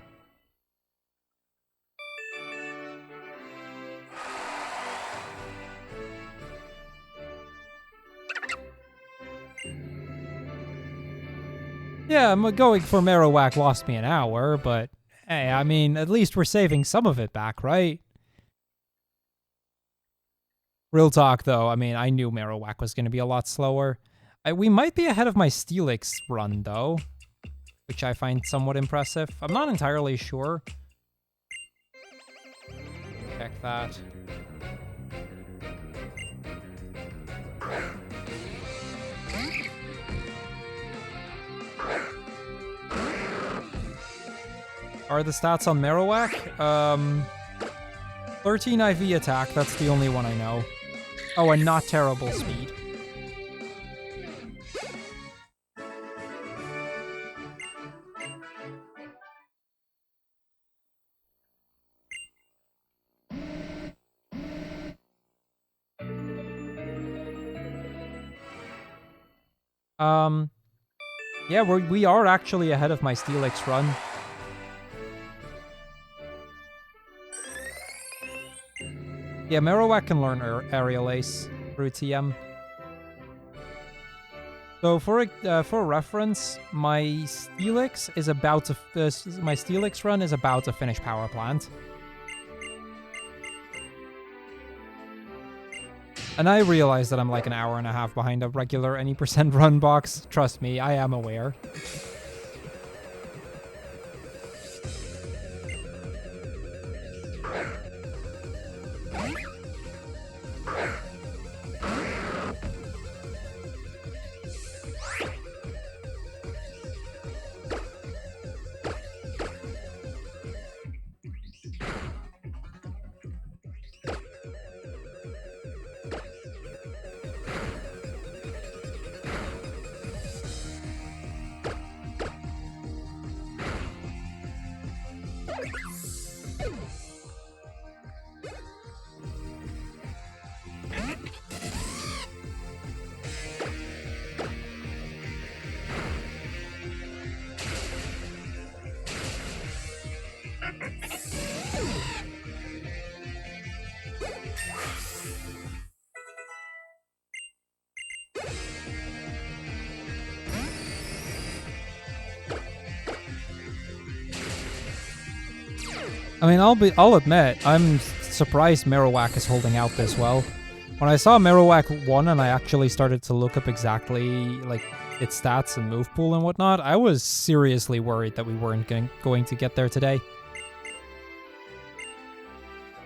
Yeah, going for Marowak lost me an hour, but hey, I mean, at least we're saving some of it back, right? Real talk, though, I mean, I knew Marowak was going to be a lot slower. We might be ahead of my Steelix run, though, which I find somewhat impressive. I'm not entirely sure. Check that. Are the stats on Marowak? 13 IV attack, that's the only one I know. Oh, and not terrible speed. Yeah, we are actually ahead of my Steelix run. Yeah, Marowak can learn Aerial Ace through TM. So for reference, my Steelix run is about to finish Power Plant. And I realize that I'm like an hour and a half behind a regular any percent run box. Trust me, I am aware. I mean, I'll admit, I'm surprised Marowak is holding out this well. When I saw Marowak 1 and I actually started to look up exactly like its stats and move pool and whatnot, I was seriously worried that we weren't going to get there today.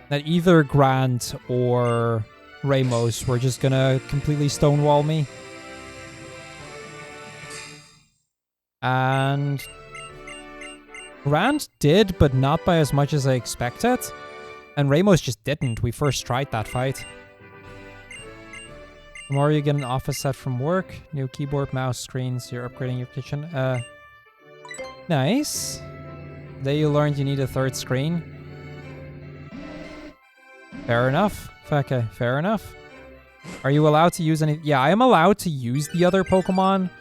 That either Grant or Ramos were just gonna completely stonewall me. And Grant did, but not by as much as I expected. And Ramos just didn't. We first tried that fight. Tomorrow you get an office set from work. New keyboard, mouse, screens. You're upgrading your kitchen. Nice. Today you learned you need a third screen. Fair enough. Feka, fair enough. Are you allowed to use any... Yeah, I am allowed to use the other Pokemon.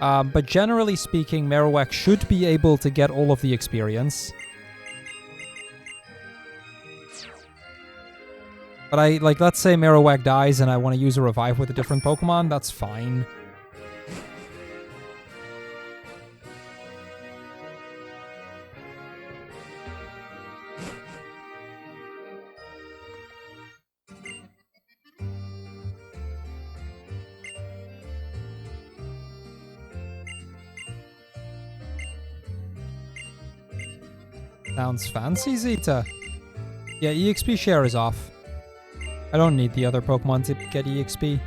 But generally speaking, Marowak should be able to get all of the experience. But let's say Marowak dies and I want to use a revive with a different Pokemon, that's fine. Sounds fancy, Zeta. Yeah, EXP share is off. I don't need the other Pokemon to get EXP.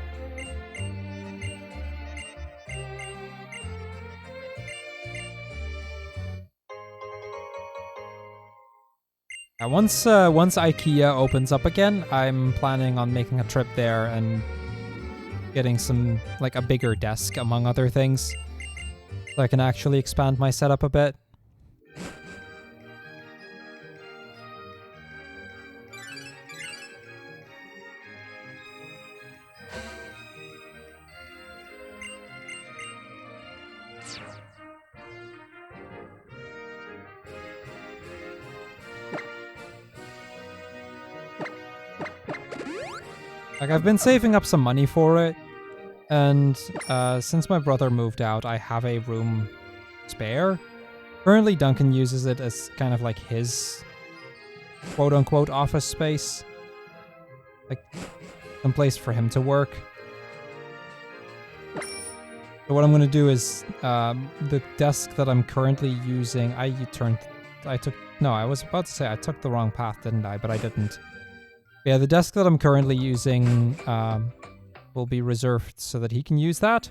Once IKEA opens up again, I'm planning on making a trip there and getting some, like, a bigger desk, among other things. So I can actually expand my setup a bit. Like, I've been saving up some money for it, and since my brother moved out, I have a room spare. Currently, Duncan uses it as kind of like his quote-unquote office space. Like, some place for him to work. So what I'm going to do is, the desk that I'm currently using, I was about to say I took the wrong path, didn't I? But I didn't. Yeah, the desk that I'm currently using will be reserved so that he can use that.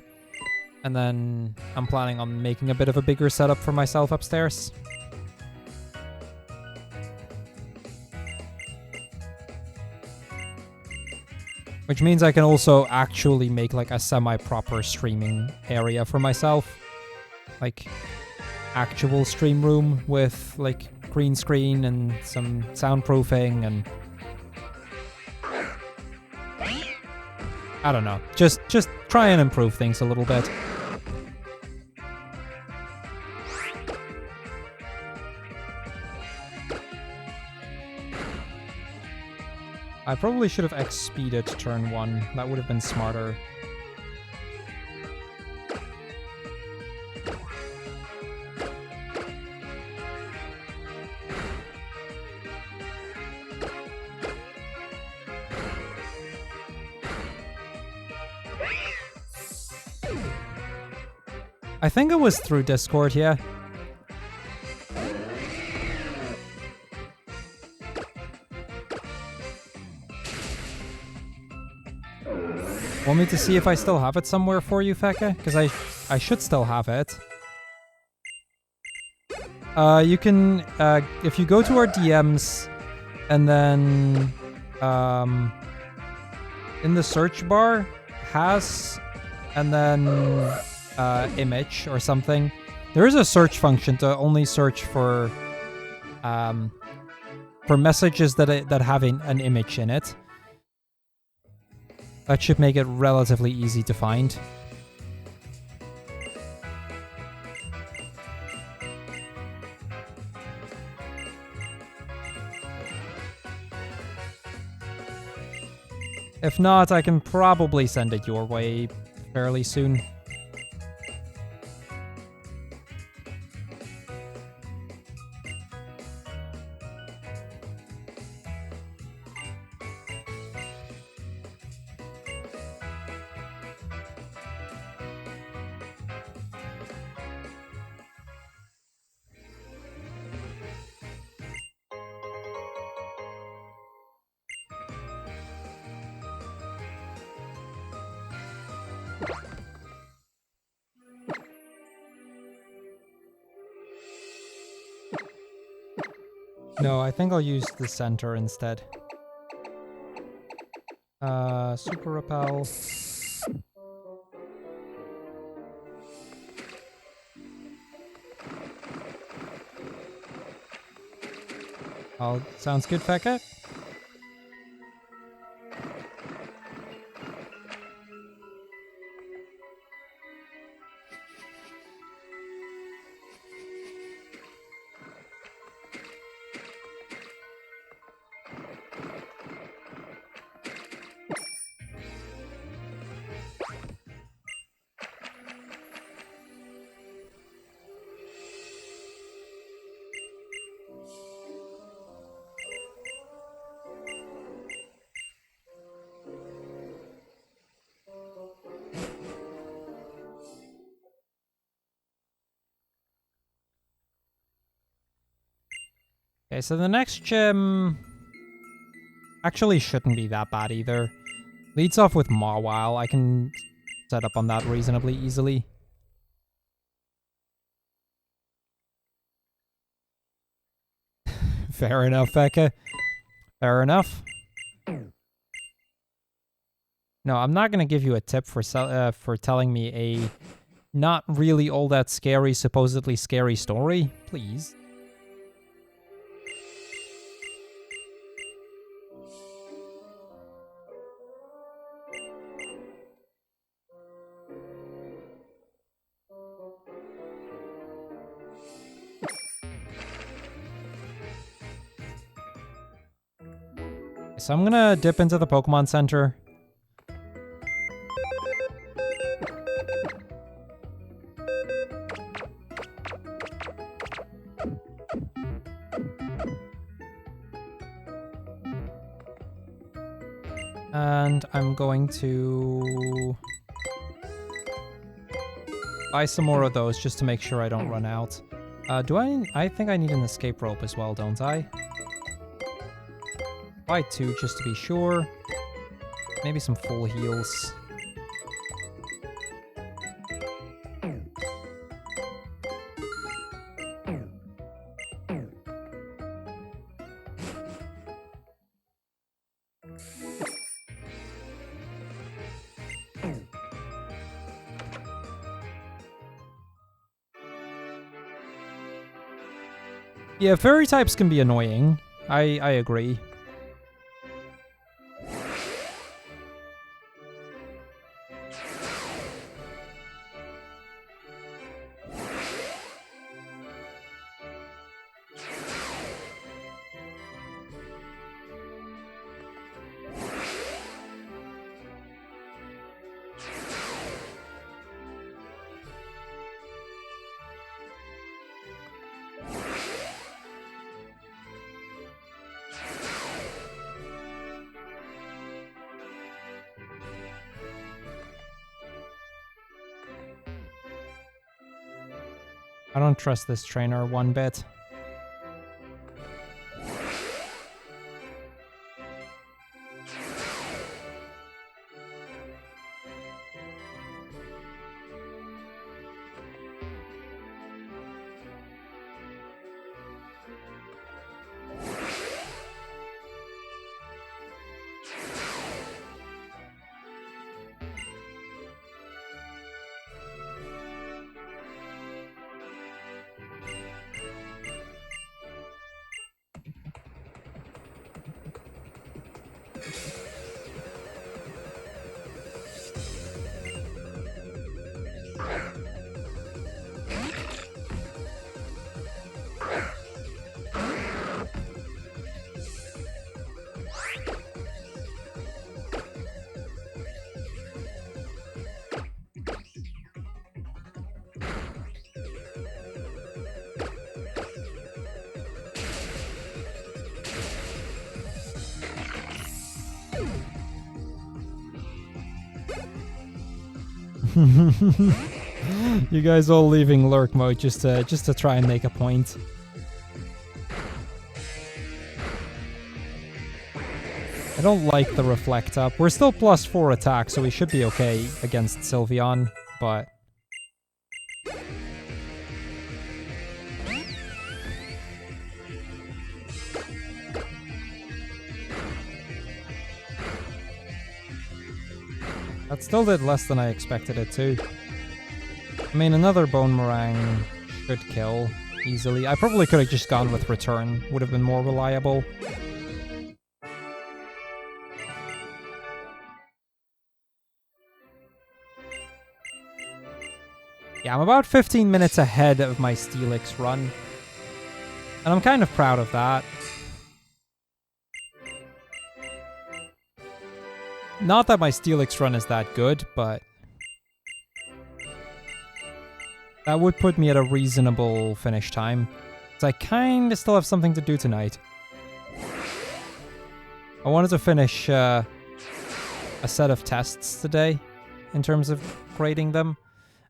And then I'm planning on making a bit of a bigger setup for myself upstairs. Which means I can also actually make like a semi-proper streaming area for myself. Like, actual stream room with like green screen and some soundproofing and... I don't know. Just try and improve things a little bit. I probably should have X-speeded turn 1. That would have been smarter. I think it was through Discord, yeah. Want me to see if I still have it somewhere for you, Feka? Because I should still have it. You can, if you go to our DMs, and then, in the search bar, has, and then, image or something. There is a search function to only search for messages that have an image in it. That should make it relatively easy to find. If not, I can probably send it your way fairly soon. No, I think I'll use the center instead. Super Repel. Oh, sounds good, Feka. Okay, so the next gym actually shouldn't be that bad either. Leads off with Mawile. I can set up on that reasonably easily. Fair enough, Feka. Fair enough. No, I'm not gonna give you a tip for telling me a not really all that scary, supposedly scary story. Please. So I'm gonna dip into the Pokemon Center. And I'm going to buy some more of those just to make sure I don't run out. I think I need an escape rope as well, don't I? Buy 2 just to be sure. Maybe some full heals. Yeah, fairy types can be annoying. I agree. I don't trust this trainer one bit. You guys all leaving lurk mode just to try and make a point. I don't like the reflect up. We're still +4 attack, so we should be okay against Sylveon, but that still did less than I expected it to. I mean, another Bone Meringue should kill. easily. I probably could have just gone with return. Would have been more reliable. Yeah, I'm about 15 minutes ahead of my Steelix run. And I'm kind of proud of that. Not that my Steelix run is that good, but that would put me at a reasonable finish time. So I kind of still have something to do tonight. I wanted to finish a set of tests today in terms of grading them.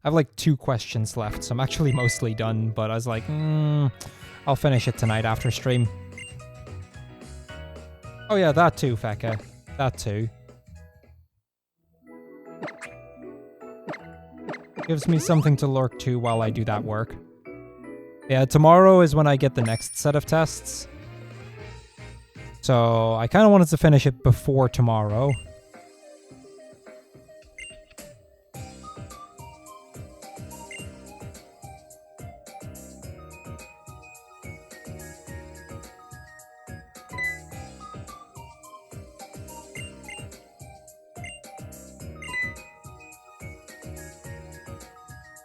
I have like 2 questions left, so I'm actually mostly done, but I was like, I'll finish it tonight after stream. Oh yeah, that too, Feka. That too. Gives me something to lurk to while I do that work. Yeah, tomorrow is when I get the next set of tests. So I kind of wanted to finish it before tomorrow.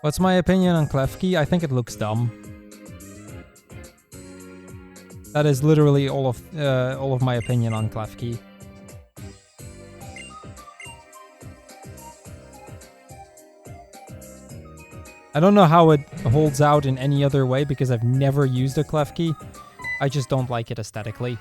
What's my opinion on Klefki? I think it looks dumb. That is literally all of my opinion on Klefki. I don't know how it holds out in any other way because I've never used a Klefki. I just don't like it aesthetically.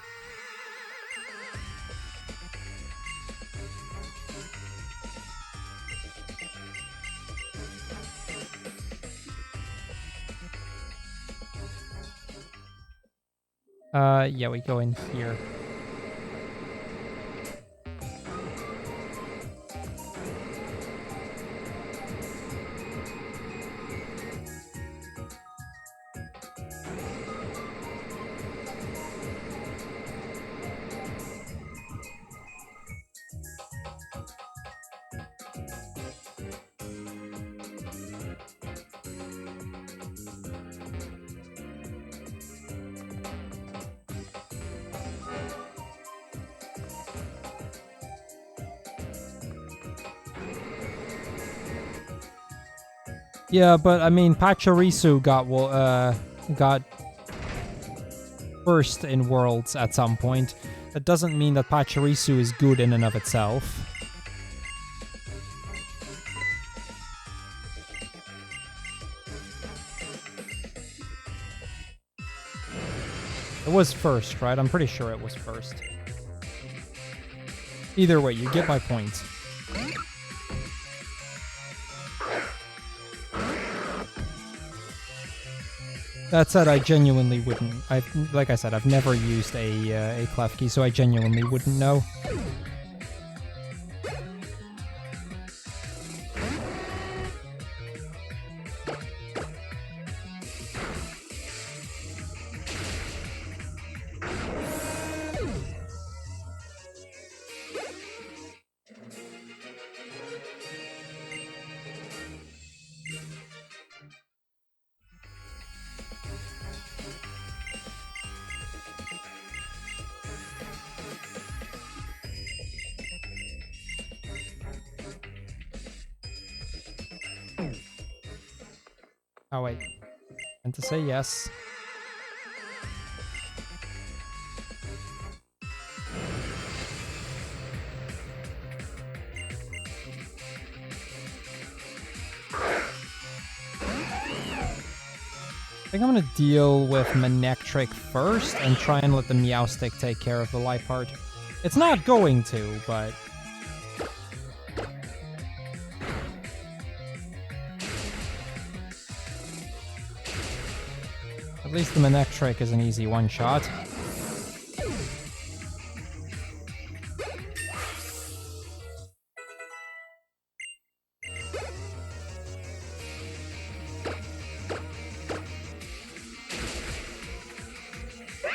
Yeah, we go in here. Yeah, but I mean, Pachirisu got first in Worlds at some point. That doesn't mean that Pachirisu is good in and of itself. It was first, right? I'm pretty sure it was first. Either way, you get my point. That said, I genuinely wouldn't. Like I said, I've never used a Klefki, so I genuinely wouldn't know. Oh wait, and to say yes. I think I'm gonna deal with Manectric first and try and let the Meowstic take care of the life part. It's not going to, but... at least the Manectric is an easy one-shot.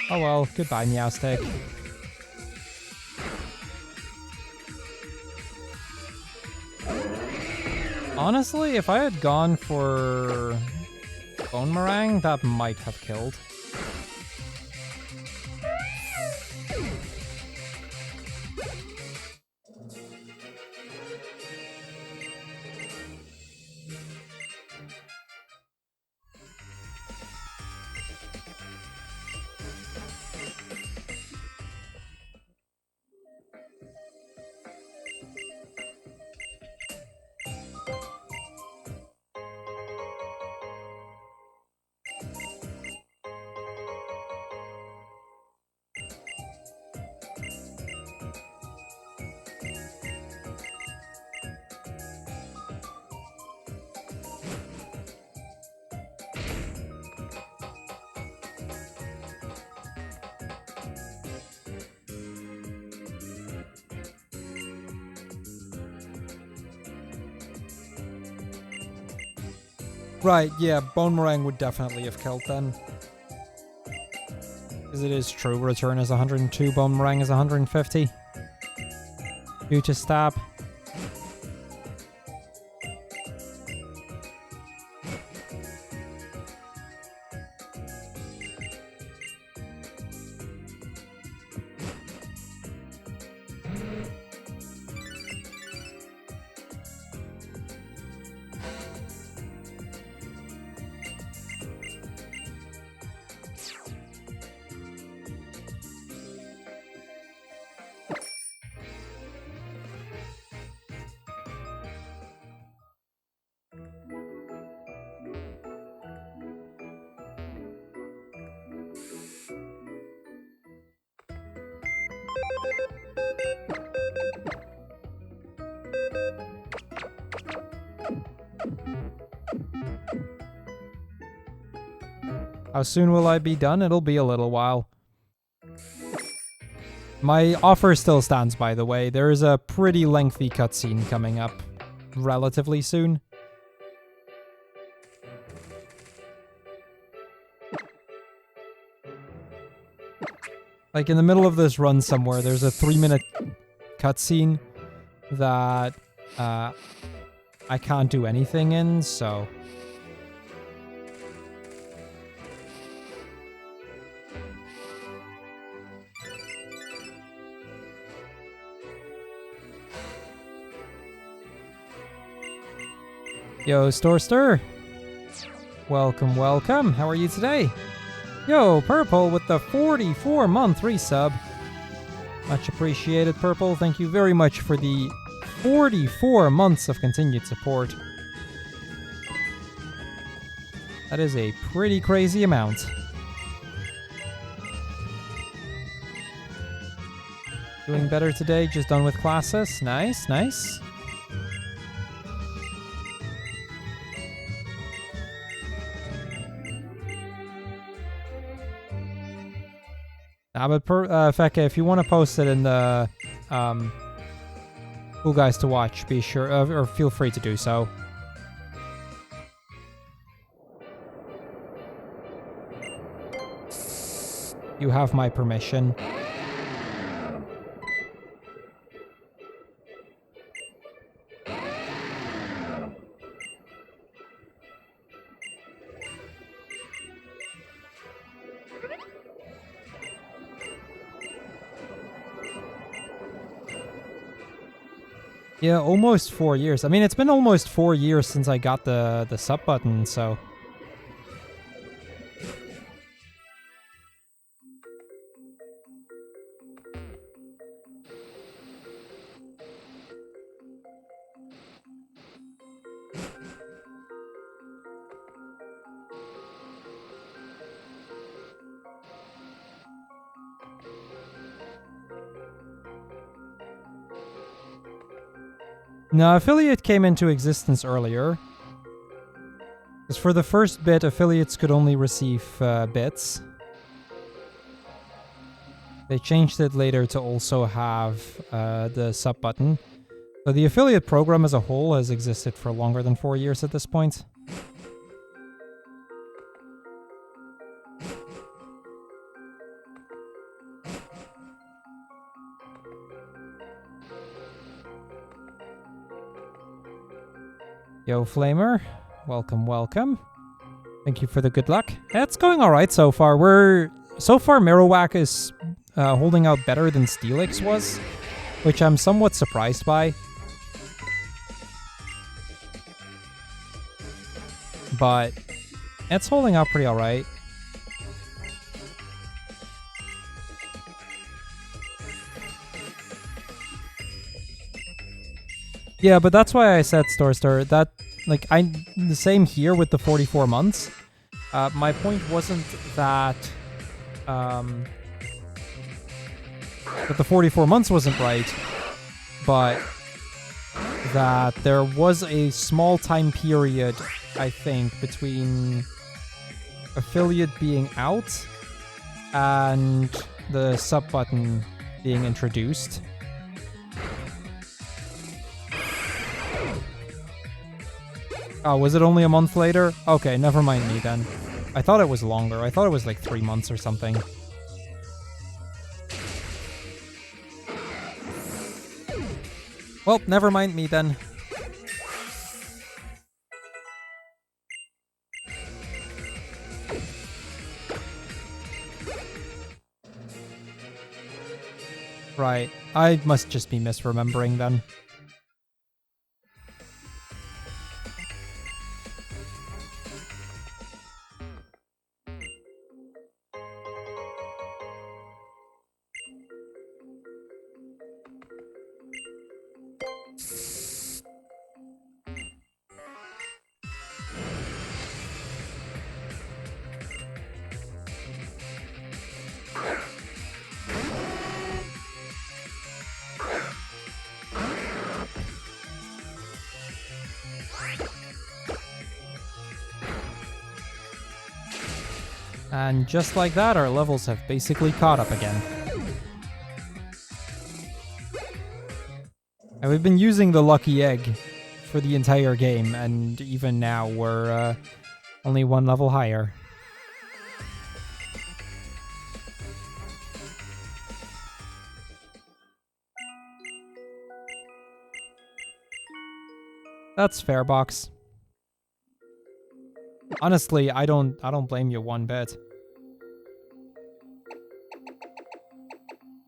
Oh well, goodbye Meowstic. Honestly, if I had gone for Boomerang? That might have killed. Right, yeah, Boomerang would definitely have killed then. Because it is true, return is 102, Boomerang is 150. Due to stab. How soon will I be done? It'll be a little while. My offer still stands, by the way. There is a pretty lengthy cutscene coming up relatively soon. Like in the middle of this run somewhere, there's a 3-minute cutscene that I can't do anything in, so... Yo, Storster. Welcome, welcome. How are you today? Yo, Purple with the 44-month resub. Much appreciated, Purple. Thank you very much for the 44 months of continued support. That is a pretty crazy amount. Doing better today, just done with classes. Nice, nice. But Feka, if you want to post it in the Cool Guys to Watch, be sure, or feel free to do so. You have my permission. Yeah, almost 4 years. I mean, it's been almost 4 years since I got the sub button, so... No, affiliate came into existence earlier. Because for the first bit, affiliates could only receive bits. They changed it later to also have the sub button. So the affiliate program as a whole has existed for longer than 4 years at this point. Yo, Flamer. Welcome, welcome. Thank you for the good luck. It's going all right so far. So far Marowak is holding out better than Steelix was, which I'm somewhat surprised by. But it's holding out pretty all right. Yeah, but that's why I said Store that, like, the same here with the 44 months. My point wasn't that that the 44 months wasn't right, but that there was a small time period, I think, between affiliate being out and the sub button being introduced. Oh, was it only a month later? Okay, never mind me then. I thought it was longer. I thought it was like 3 months or something. Well, never mind me then. Right. I must just be misremembering then. And just like that, our levels have basically caught up again. And we've been using the lucky egg for the entire game, and even now we're only one level higher. That's fair, Box. Honestly, I don't blame you one bit.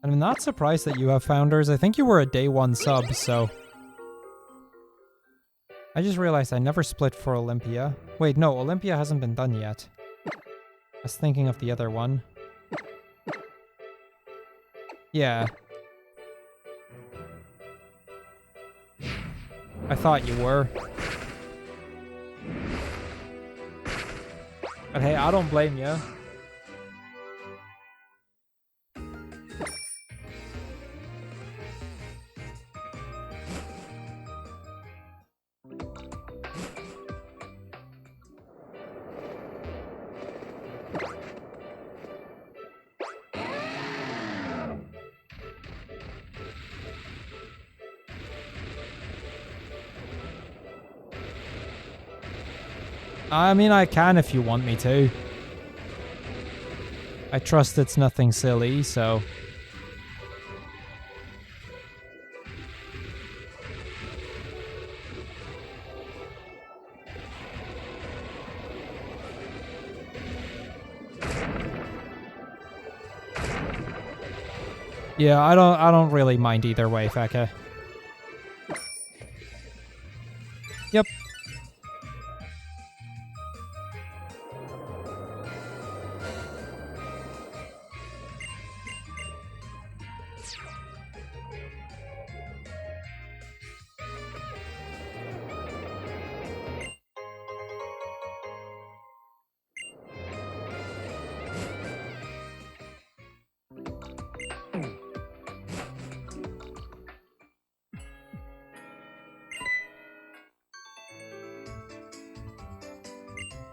And I'm not surprised that you have founders. I think you were a day 1 sub, so... I just realized I never split for Olympia. Wait, no, Olympia hasn't been done yet. I was thinking of the other one. Yeah. I thought you were. But hey, I don't blame you. I mean, I can if you want me to. I trust it's nothing silly, so... Yeah, I don't really mind either way, Feka. Yep.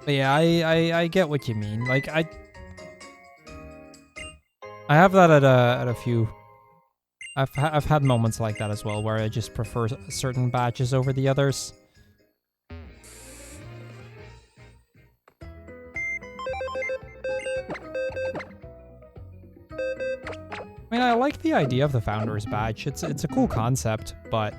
But yeah, I get what you mean. Like, I have that at a few... I've had moments like that as well, where I just prefer certain batches over the others. I mean, I like the idea of the Founders Badge. It's a cool concept, but...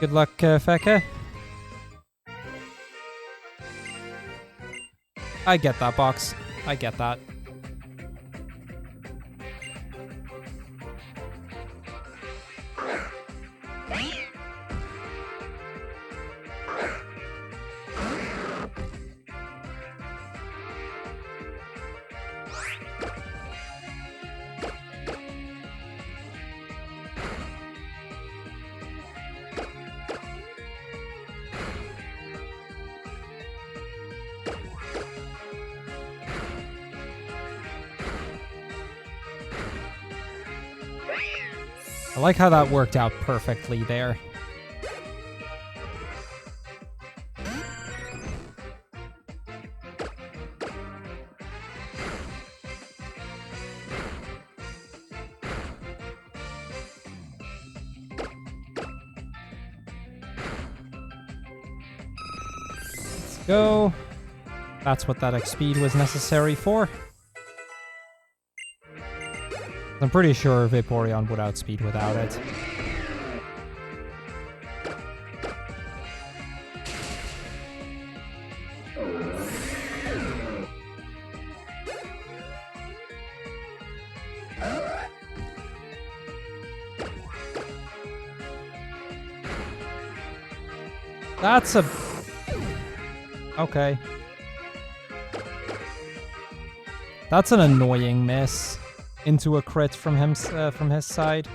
Good luck, Feka. I get that, Box. I get that. I like how that worked out perfectly there. Let's go. That's what that X-Speed was necessary for. I'm pretty sure Vaporeon would outspeed without it. That's a... Okay. That's an annoying miss into a crit from him, from his side.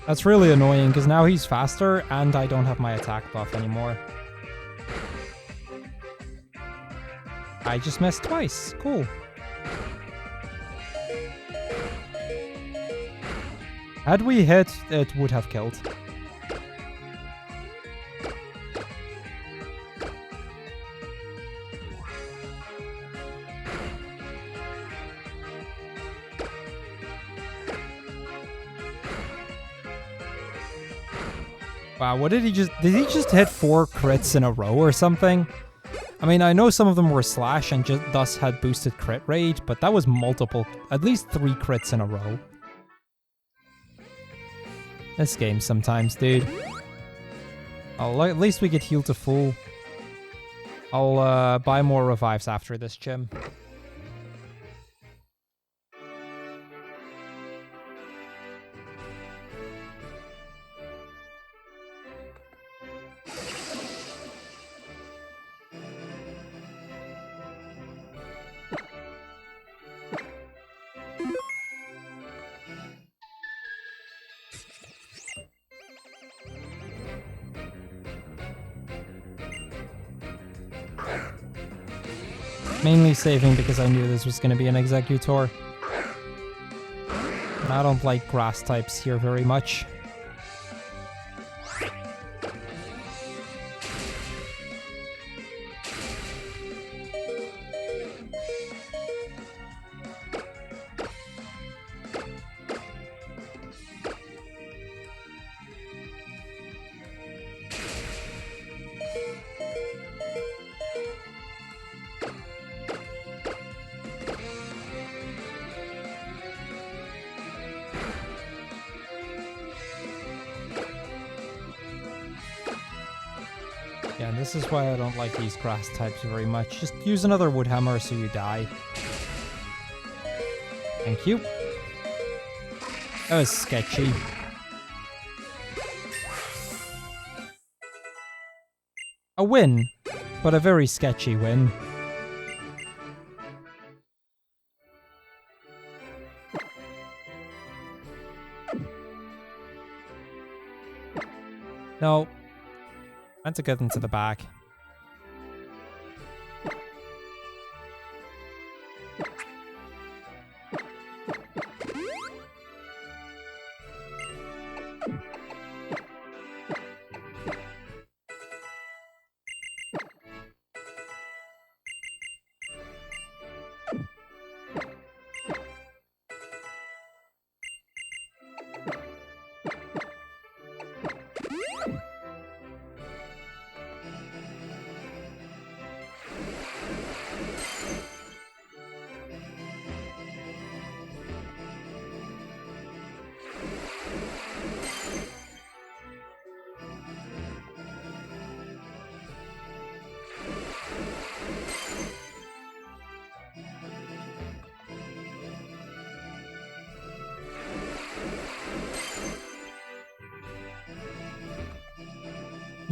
That's really annoying because now he's faster and I don't have my attack buff anymore. I just missed twice. Cool. Had we hit, it would have killed. Wow, what did he just hit 4 crits in a row or something? I mean, I know some of them were slash and just thus had boosted crit rate, but that was multiple, at least 3 crits in a row. This game sometimes, dude. Oh, at least we get healed to full. I'll buy more revives after this gym. Mainly saving because I knew this was going to be an Executor. And I don't like grass types here very much. Yeah, and this is why I don't like these grass types very much. Just use another wood hammer so you die. Thank you. That was sketchy. A win, but a very sketchy win. No. Meant to get into the back.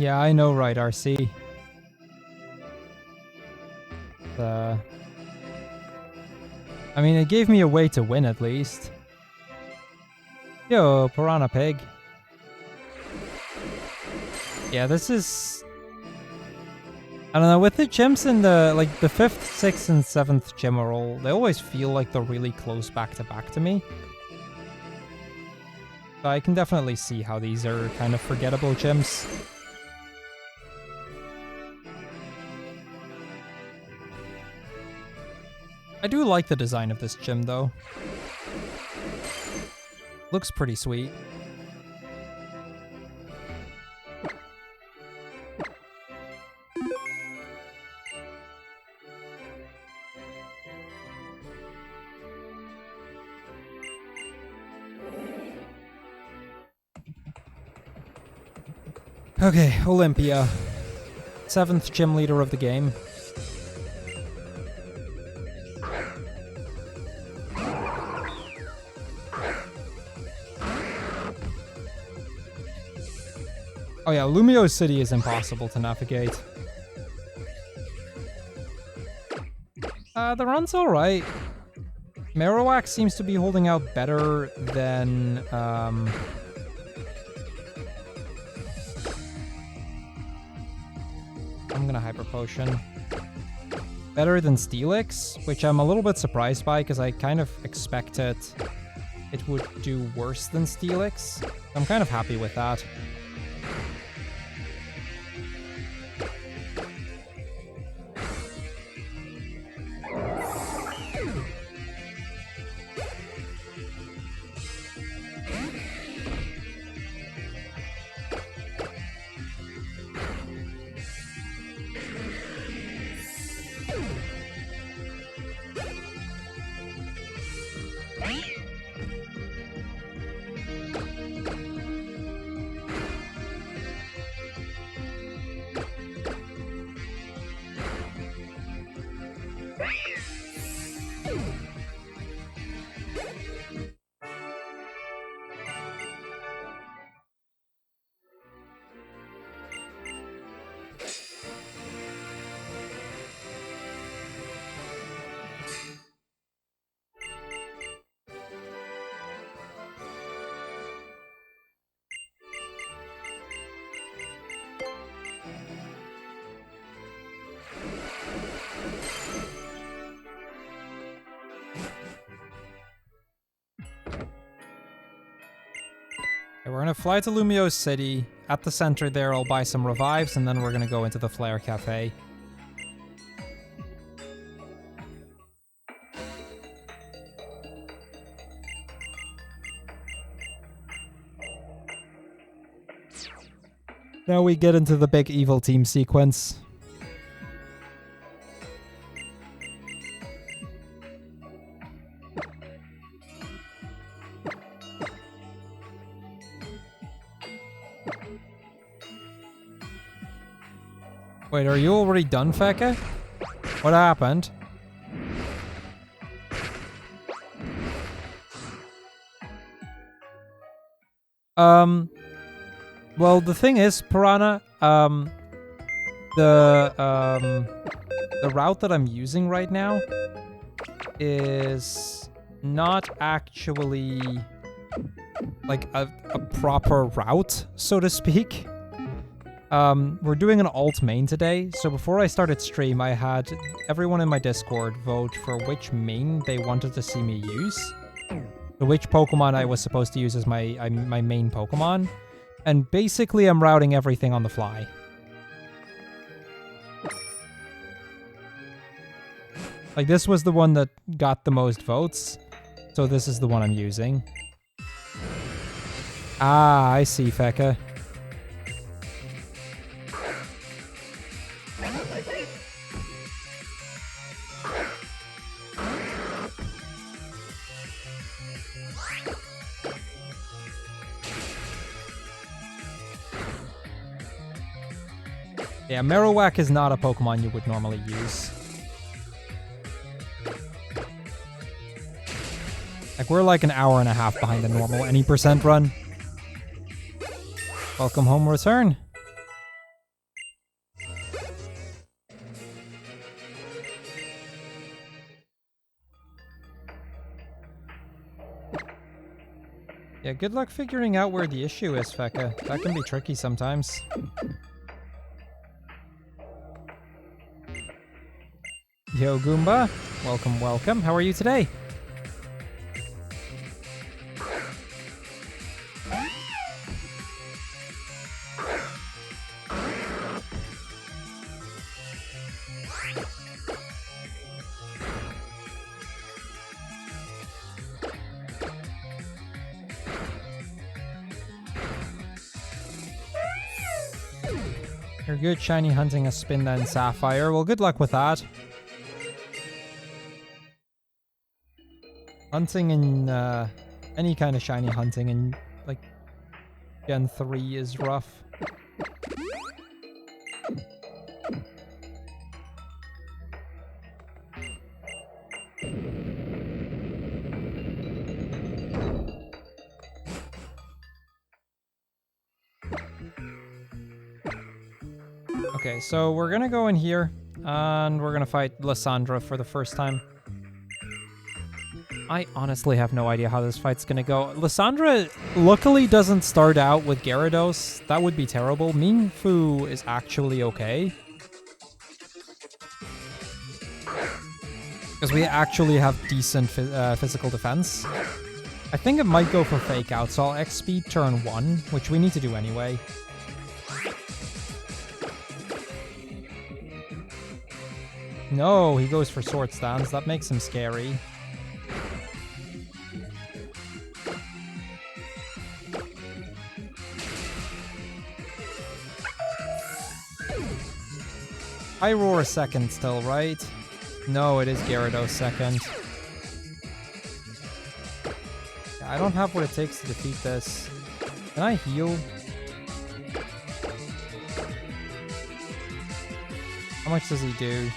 Yeah, I know, right, RC. I mean, it gave me a way to win at least. Yo, Piranha Pig. Yeah, this is... I don't know, with the gyms in the, like, the 5th, 6th, and 7th gym are all... They always feel like they're really close back-to-back to me. So I can definitely see how these are kind of forgettable gyms. I do like the design of this gym, though. Looks pretty sweet. Okay, Olympia. 7th gym leader of the game. Oh yeah, Lumio City is impossible to navigate. The run's alright. Marowak seems to be holding out better than, I'm gonna Hyper Potion. Better than Steelix, which I'm a little bit surprised by because I kind of expected it would do worse than Steelix. I'm kind of happy with that. We're gonna fly to Lumio City. At the center there, I'll buy some revives, and then we're gonna go into the Flare Cafe. Now we get into the big evil team sequence. Wait, are you already done, Feka? What happened? Well, the thing is, Piranha, the route that I'm using right now is not actually like a proper route, so to speak. We're doing an alt main today, so before I started stream, I had everyone in my Discord vote for which main they wanted to see me use. So which Pokemon I was supposed to use as my main Pokemon. And basically, I'm routing everything on the fly. Like, this was the one that got the most votes, so this is the one I'm using. Ah, I see, Feka. Yeah, Marowak is not a Pokemon you would normally use. Like, we're like an hour and a half behind the normal any percent run. Welcome home, return. Yeah, good luck figuring out where the issue is, Feka. That can be tricky sometimes. Yo, Goomba. Welcome, welcome. How are you today? You're good shiny hunting a spin then, Sapphire. Well, good luck with that. Hunting in, any kind of shiny hunting in, like, Gen 3 is rough. Okay, so we're gonna go in here, and we're gonna fight Lysandra for the first time. I honestly have no idea how this fight's gonna go. Lysandra luckily doesn't start out with Gyarados. That would be terrible. Mingfu is actually okay. Because we actually have decent physical defense. I think it might go for Fake Out, so I'll X-Speed turn 1, which we need to do anyway. No, he goes for Sword Stance. That makes him scary. I roar second still, right? No, it is Gyarados second. Yeah, I don't have what it takes to defeat this. Can I heal? How much does he do?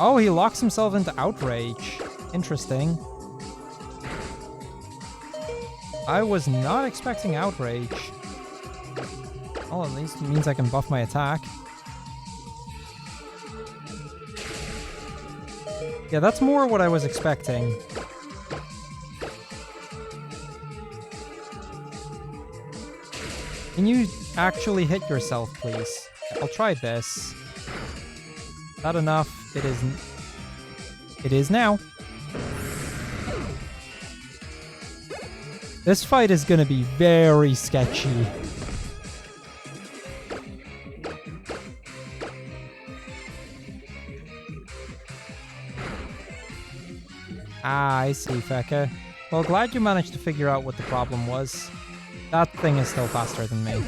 Oh, he locks himself into Outrage. Interesting. I was not expecting Outrage. Well, at least it means I can buff my attack. Yeah, that's more what I was expecting. Can you actually hit yourself, please? I'll try this. Not enough. It isn't. It is now. This fight is gonna be very sketchy. Ah, I see, Feka. Well, glad you managed to figure out what the problem was. That thing is still faster than me.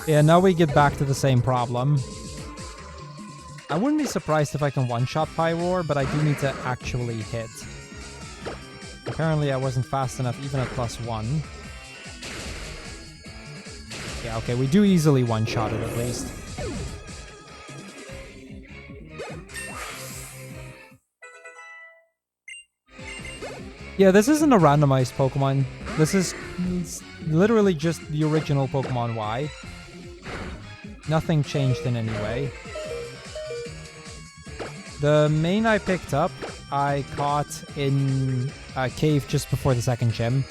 Yeah, now we get back to the same problem. I wouldn't be surprised if I can one-shot Pyroar, but I do need to actually hit. Apparently I wasn't fast enough even at +1. Yeah, okay, we do easily one-shot it at least. Yeah, this isn't a randomized Pokemon. This is literally just the original Pokemon Y. Nothing changed in any way. The main I picked up, I caught in a cave just before the second gym.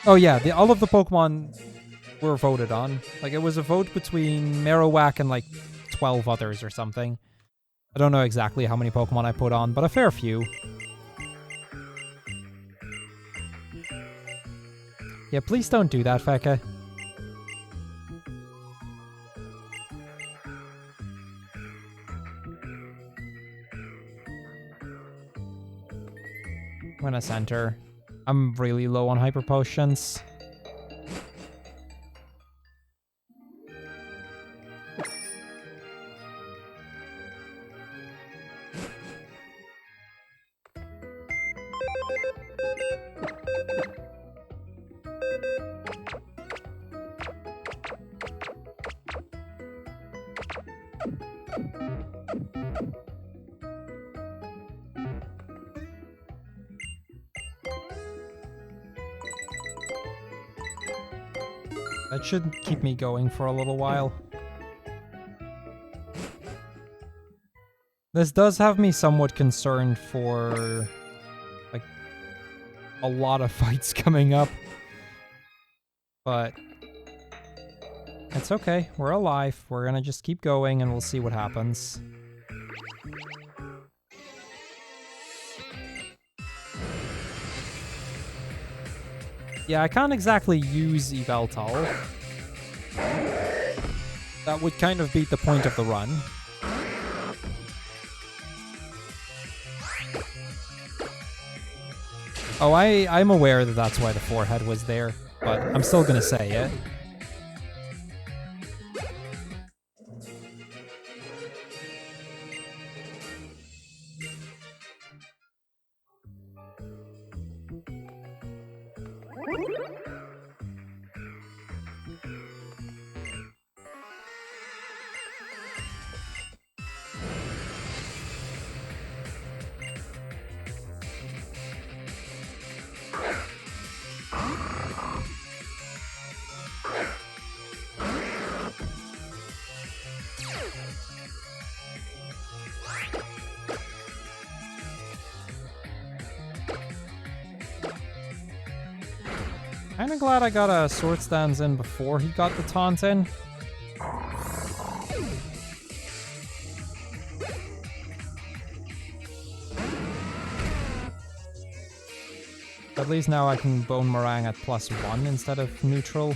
Oh yeah, all of the Pokemon were voted on. Like, it was a vote between Marowak and like 12 others or something. I don't know exactly how many Pokemon I put on, but a fair few. Yeah, please don't do that, Feka. I'm gonna center. I'm really low on hyper potions. That should keep me going for a little while. This does have me somewhat concerned for, like, a lot of fights coming up. But it's okay. We're alive. We're gonna just keep going and we'll see what happens. Yeah, I can't exactly use Yveltal. That would kind of beat the point of the run. Oh, I'm aware that that's why the forehead was there, but I'm still gonna say it. Kinda glad I got a sword stance in before he got the taunt in. At least now I can Bone Meringue at +1 instead of neutral.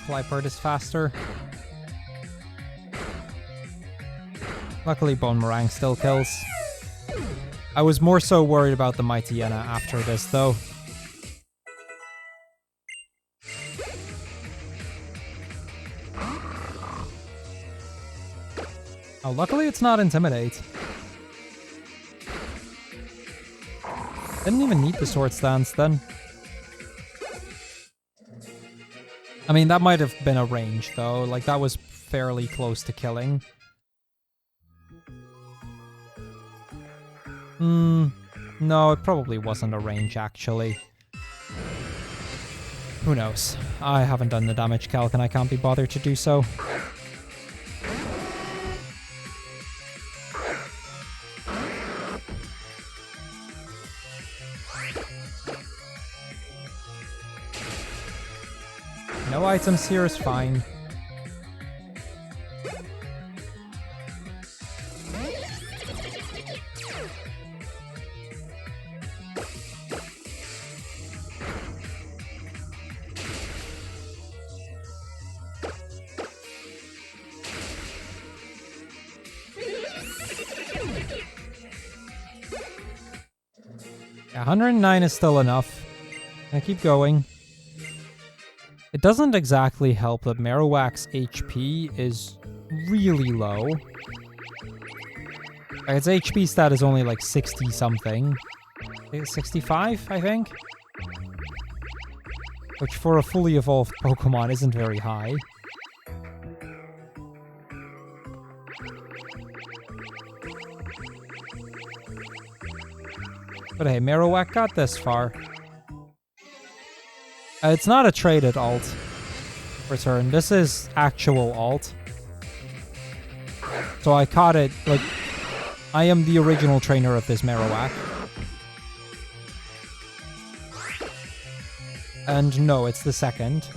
Liepard is faster. Luckily, Bone Meringue still kills. I was more so worried about the Mighty Yenna after this, though. Oh, luckily it's not Intimidate. Didn't even need the Sword Stance then. I mean, that might have been a range, though. Like, that was fairly close to killing. No, it probably wasn't a range, actually. Who knows? I haven't done the damage calc and I can't be bothered to do so. No items here is fine. Yeah, 109 is still enough. I keep going. It doesn't exactly help that Marowak's HP is really low. Like, its HP stat is only like 60 something. 65, I think? Which for a fully evolved Pokemon isn't very high. But hey, Marowak got this far. It's not a traded alt return. This is actual alt. So I caught it, like, I am the original trainer of this Marowak. And no, it's the second.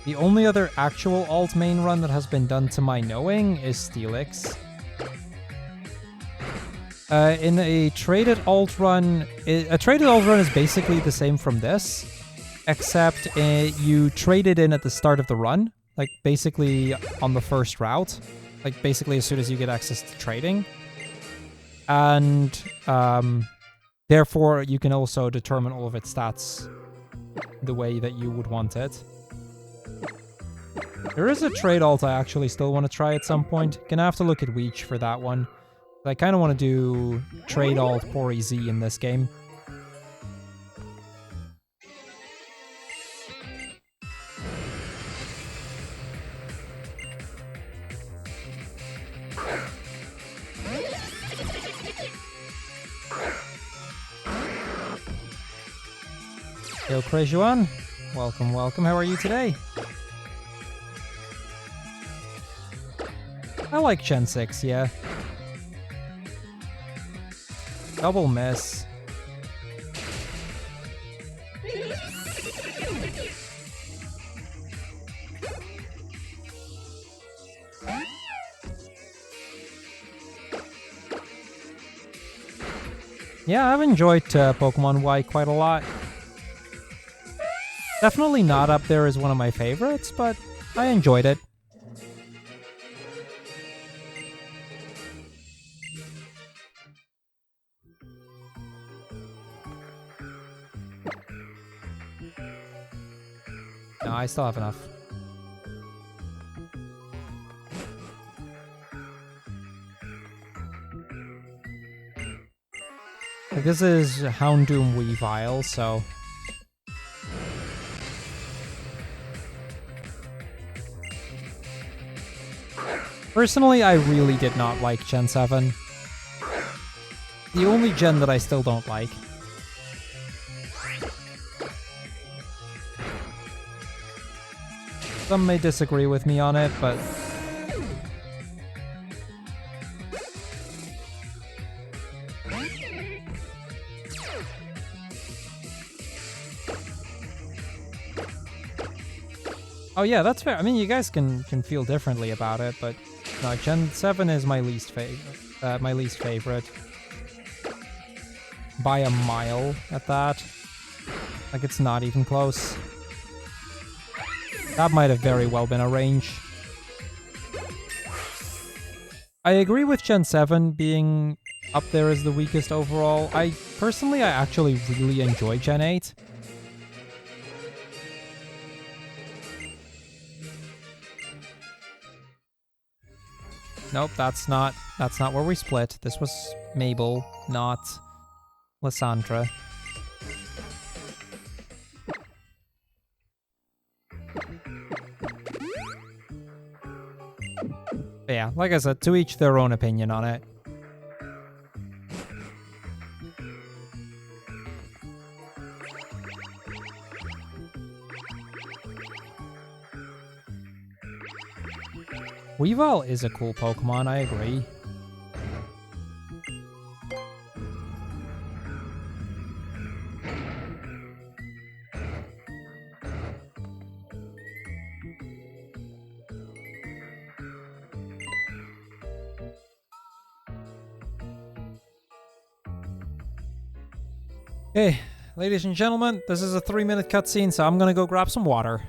The only other actual alt main run that has been done to my knowing is Steelix. In a traded alt run, a traded alt run is basically the same from this, except you trade it in at the start of the run, like basically on the first route, like basically as soon as you get access to trading. And therefore you can also determine all of its stats the way that you would want it. There is a trade alt I actually still want to try at some point. Gonna have to look at Weech for that one. I kind of want to do trade alt Pori Z in this game. Yo, Krejuan. Welcome, welcome. How are you today? I like Gen 6, yeah. Double miss. Yeah, I've enjoyed Pokemon Y quite a lot. Definitely not up there as one of my favorites, but I enjoyed it. No, I still have enough. Like, this is Houndoom Weavile, so... Personally, I really did not like Gen 7. The only gen that I still don't like. Some may disagree with me on it, but... Oh yeah, that's fair. I mean, you guys can feel differently about it, but no, Gen 7 is my least favorite. By a mile at that. Like, it's not even close. That might have very well been a range. I agree with Gen 7 being up there as the weakest overall. Personally, I actually really enjoy Gen 8. Nope, that's not where we split. This was Mabel, not Lysandra. But yeah, like I said, to each their own opinion on it. Weavile is a cool Pokemon, I agree. Okay, ladies and gentlemen, this is a 3-minute cutscene, so I'm gonna go grab some water.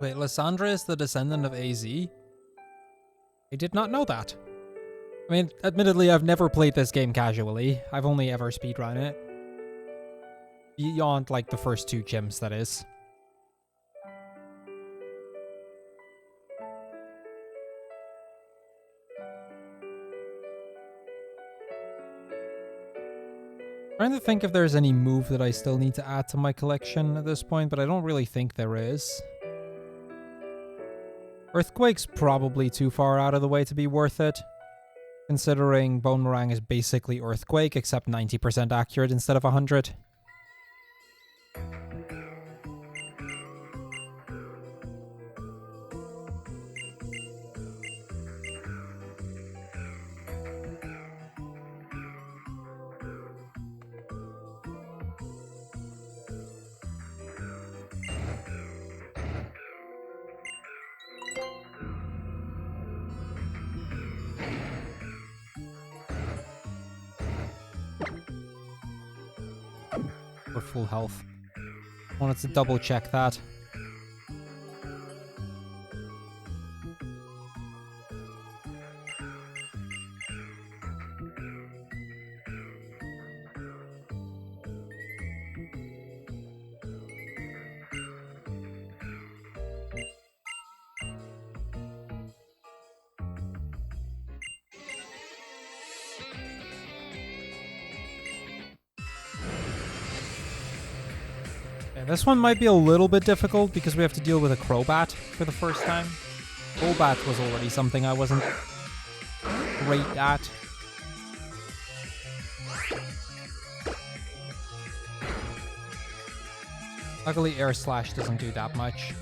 Wait, Lysandra is the descendant of AZ? I did not know that. I mean, admittedly, I've never played this game casually. I've only ever speedrun it. Beyond, like, the first 2 gyms, that is. Trying to think if there's any move that I still need to add to my collection at this point, but I don't really think there is. Earthquake's probably too far out of the way to be worth it, considering Boomerang is basically Earthquake, except 90% accurate instead of 100. For full health. Wanted to double check that. This one might be a little bit difficult because we have to deal with a Crobat for the first time. Crobat was already something I wasn't great at. Luckily, Air Slash doesn't do that much.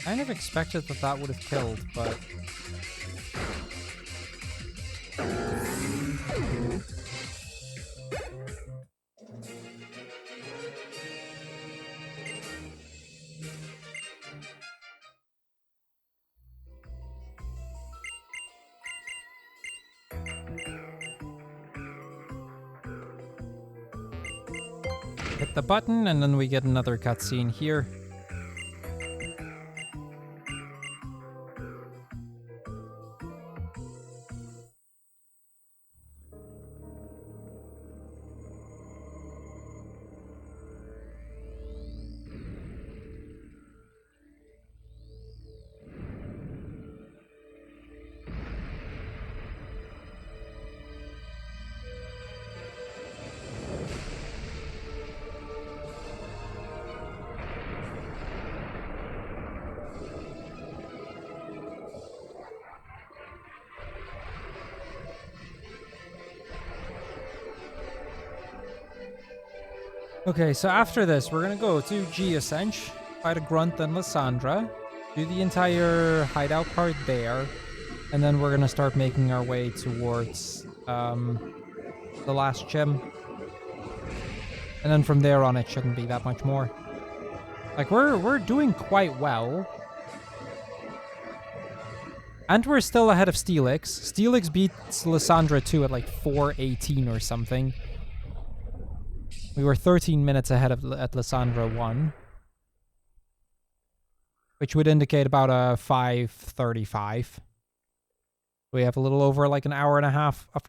I kind of expected that that would have killed, but... Hit the button, and then we get another cutscene here. Okay, so after this, we're gonna go to Geosench, fight a Grunt and Lysandra, do the entire hideout part there, and then we're gonna start making our way towards the last gym. And then from there on, it shouldn't be that much more. Like, we're doing quite well. And we're still ahead of Steelix. Steelix beats Lysandra 2 at like 4:18 or something. We were 13 minutes ahead of at Lysandra 1. Which would indicate about a 5:35. We have a little over like an hour and a half of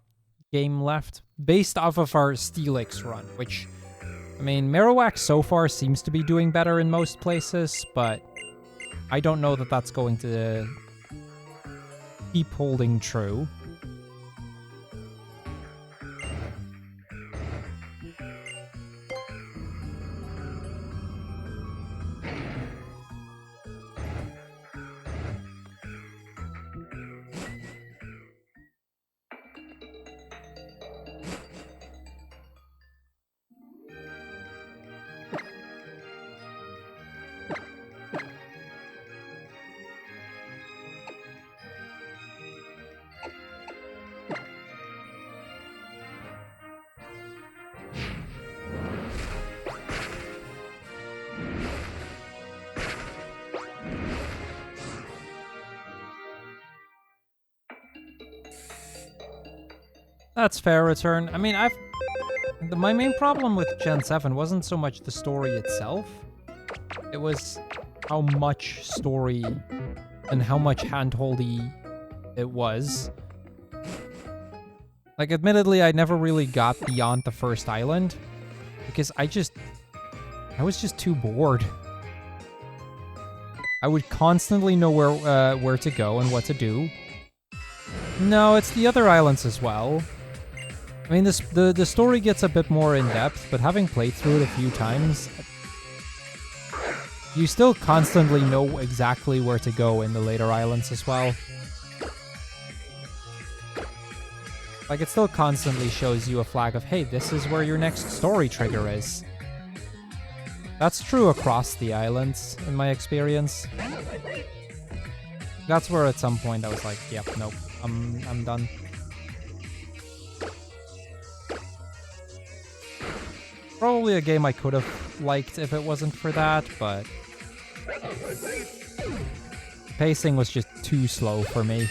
game left. Based off of our Steelix run, which... I mean, Marowak so far seems to be doing better in most places, but... I don't know that that's going to... keep holding true. That's fair, Return. I mean, my main problem with Gen 7 wasn't so much the story itself. It was how much story and how much handholdy it was. Like, admittedly, I never really got beyond the first island because I was just too bored. I would constantly know where to go and what to do. No, it's the other islands as well. I mean, the story gets a bit more in-depth, but having played through it a few times, you still constantly know exactly where to go in the later islands as well. Like, it still constantly shows you a flag of, hey, this is where your next story trigger is. That's true across the islands, in my experience. That's where at some point I was like, yep, nope, I'm done. Probably a game I could have liked if it wasn't for that, but pacing was just too slow for me.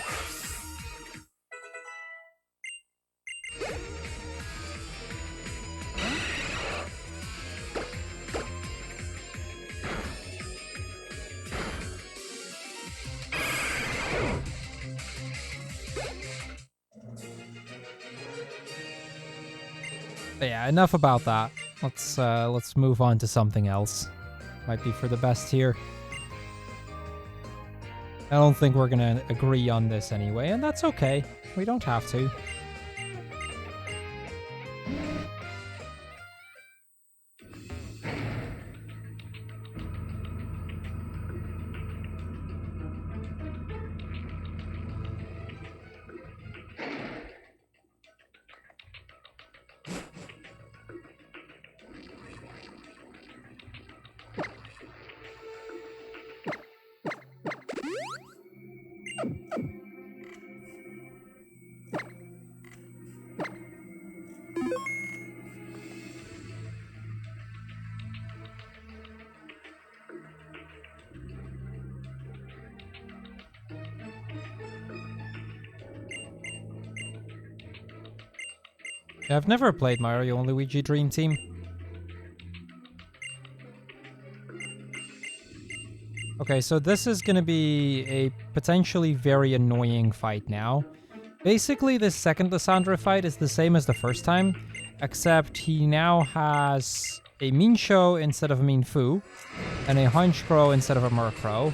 But yeah, enough about that. Let's move on to something else. Might be for the best here. I don't think we're gonna agree on this anyway, and that's okay. We don't have to. Yeah, I've never played Mario and Luigi Dream Team. Okay, so this is gonna be a potentially very annoying fight now. Basically, this second Lysandra fight is the same as the first time, except he now has a Minsho instead of a Minfu, and a Honchkrow instead of a Murkrow.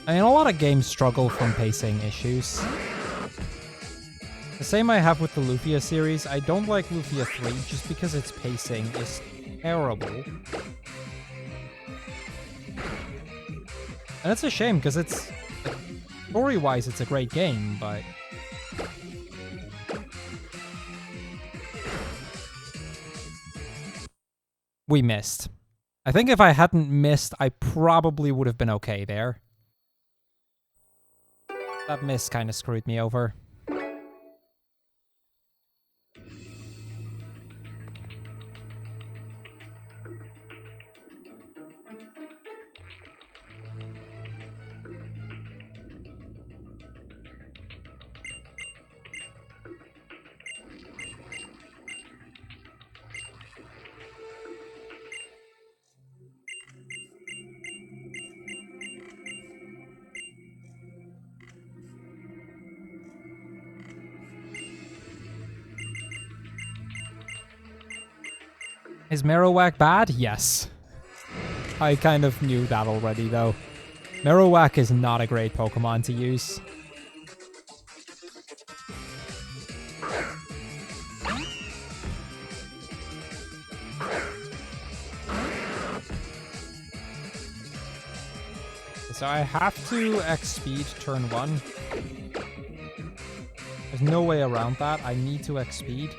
I mean, a lot of games struggle from pacing issues. The same I have with the Lufia series. I don't like Lufia 3 just because its pacing is terrible. And it's a shame because it's... story-wise, it's a great game, but... we missed. I think if I hadn't missed, I probably would have been okay there. That miss kind of screwed me over. Is Marowak bad? Yes. I kind of knew that already, though. Marowak is not a great Pokemon to use. So I have to X-Speed turn 1. There's no way around that. I need to X-Speed.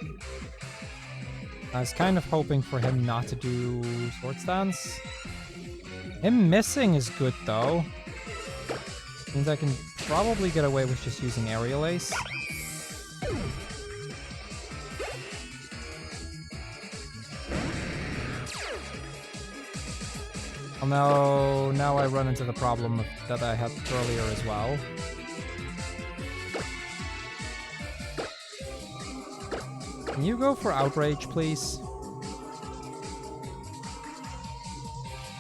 I was kind of hoping for him not to do Swords Dance. Him missing is good, though. Means I can probably get away with just using Aerial Ace. Well, now I run into the problem that I had earlier as well. Can you go for Outrage, please?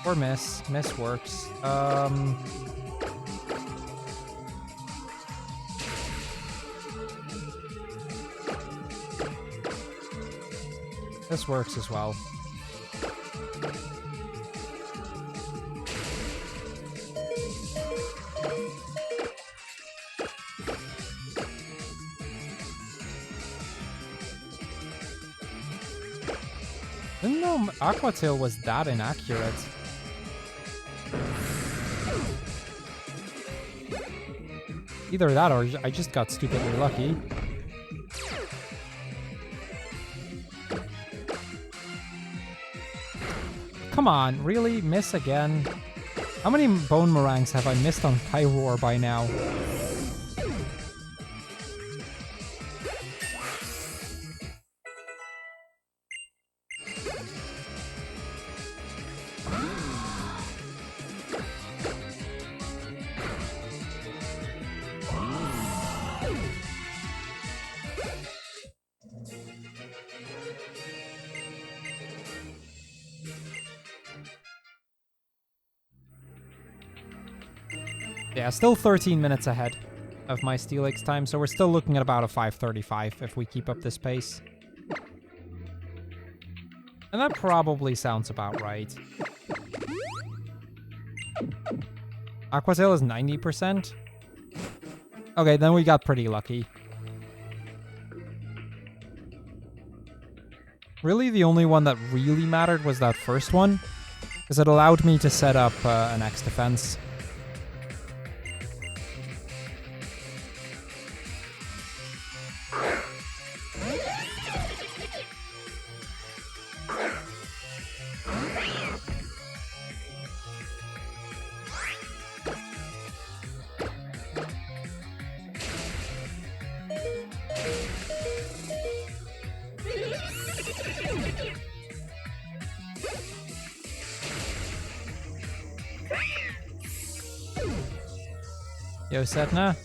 Or Miss. Miss works. This works as well. Didn't know Aqua Tail was that inaccurate. Either that or I just got stupidly lucky. Come on, really? Miss again? How many Bone Meringues have I missed on Pyroar by now? Yeah, still 13 minutes ahead of my Steelix time, so we're still looking at about a 5:35 if we keep up this pace. And that probably sounds about right. Aqua Tail is 90%? Okay, then we got pretty lucky. Really, the only one that really mattered was that first one, because it allowed me to set up an X defense. Yo, Setna.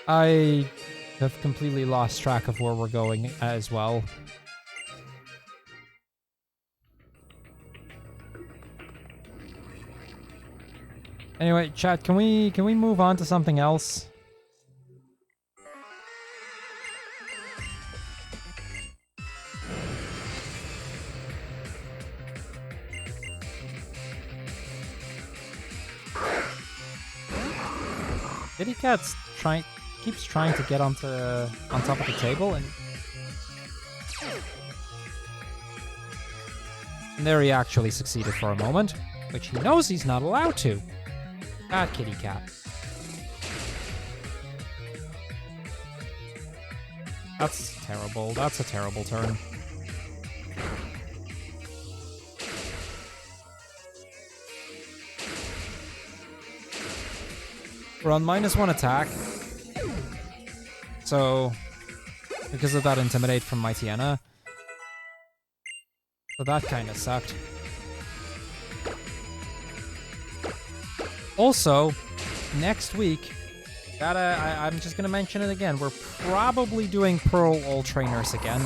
I have completely lost track of where we're going as well. Anyway, chat, can we move on to something else? Kitty Cat's keeps trying to get on top of the table, and there he actually succeeded for a moment, which he knows he's not allowed to. Bad Kitty Cat. That's terrible. That's a terrible turn. We're on -1 attack. So, because of that Intimidate from Mightyena. So that kind of sucked. Also, next week, I'm just going to mention it again, we're probably doing Pearl All Trainers again.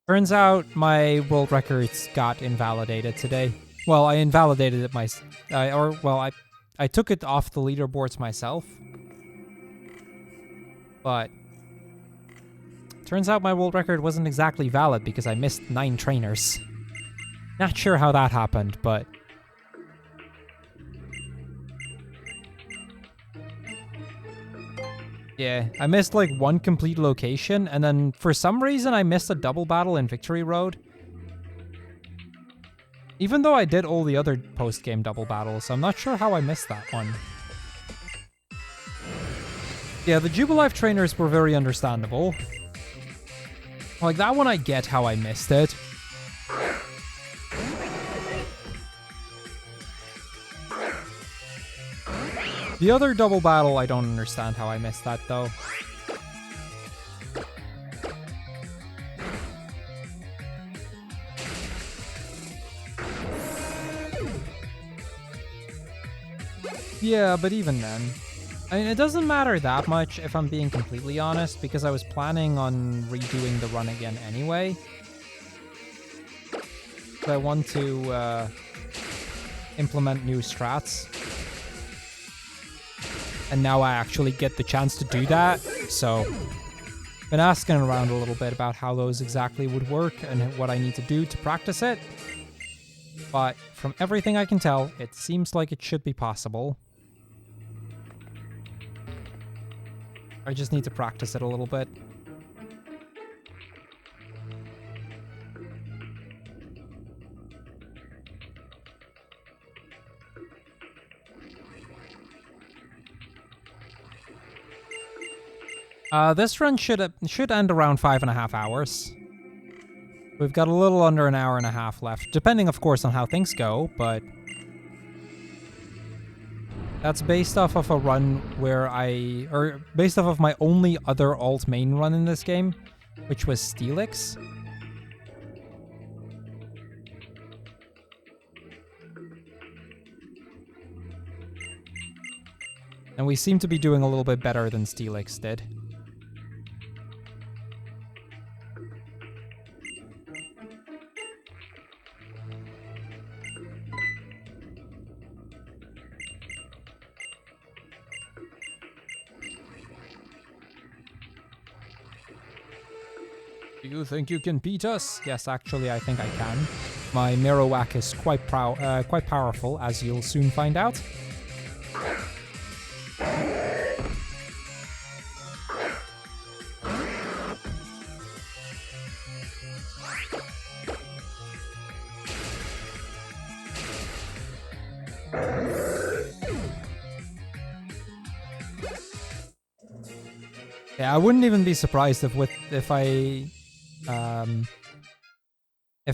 Turns out my world records got invalidated today. Well, I invalidated it I took it off the leaderboards myself. But turns out my world record wasn't exactly valid because I missed 9 trainers. Not sure how that happened, but yeah, I missed like 1 complete location, and then for some reason I missed a double battle in Victory Road. Even though I did all the other post-game double battles, so I'm not sure how I missed that one. Yeah, the Jubilife trainers were very understandable. Like, that one I get how I missed it. The other double battle, I don't understand how I missed that, though. Yeah, but even then. I mean, it doesn't matter that much if I'm being completely honest, because I was planning on redoing the run again anyway. So I want to implement new strats. And now I actually get the chance to do that. So I've been asking around a little bit about how those exactly would work and what I need to do to practice it. But from everything I can tell, it seems like it should be possible. I just need to practice it a little bit. This run should end around 5.5 hours. We've got a little under an hour and a half left, depending, of course, on how things go, but that's based off of a run where based off of my only other alt main run in this game, which was Steelix. And we seem to be doing a little bit better than Steelix did. Do you think you can beat us? Yes, actually, I think I can. My Marowak is quite powerful, as you'll soon find out. Yeah, I wouldn't even be surprised if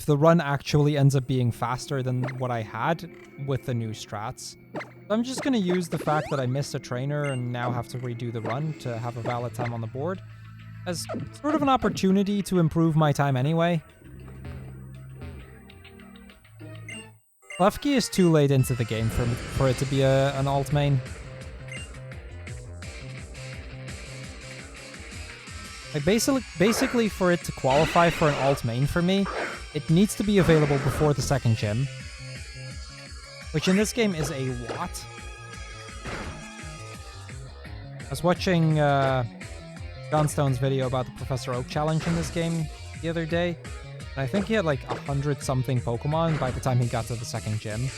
the run actually ends up being faster than what I had with the new strats. So I'm just going to use the fact that I missed a trainer and now have to redo the run to have a valid time on the board as sort of an opportunity to improve my time anyway. Klefki is too late into the game for it to be an alt main. Like basically for it to qualify for an alt main for me, it needs to be available before the second gym. Which in this game is a lot. I was watching John Stone's video about the Professor Oak challenge in this game the other day. And I think he had like 100-something Pokemon by the time he got to the second gym.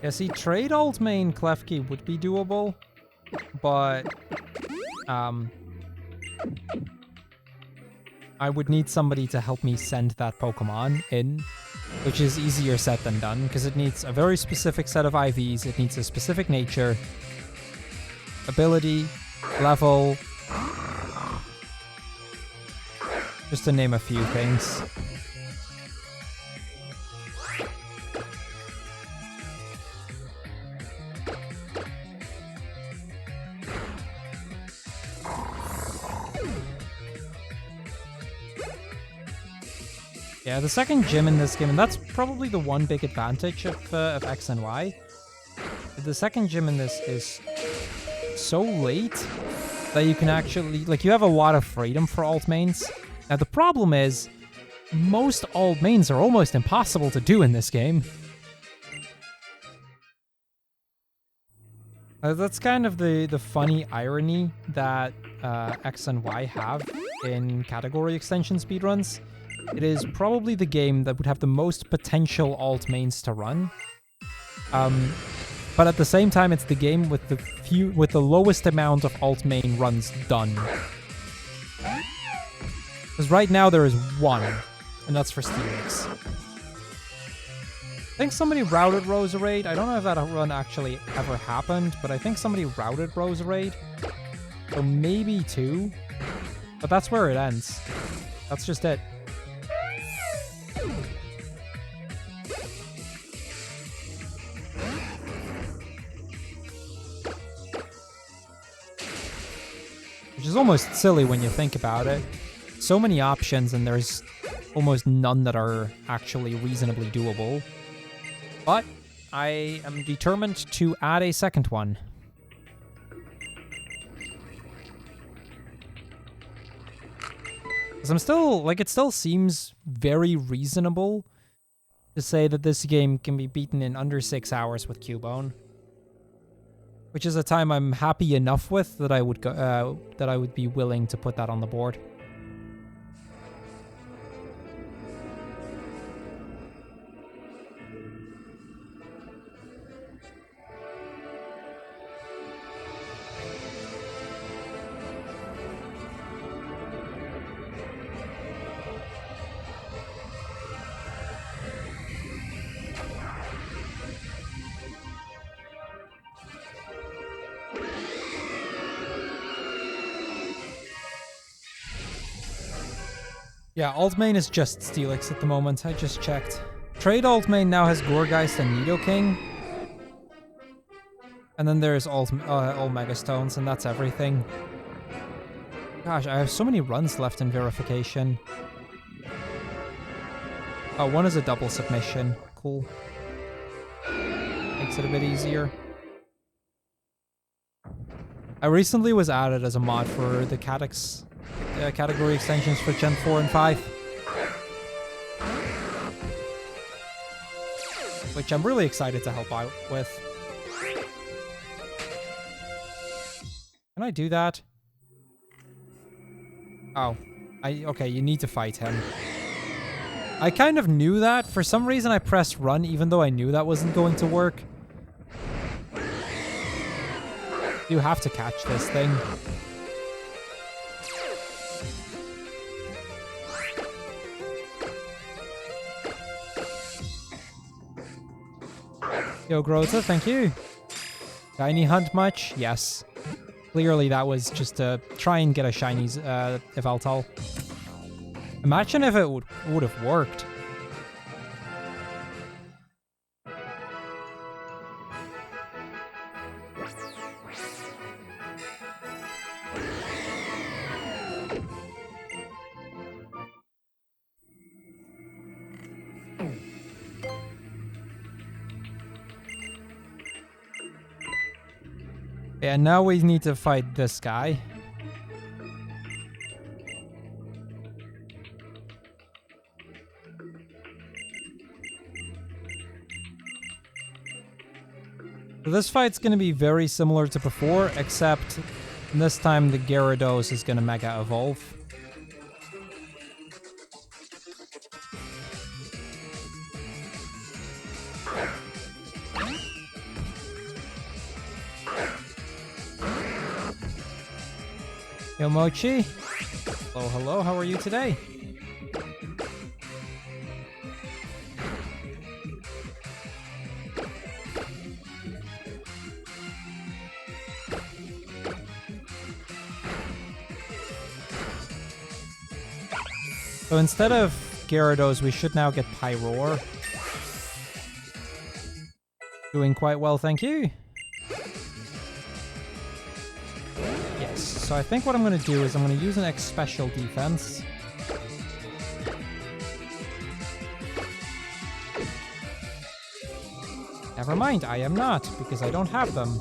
Yeah, see, trade alt main Klefki would be doable, but I would need somebody to help me send that Pokemon in, which is easier said than done, because it needs a very specific set of IVs, it needs a specific nature, ability, level, just to name a few things. Yeah, the second gym in this game, and that's probably the one big advantage of X and Y. The second gym in this is so late that you can actually, like, you have a lot of freedom for alt mains. Now, the problem is, most alt mains are almost impossible to do in this game. That's kind of the funny irony that X and Y have in category extension speedruns. It is probably the game that would have the most potential alt mains to run. But at the same time, it's the game with the lowest amount of alt main runs done. Because right now there is one, and that's for Steelix. think somebody routed Roserade. I don't know if that run actually ever happened, but I think somebody routed Roserade. So maybe 2. But that's where it ends. That's just it. Which is almost silly when you think about it. So many options and there's almost none that are actually reasonably doable. But I am determined to add a second one. Because I'm still, like, it still seems very reasonable to say that this game can be beaten in under 6 hours with Cubone. Which is a time I'm happy enough with that I would go, that I would be willing to put that on the board. Yeah, alt main is just Steelix at the moment. I just checked. Trade alt main now has Gourgeist and Nidoking. And then there's all Mega Stones, and that's everything. Gosh, I have so many runs left in verification. Oh, one is a double submission. Cool. Makes it a bit easier. I recently was added as a mod for the Cadex category extensions for Gen 4 and 5. Which I'm really excited to help out with. Can I do that? Oh. Okay, you need to fight him. I kind of knew that. For some reason I pressed run even though I knew that wasn't going to work. You have to catch this thing. Yo, Grota, thank you. Shiny hunt much? Yes. Clearly that was just to try and get a shiny Yveltal. Imagine if it would have worked. Yeah, now we need to fight this guy. So this fight's going to be very similar to before, except this time the Gyarados is going to Mega Evolve. Yo, Mochi. Hello, hello, how are you today? So instead of Gyarados, we should now get Pyroar. Doing quite well, thank you. So I think what I'm going to do is I'm going to use an X special defense. Never mind, I am not, because I don't have them.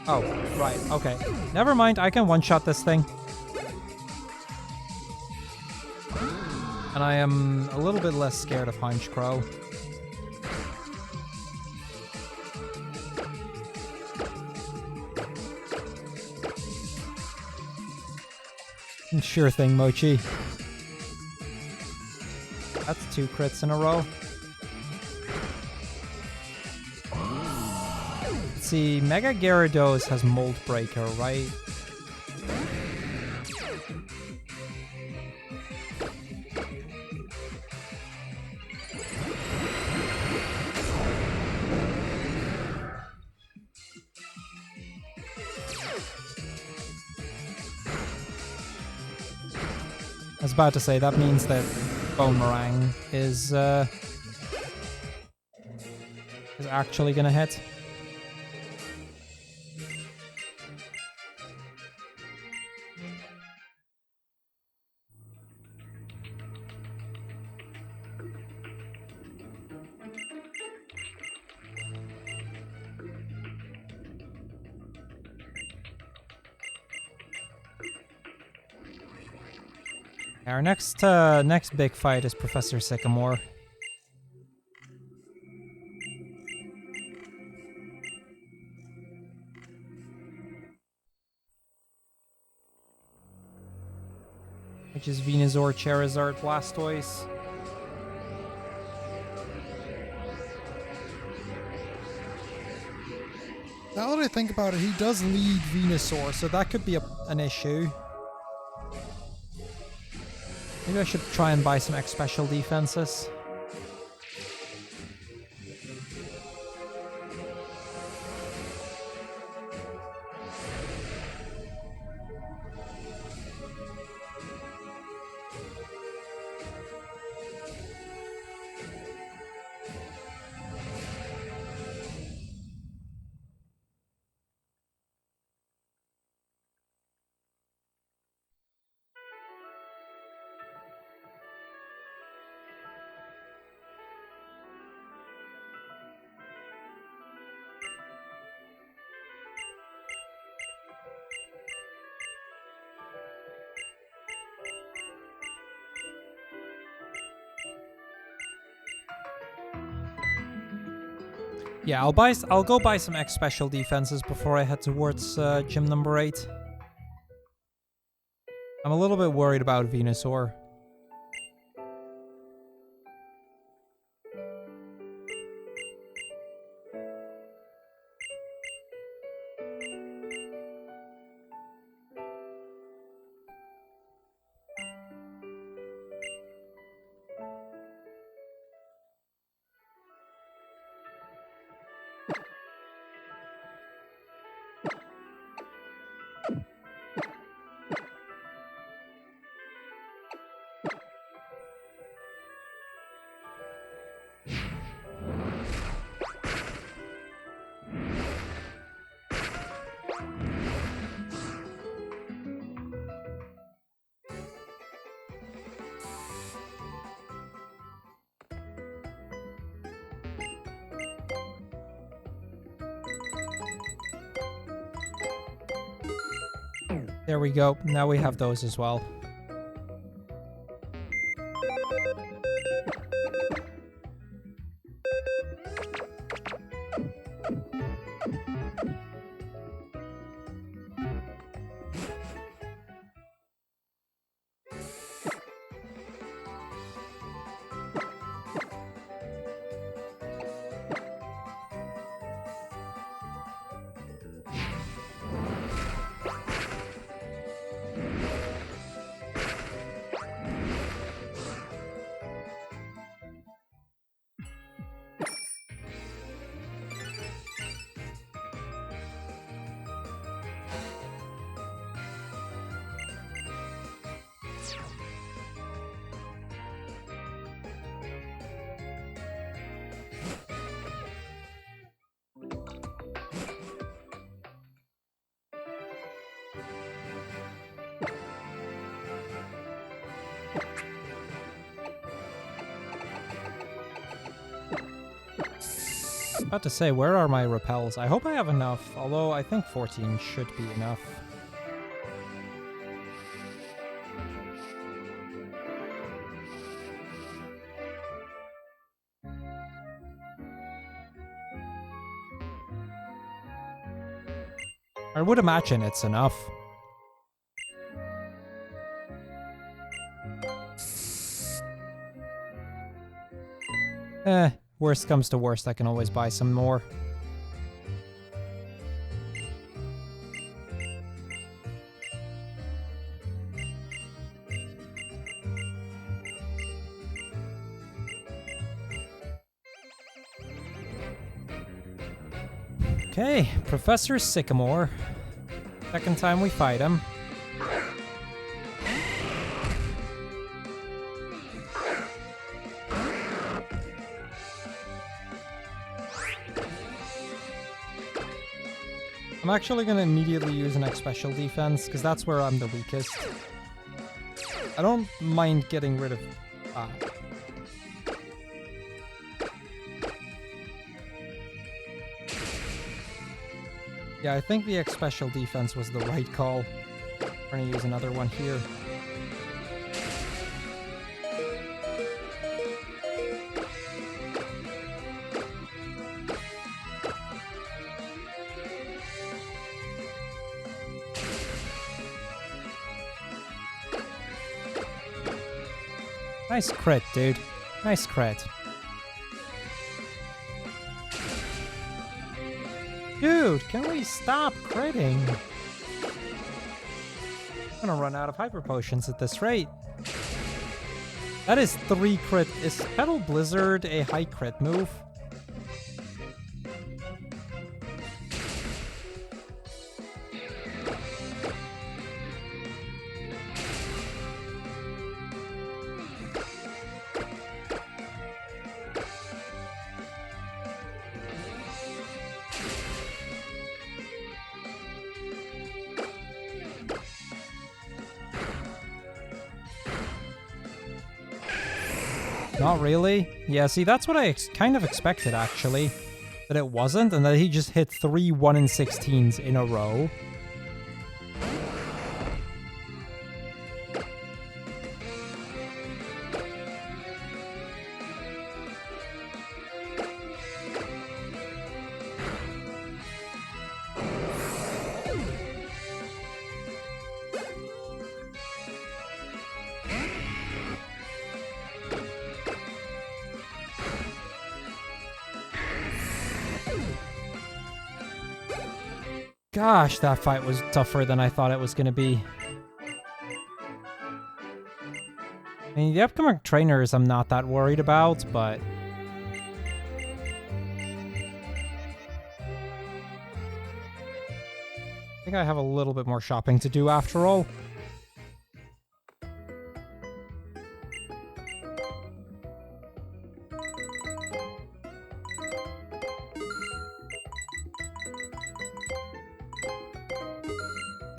Oh, right, okay. Never mind, I can one-shot this thing. And I am a little bit less scared of Honchkrow. Sure thing, Mochi. That's 2 crits in a row. Let's see, Mega Gyarados has Mold Breaker, right? was about to say, that means that Boomerang is actually gonna hit. Our next big fight is Professor Sycamore. Which is Venusaur, Charizard, Blastoise. Now that I think about it, he does lead Venusaur, so that could be an issue. Maybe I should try and buy some X special defenses. Yeah, I'll go buy some X special defenses before I head towards gym number 8. I'm a little bit worried about Venusaur. There we go. Now we have those as well. About to say, where are my repels? I hope I have enough, although I think 14 should be enough. I would imagine it's enough. Worst comes to worst, I can always buy some more. Okay, Professor Sycamore. Second time we fight him. I'm actually going to immediately use an X special defense, because that's where I'm the weakest. I don't mind getting rid of that. Yeah, I think the X special defense was the right call. We're going to use another one here. Nice crit, dude. Nice crit. Dude, can we stop critting? I'm gonna run out of hyper potions at this rate. That is 3 crit. Is Petal Blizzard a high crit move? Not really. Yeah, see, that's what I kind of expected, actually. That it wasn't, and that he just hit 3 1-in-16s in a row. Gosh, that fight was tougher than I thought it was going to be. I mean, the upcoming trainers I'm not that worried about, but... I think I have a little bit more shopping to do after all.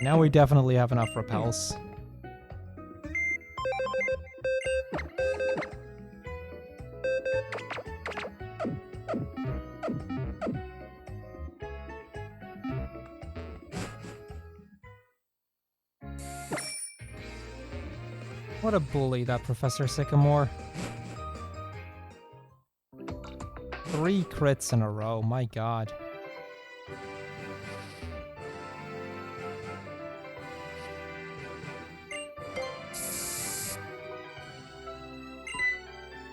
Now we definitely have enough repels. What a bully, that Professor Sycamore. 3 crits in a row, my god.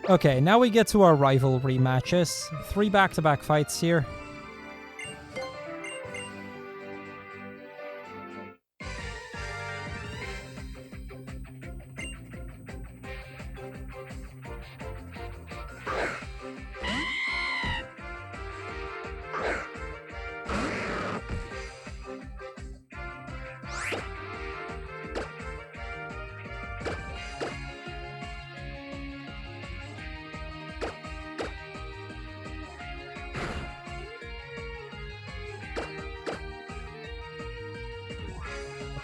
Okay, now we get to our rivalry matches. 3 back-to-back fights here.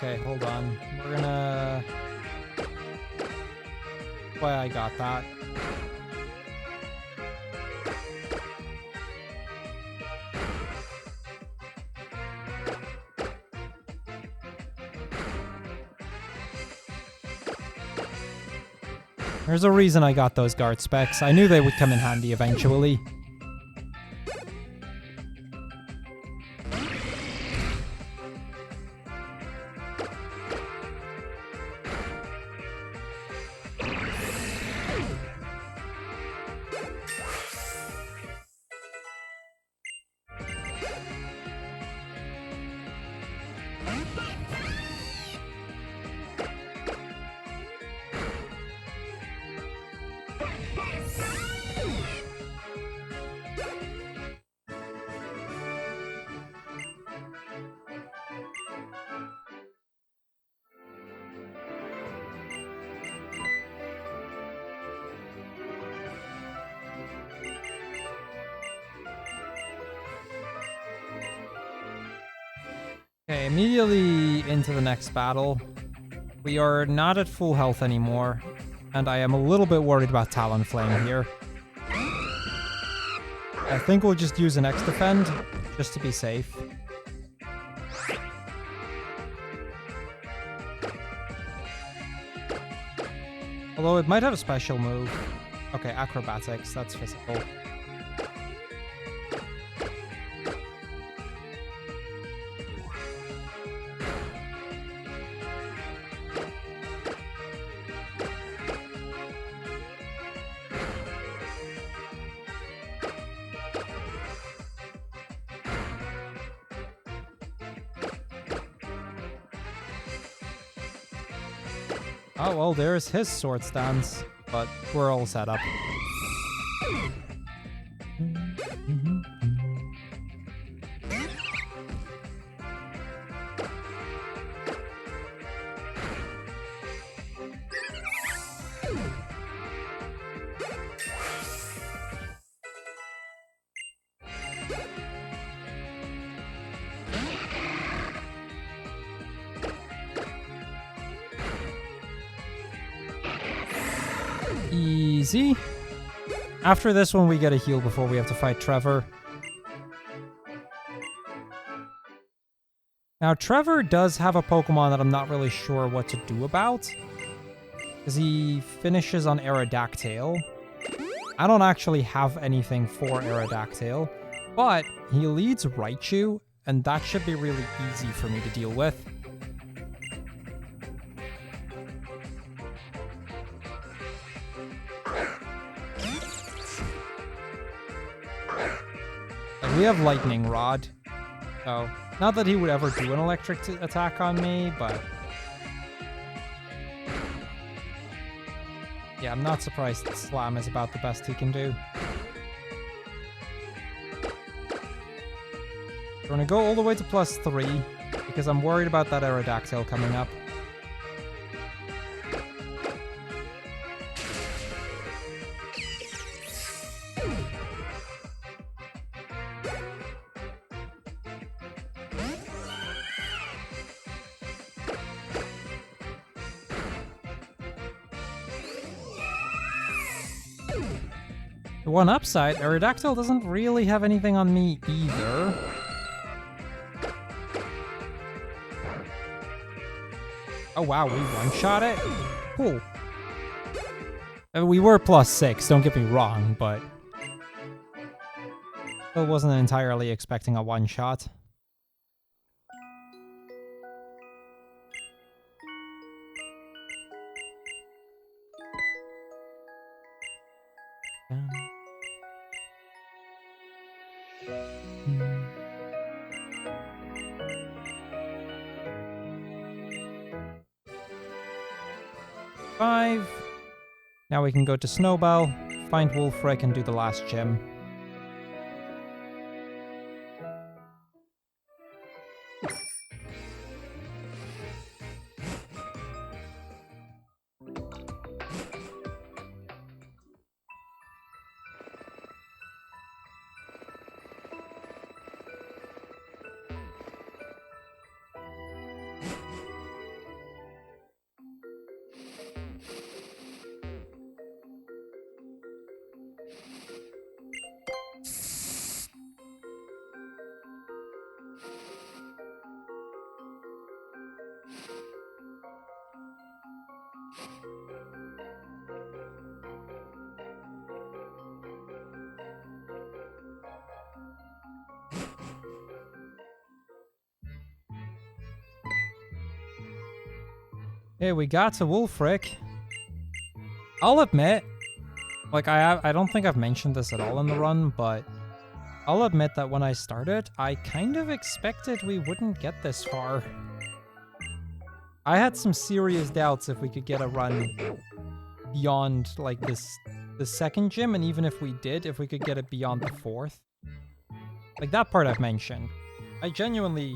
Okay, hold on. We're gonna... Why I got that. There's a reason I got those guard specs. I knew they would come in handy eventually. Okay, immediately into the next battle. We are not at full health anymore, and I am a little bit worried about Talonflame here. I think we'll just use an X-Defend, just to be safe. Although it might have a special move. Okay, Acrobatics, that's physical. Oh, well, there's his sword stance, but we're all set up. Easy. After this one, we get a heal before we have to fight Trevor. Now, Trevor does have a Pokemon that I'm not really sure what to do about, because he finishes on Aerodactyl. I don't actually have anything for Aerodactyl, but he leads Raichu, and that should be really easy for me to deal with. We have Lightning Rod, so not that he would ever do an electric attack on me, but yeah, I'm not surprised that Slam is about the best he can do. We're gonna go all the way to +3, because I'm worried about that Aerodactyl coming up. The one upside, Aerodactyl doesn't really have anything on me either. Oh wow, we one-shot it? Cool. We were +6, don't get me wrong, but still wasn't entirely expecting a one-shot. Now we can go to Snowbell, find Wolfric, and do the last gym. Okay, we got to Wolfric. I'll admit, like I don't think I've mentioned this at all in the run, but I'll admit that when I started, I kind of expected we wouldn't get this far. I had some serious doubts if we could get a run beyond like the second gym, and even if we did, if we could get it beyond the fourth. Like that part I've mentioned. I genuinely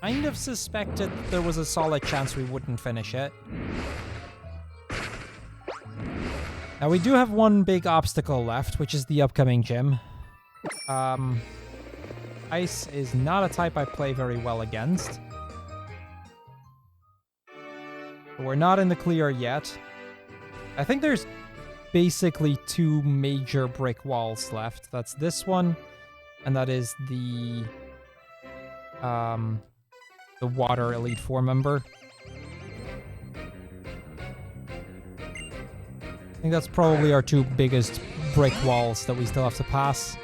kind of suspected there was a solid chance we wouldn't finish it. Now we do have one big obstacle left, which is the upcoming gym. Ice is not a type I play very well against. We're not in the clear yet. I think there's basically 2 major brick walls left. That's this one, and that is the water Elite Four member. I think that's probably our 2 biggest brick walls that we still have to pass.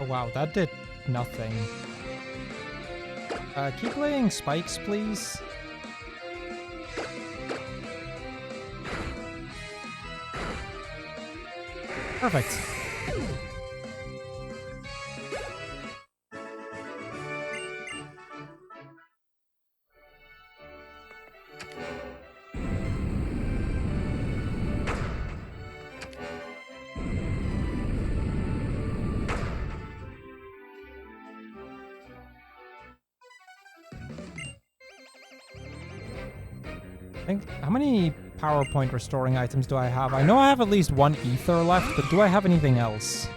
Oh wow, that did nothing. Keep laying spikes, please. Perfect. How many PowerPoint restoring items do I have? I know I have at least 1 ether left, but do I have anything else?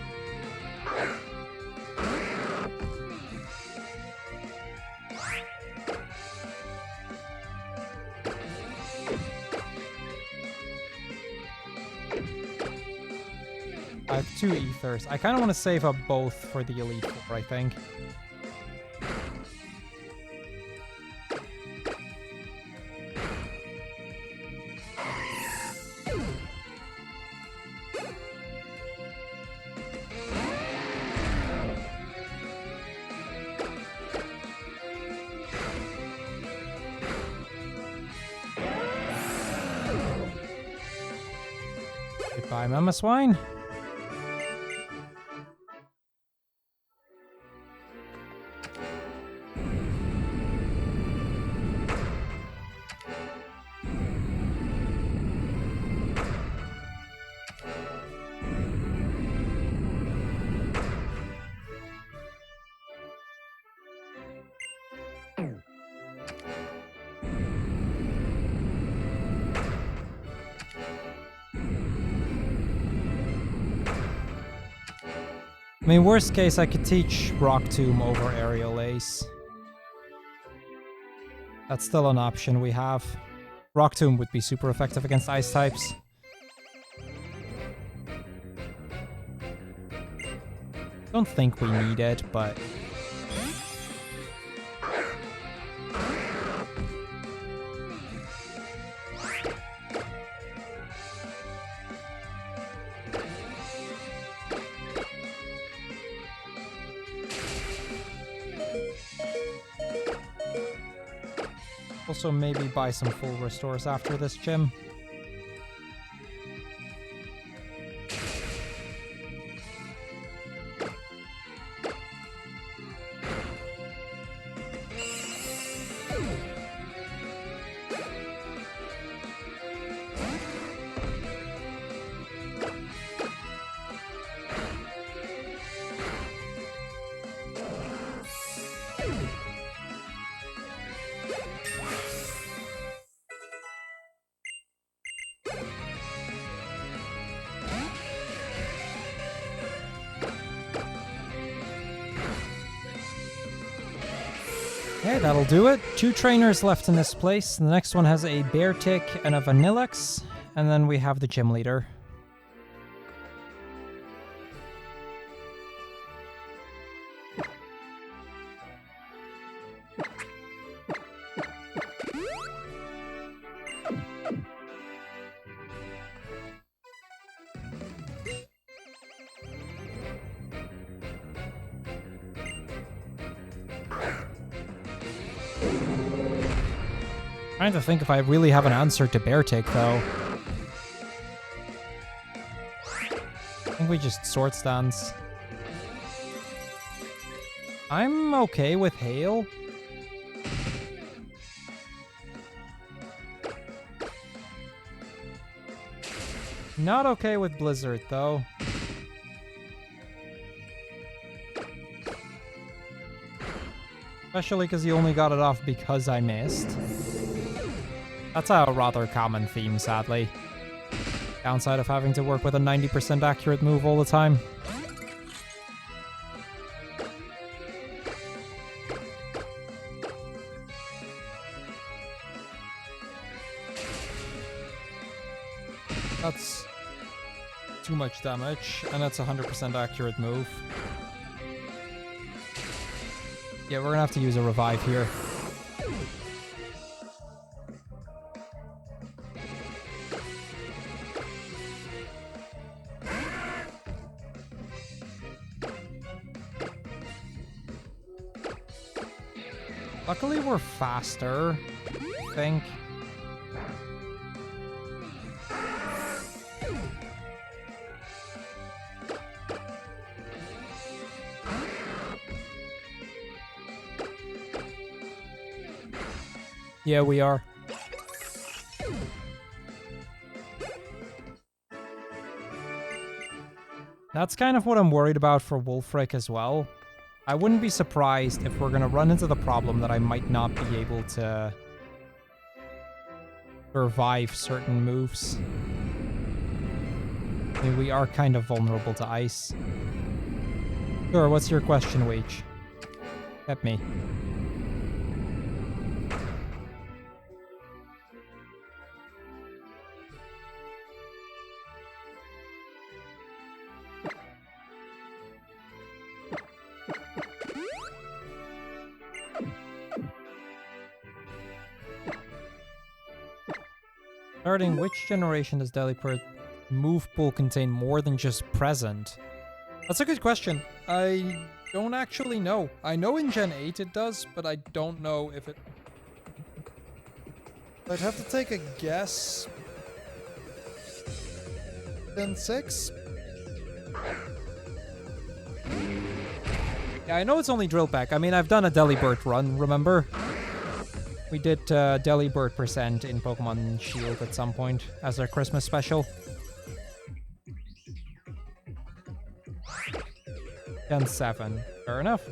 I have 2 ethers. I kind of want to save up both for the Elite Four, I think. Goodbye, Mama Swine. I mean, worst case, I could teach Rock Tomb over Aerial Ace. That's still an option we have. Rock Tomb would be super effective against ice types. Don't think we need it, but... Also, maybe buy some full restores after this gym. Okay, that'll do it. 2 trainers left in this place. The next one has a Beartic and a Vanillix, and then we have the gym leader. Trying to think if I really have an answer to Beartic, though. I think we just Sword Stance. I'm okay with hail. Not okay with blizzard, though. Especially because he only got it off because I missed. That's a rather common theme, sadly. Downside of having to work with a 90% accurate move all the time. That's too much damage, and that's a 100% accurate move. Yeah, we're gonna have to use a revive here. Luckily, we're faster, I think. Yeah, we are. That's kind of what I'm worried about for Wolfric as well. I wouldn't be surprised if we're going to run into the problem that I might not be able to survive certain moves. I mean, we are kind of vulnerable to ice. Sure, what's your question, Weech? Get me. Starting, which generation does Deliport move pool contain more than just present? That's a good question. I don't actually know. I know in Gen 8 it does, but I don't know if it... I'd have to take a guess. Gen 6? Yeah, I know it's only drill pack. I mean, I've done a Delibird run, remember? We did Delibird % in Pokemon Shield at some point as our Christmas special. Gen 7. Fair enough.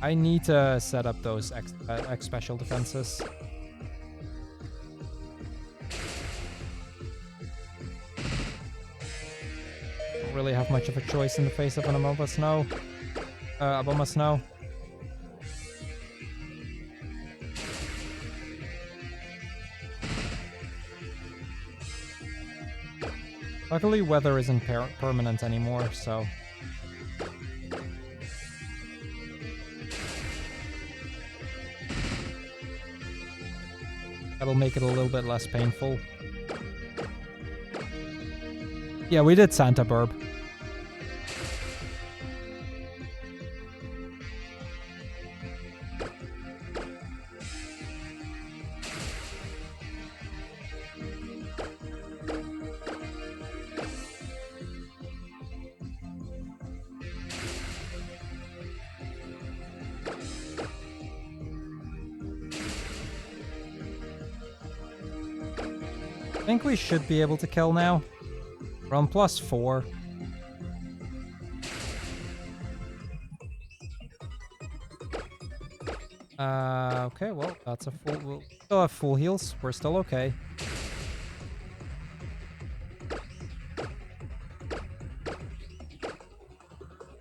I need to set up those X special defenses. Don't really have much of a choice in the face of an Aboma Snow. Aboma Snow. Luckily, weather isn't permanent anymore, so... that'll make it a little bit less painful. Yeah, we did Santa Burb. I think we should be able to kill now. We're on +4. Okay, well, that's a full... We'll still have full heals. We're still okay.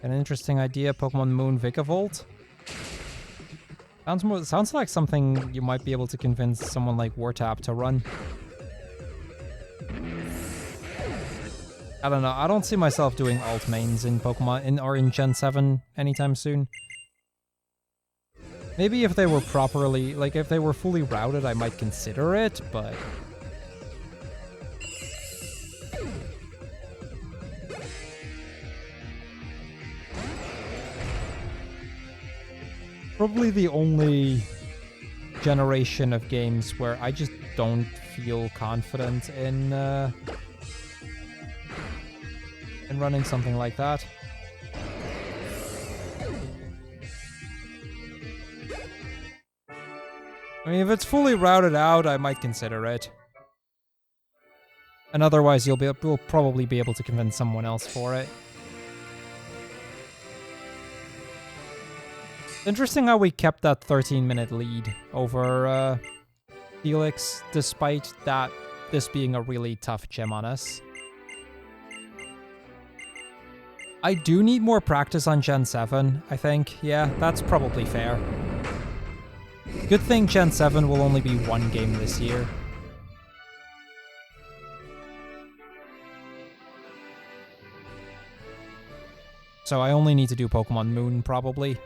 An interesting idea, Pokemon Moon Vikavolt. Sounds like something you might be able to convince someone like Wartap to run. I don't know. I don't see myself doing alt mains in Pokemon or in Gen 7 anytime soon. Maybe if they were properly, like if they were fully routed, I might consider it, but... Probably the only generation of games where I just don't feel confident in running something like that. I mean, if it's fully routed out, I might consider it. And otherwise, you'll probably be able to convince someone else for it. Interesting how we kept that 13-minute lead over Felix, despite this being a really tough gym on us. I do need more practice on Gen 7, I think. Yeah, that's probably fair. Good thing Gen 7 will only be one game this year. So I only need to do Pokemon Moon, probably.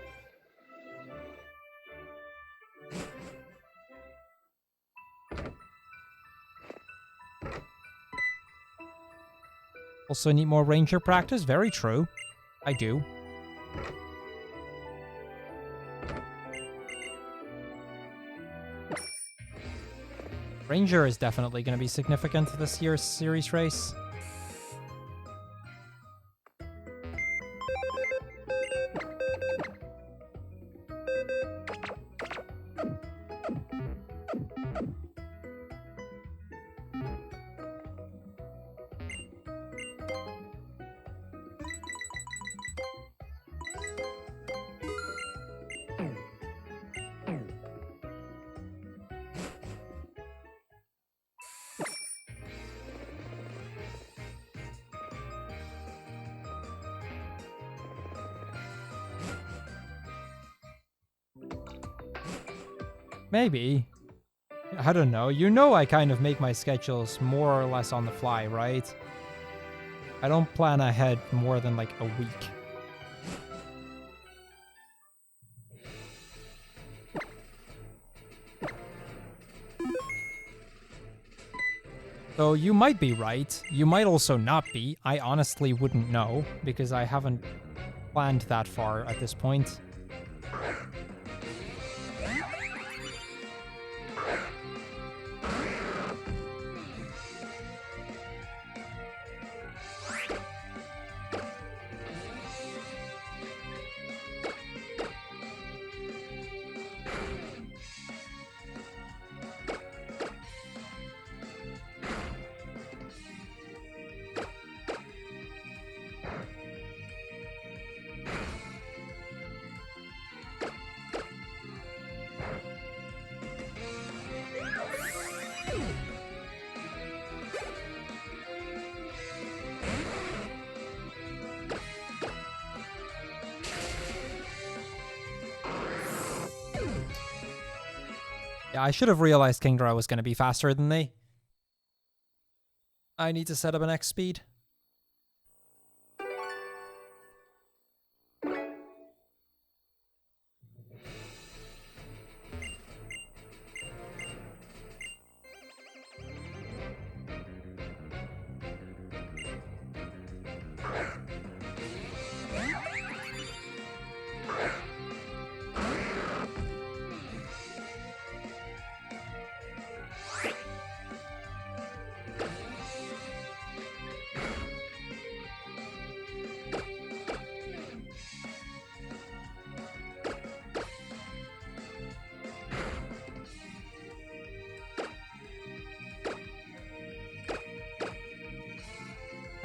Also need more Ranger practice? Very true. I do. Ranger is definitely going to be significant this year's series race. Maybe. I don't know. You know I kind of make my schedules more or less on the fly, right? I don't plan ahead more than like a week. So you might be right. You might also not be. I honestly wouldn't know because I haven't planned that far at this point. Yeah, I should have realized Kingdra was going to be faster than me. I need to set up an X speed.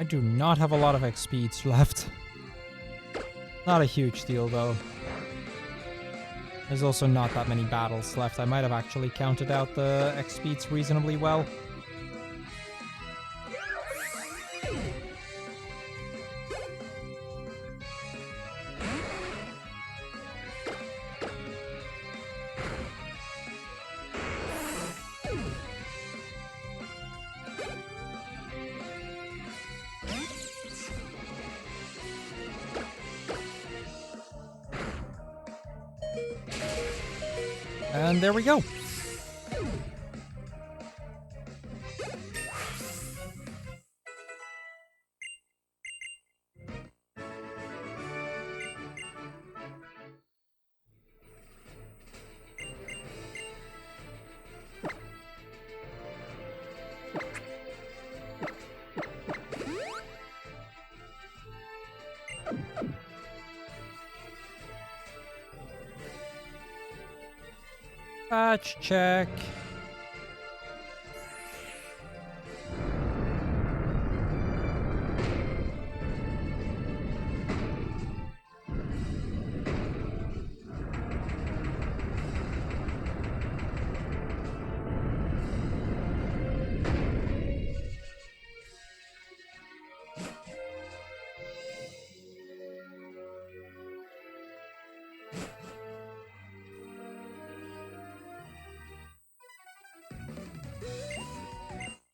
I do not have a lot of X speeds left. Not a huge deal, though. There's also not that many battles left. I might have actually counted out the X speeds reasonably well. And there we go. Patch check.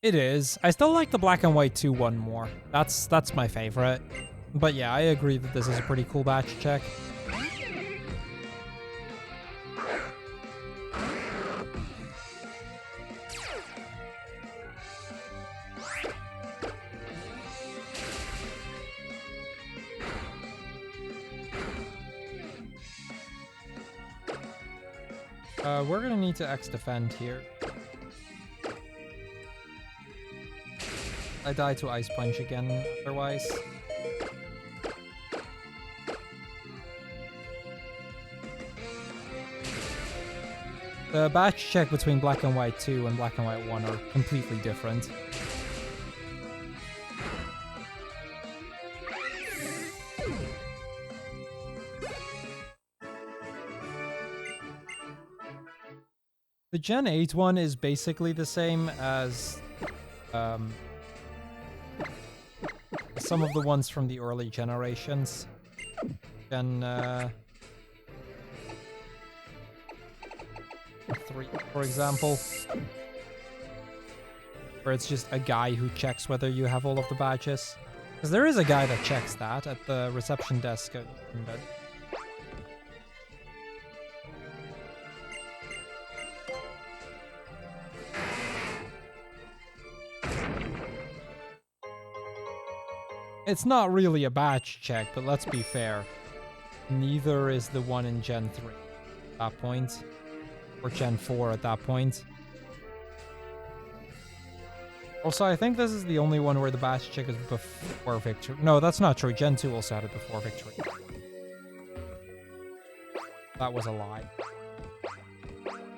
It is. I still like the Black and White 2 one more. That's my favorite. But yeah, I agree that this is a pretty cool batch check. We're gonna need to X defend here. I die to Ice Punch again, otherwise. The batch check between Black and White 2 and Black and White 1 are completely different. The Gen 8 one is basically the same as some of the ones from the early generations. Gen 3, for example. Where it's just a guy who checks whether you have all of the badges. Because there is a guy that checks that at the reception desk. It's not really a batch check, but let's be fair. Neither is the one in Gen 3 at that point. Or Gen 4 at that point. Also, I think this is the only one where the batch check is before victory. No, that's not true. Gen 2 also had it before victory. That was a lie.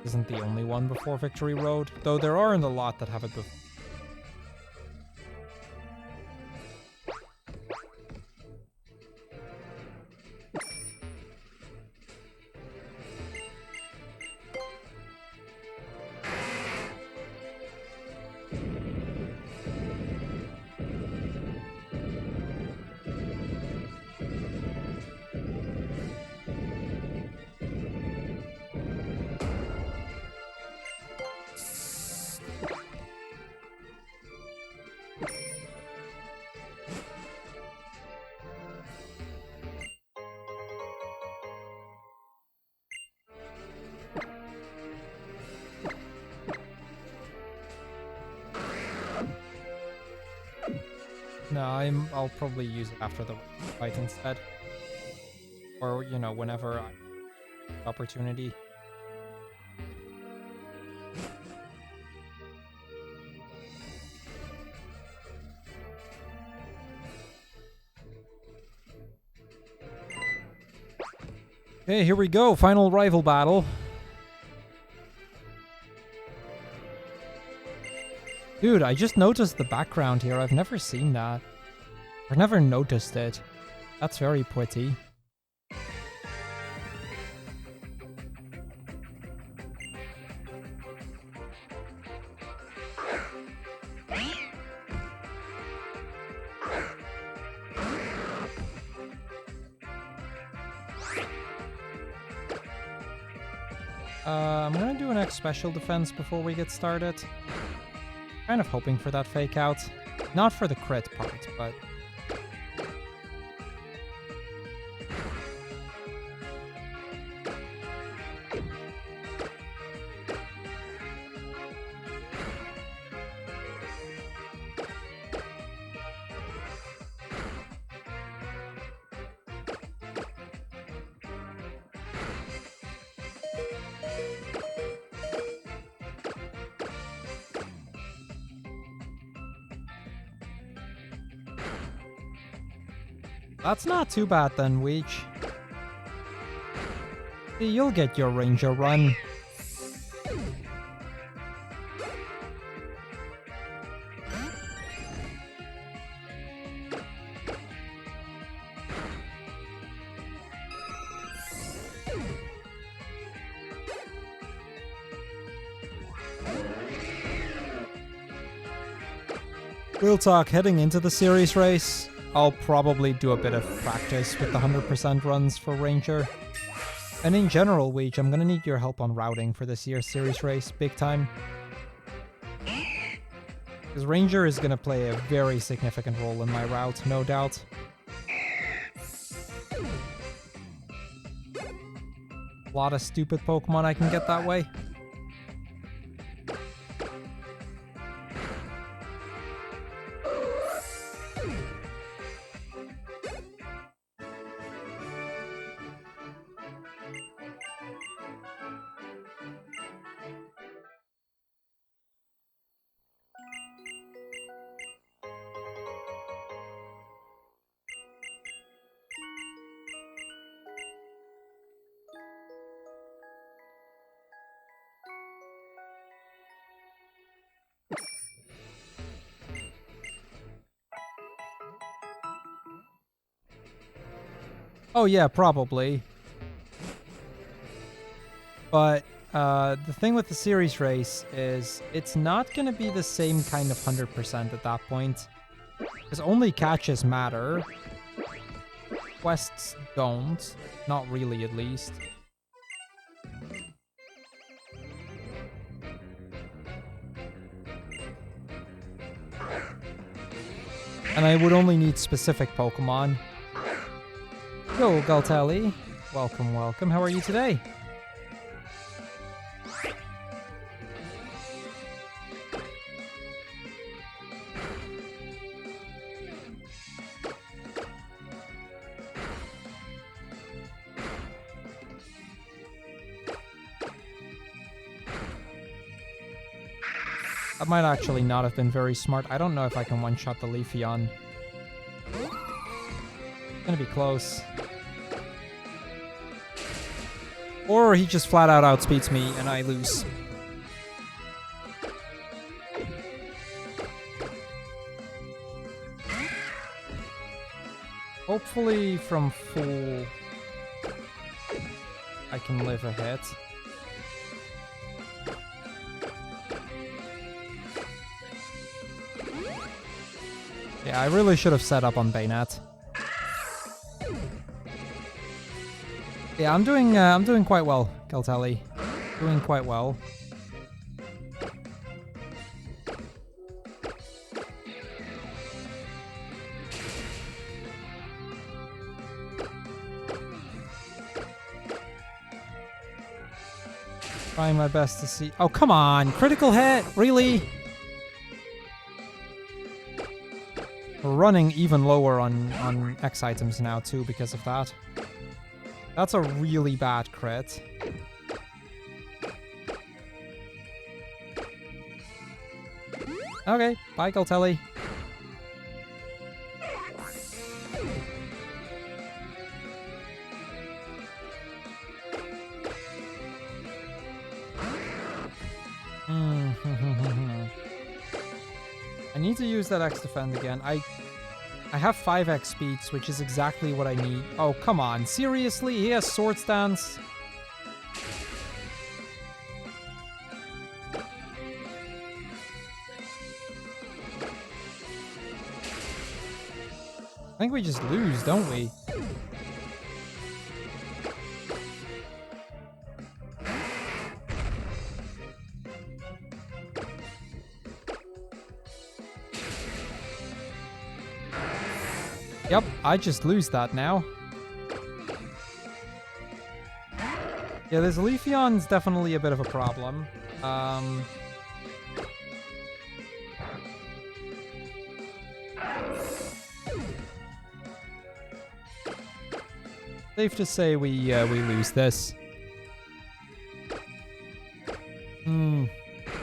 Isn't the only one before Victory Road. Though there are in the lot that have it before. No, I'll probably use it after the fight instead. Or, you know, whenever I have opportunity. Okay, here we go. Final rival battle. Dude, I just noticed the background here. I've never seen that. I've never noticed it. That's very pretty. I'm gonna do an X special defense before we get started. Kind of hoping for that fake out. Not for the crit part, but... That's not too bad then, Weech. You'll get your Ranger run. Real talk, heading into the series race, I'll probably do a bit of practice with the 100% runs for Ranger. And in general, Weege, I'm gonna need your help on routing for this year's series race, big time. Because Ranger is gonna play a very significant role in my route, no doubt. A lot of stupid Pokemon I can get that way. Oh yeah, probably. But the thing with the series race is it's not going to be the same kind of 100% at that point. Because only catches matter. Quests don't. Not really, at least. And I would only need specific Pokemon. Yo, Galtelli. Welcome, welcome. How are you today? That might actually not have been very smart. I don't know if I can one-shot the Leafeon. It's gonna be close. Or he just flat out outspeeds me and I lose. Hopefully from full I can live a hit. Yeah, I really should have set up on Bayonet. Yeah, I'm doing quite well, Galtelli. Doing quite well. Trying my best to see. Oh, come on! Critical hit! Really? We're running even lower on X items now, too, because of that. That's a really bad crit. Okay, bye, Galtelli. I need to use that X defend again. I have 5x speeds, which is exactly what I need. Oh, come on. Seriously? He has Sword Stance? I think we just lose, don't we? Yep, I just lose that now. Yeah, this Leafeon's definitely a bit of a problem. Safe to say we lose this.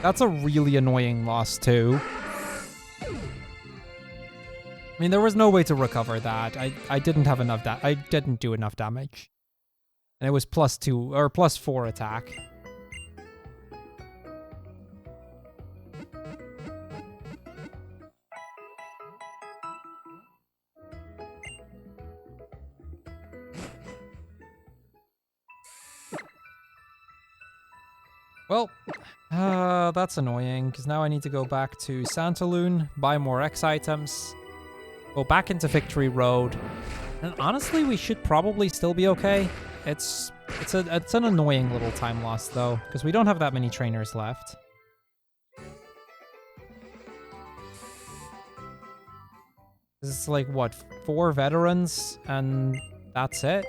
That's a really annoying loss too. I mean, there was no way to recover that. I didn't have enough I didn't do enough damage. And it was +2 or +4 attack. Well, that's annoying, because now I need to go back to Santaloon, buy more X items, go back into Victory Road, and honestly, we should probably still be okay. It's an annoying little time loss, though, because we don't have that many trainers left. It's like, what, 4 veterans, and that's it?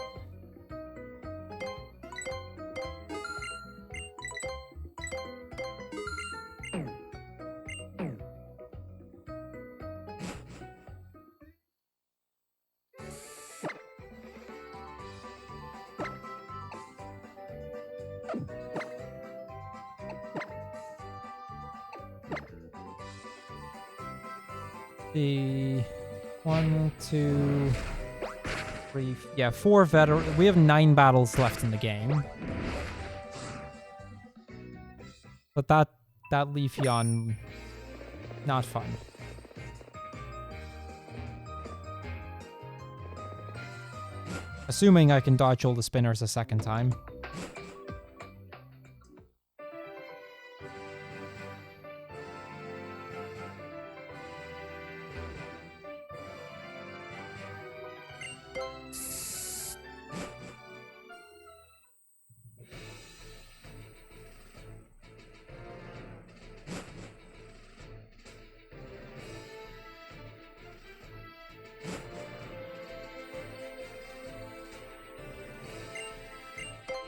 The 1, 2, 3, yeah, 4 veterans. We have 9 battles left in the game. But that Leafeon, not fun. Assuming I can dodge all the spinners a second time.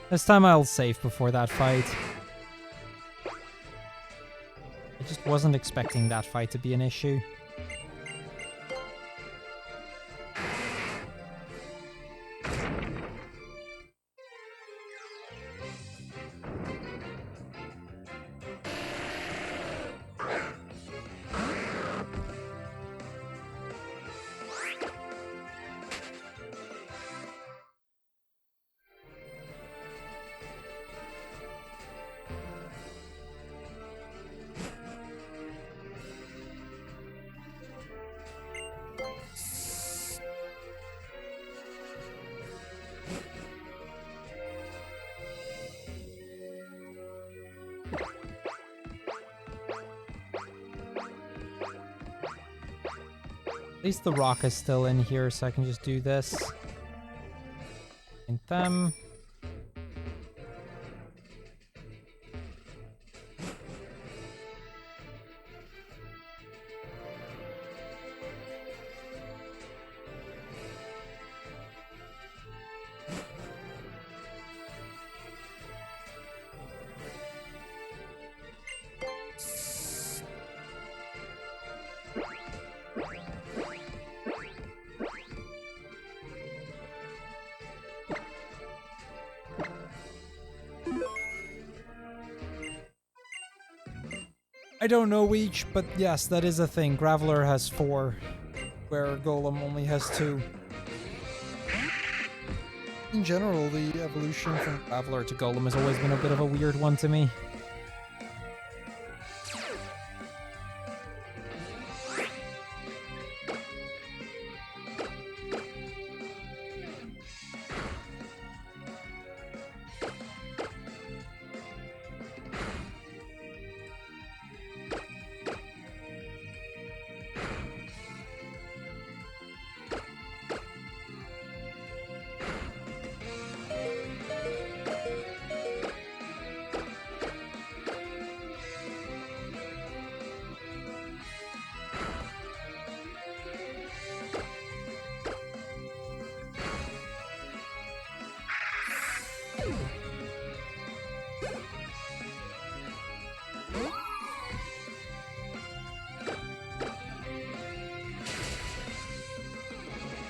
This time I'll save before that fight. I just wasn't expecting that fight to be an issue. At least the rock is still in here, so I can just do this. And them. I don't know each, but yes, that is a thing. Graveler has 4, where Golem only has 2. In general, the evolution from Graveler to Golem has always been a bit of a weird one to me.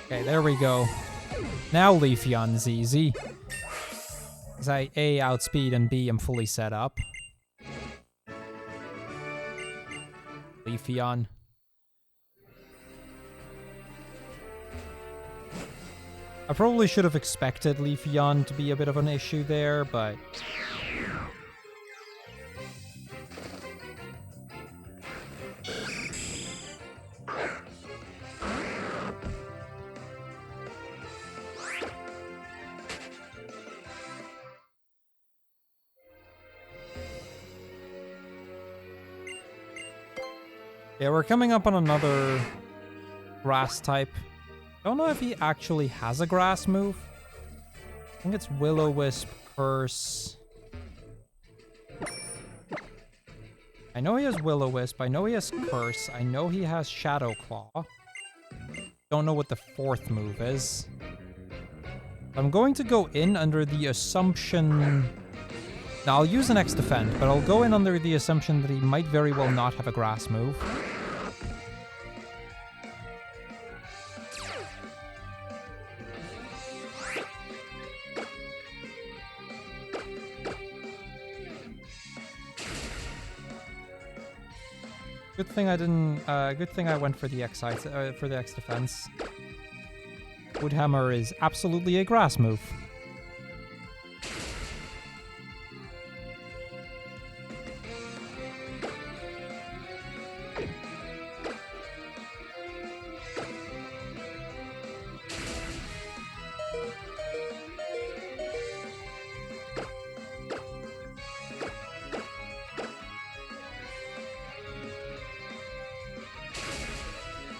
Okay, there we go. Now Leafeon's easy. Because I A, outspeed, and B, am fully set up. Leafeon. I probably should have expected Leafeon to be a bit of an issue there, but... Yeah, we're coming up on another grass type. Don't know if he actually has a grass move. I think it's Will-O-Wisp, Curse. I know he has Will-O-Wisp. I know he has Curse. I know he has Shadow Claw. Don't know what the fourth move is. I'm going to go in under the assumption... Now, I'll use an X Defend, but I'll go in under the assumption that he might very well not have a grass move. Good thing I didn't. Good thing I went for the X defense. Woodhammer is absolutely a grass move.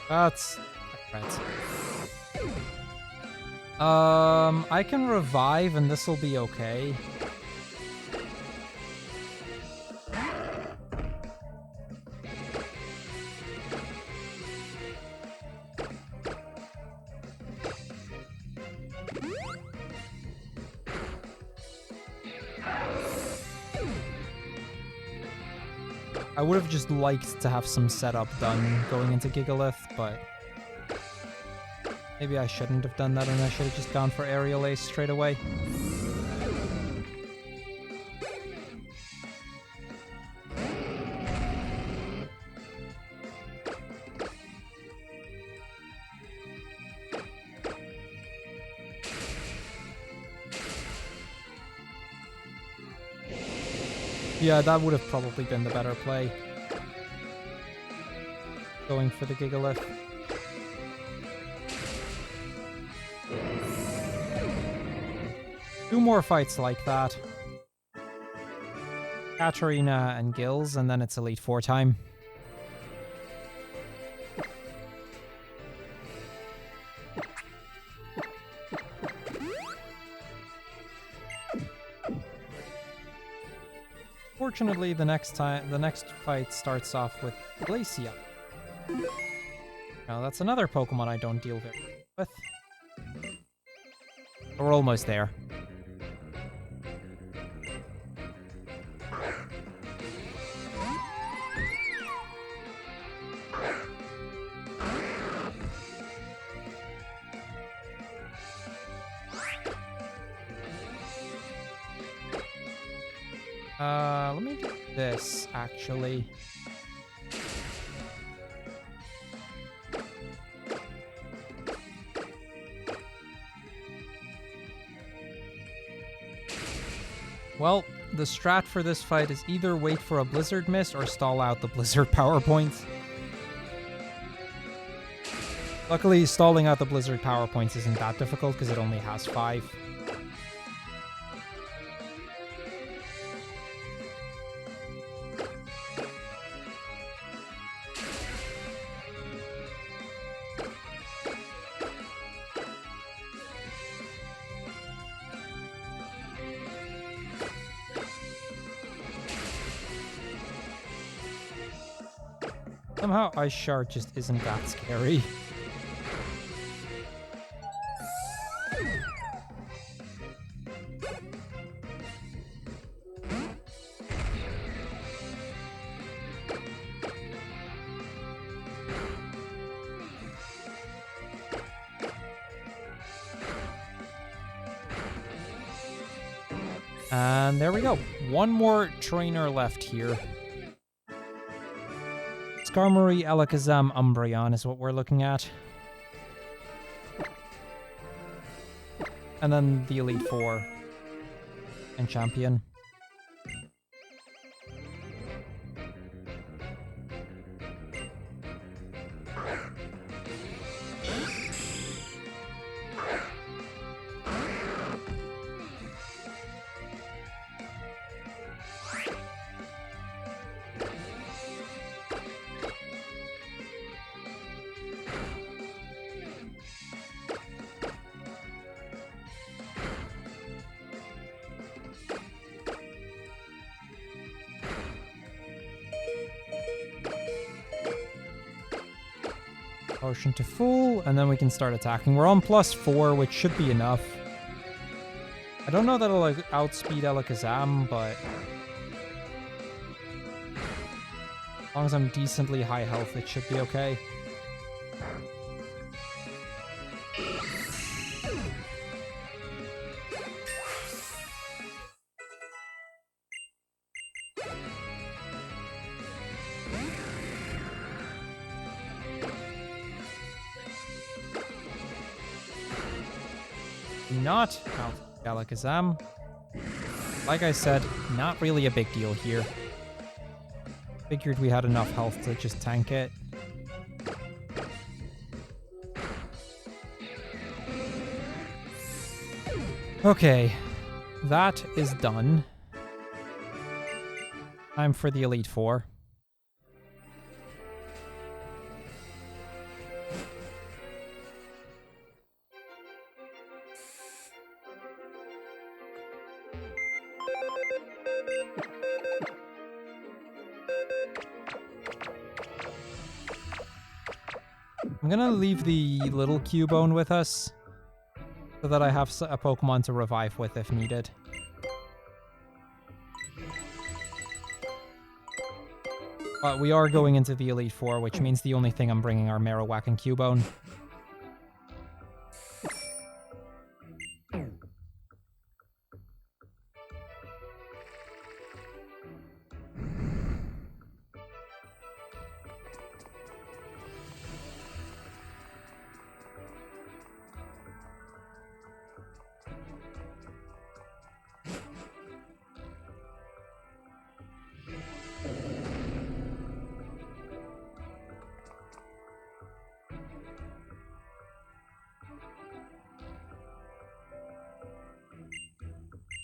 That's right. I can revive and this will be okay. I would have just liked to have some setup done going into Gigalith, but maybe I shouldn't have done that and I should have just gone for Aerial Ace straight away. Yeah, that would have probably been the better play. Going for the Gigalith. Two more fights like that. Katarina and Gills, and then it's Elite Four time. Fortunately, the next fight starts off with Glacia. Now that's another Pokemon I don't deal very with. We're almost there. Let me do this, actually. Well, the strat for this fight is either wait for a Blizzard Mist or stall out the Blizzard power points. Luckily, stalling out the Blizzard power points isn't that difficult because it only has 5. Somehow Ice Shard just isn't that scary. And there we go. One more trainer left here. Skarmory, Alakazam, Umbreon is what we're looking at. And then the Elite Four and Champion. Potion to full, and then we can start attacking. We're on +4, which should be enough. I don't know that it'll like, outspeed Alakazam, but as long as I'm decently high health, it should be okay. Not out Alakazam. Like I said, not really a big deal here. Figured we had enough health to just tank it. Okay, that is done. Time for the Elite Four. I'm gonna leave the little Cubone with us so that I have a Pokemon to revive with if needed. But we are going into the Elite Four, which means the only thing I'm bringing are Marowak and Cubone.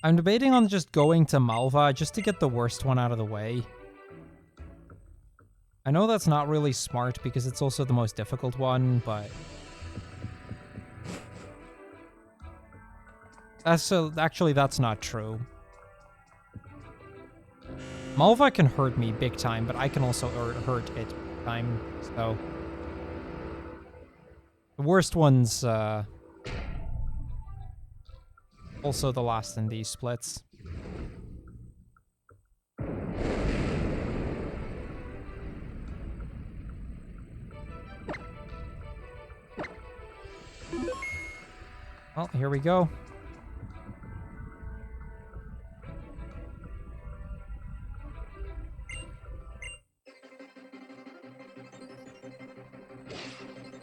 I'm debating on just going to Malva just to get the worst one out of the way. I know that's not really smart because it's also the most difficult one, but actually that's not true. Malva can hurt me big time, but I can also hurt it big time, so the worst one's also the last in these splits. Well, here we go.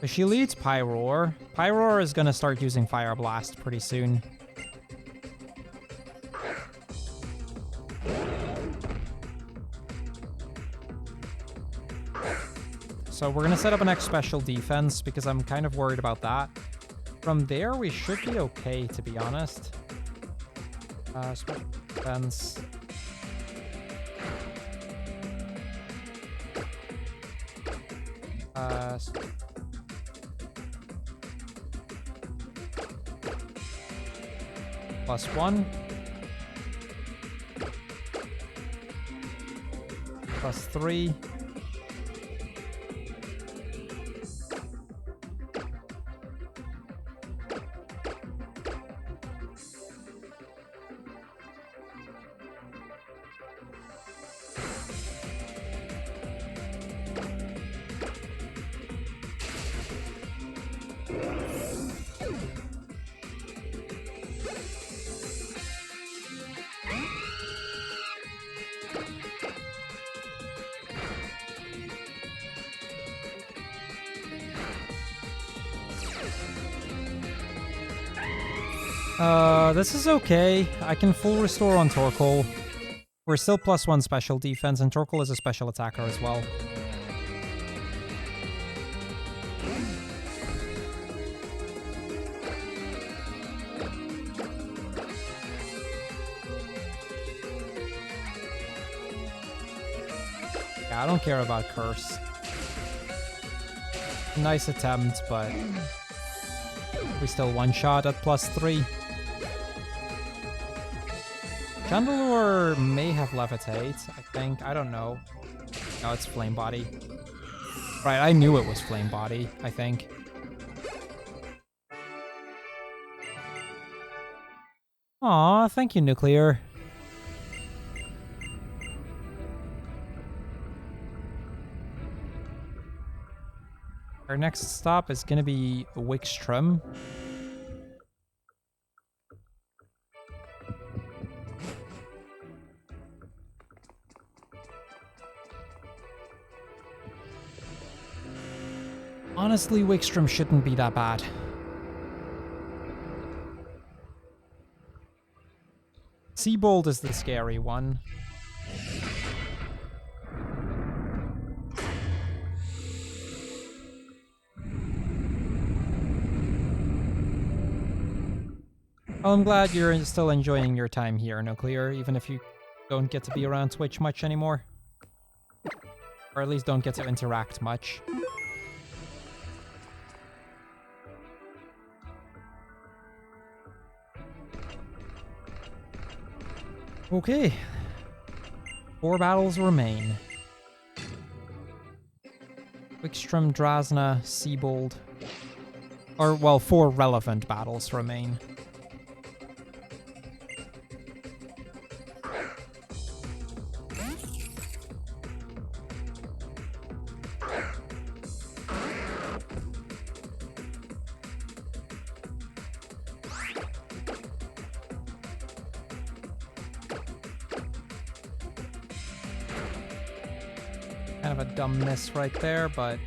So she leads Pyroar. Pyroar is gonna start using Fire Blast pretty soon. So we're going to set up an X special defense because I'm kind of worried about that. From there, we should be okay, to be honest. Special defense. +1. +3. This is okay. I can full restore on Torkoal. We're still +1 special defense, and Torkoal is a special attacker as well. Yeah, I don't care about Curse. Nice attempt, but we still one-shot at +3. Chandelure may have Levitate, I think. I don't know. No, it's Flame Body. Right, I knew it was Flame Body, I think. Aw, thank you, Nuclear. Our next stop is gonna be Wickstrom. Honestly, Wickstrom shouldn't be that bad. Seabold is the scary one. Well, I'm glad you're still enjoying your time here, Nuclear, even if you don't get to be around Twitch much anymore. Or at least don't get to interact much. Okay. 4 battles remain. Wickstrom, Drasna, Seabold. Or, well, 4 relevant battles remain. Kind of a dumb miss right there, but...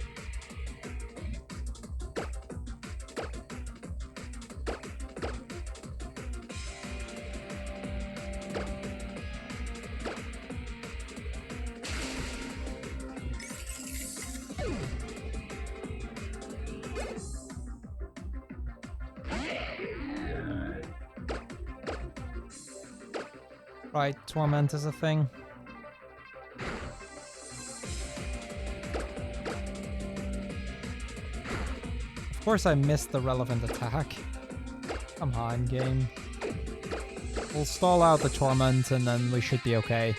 Right, Torment is a thing. Of course I missed the relevant attack. Come on, game. We'll stall out the Torment and then we should be okay.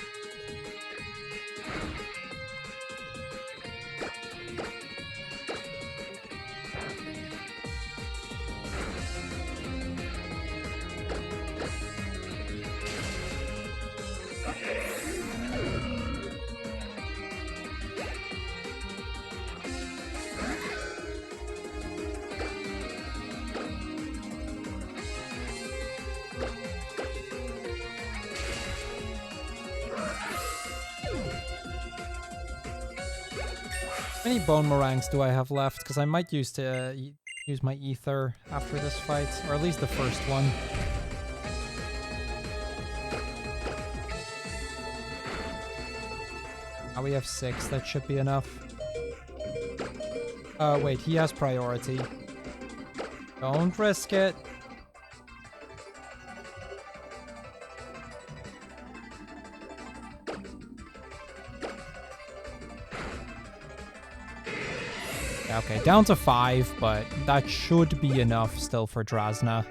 How many Bone Meringues do I have left? Because I might use my Ether after this fight, or at least the first one. Now we have 6, that should be enough. Wait, he has priority. Don't risk it. Okay, down to 5, but that should be enough still for Drasna.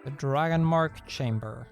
The Dragon Mark Chamber.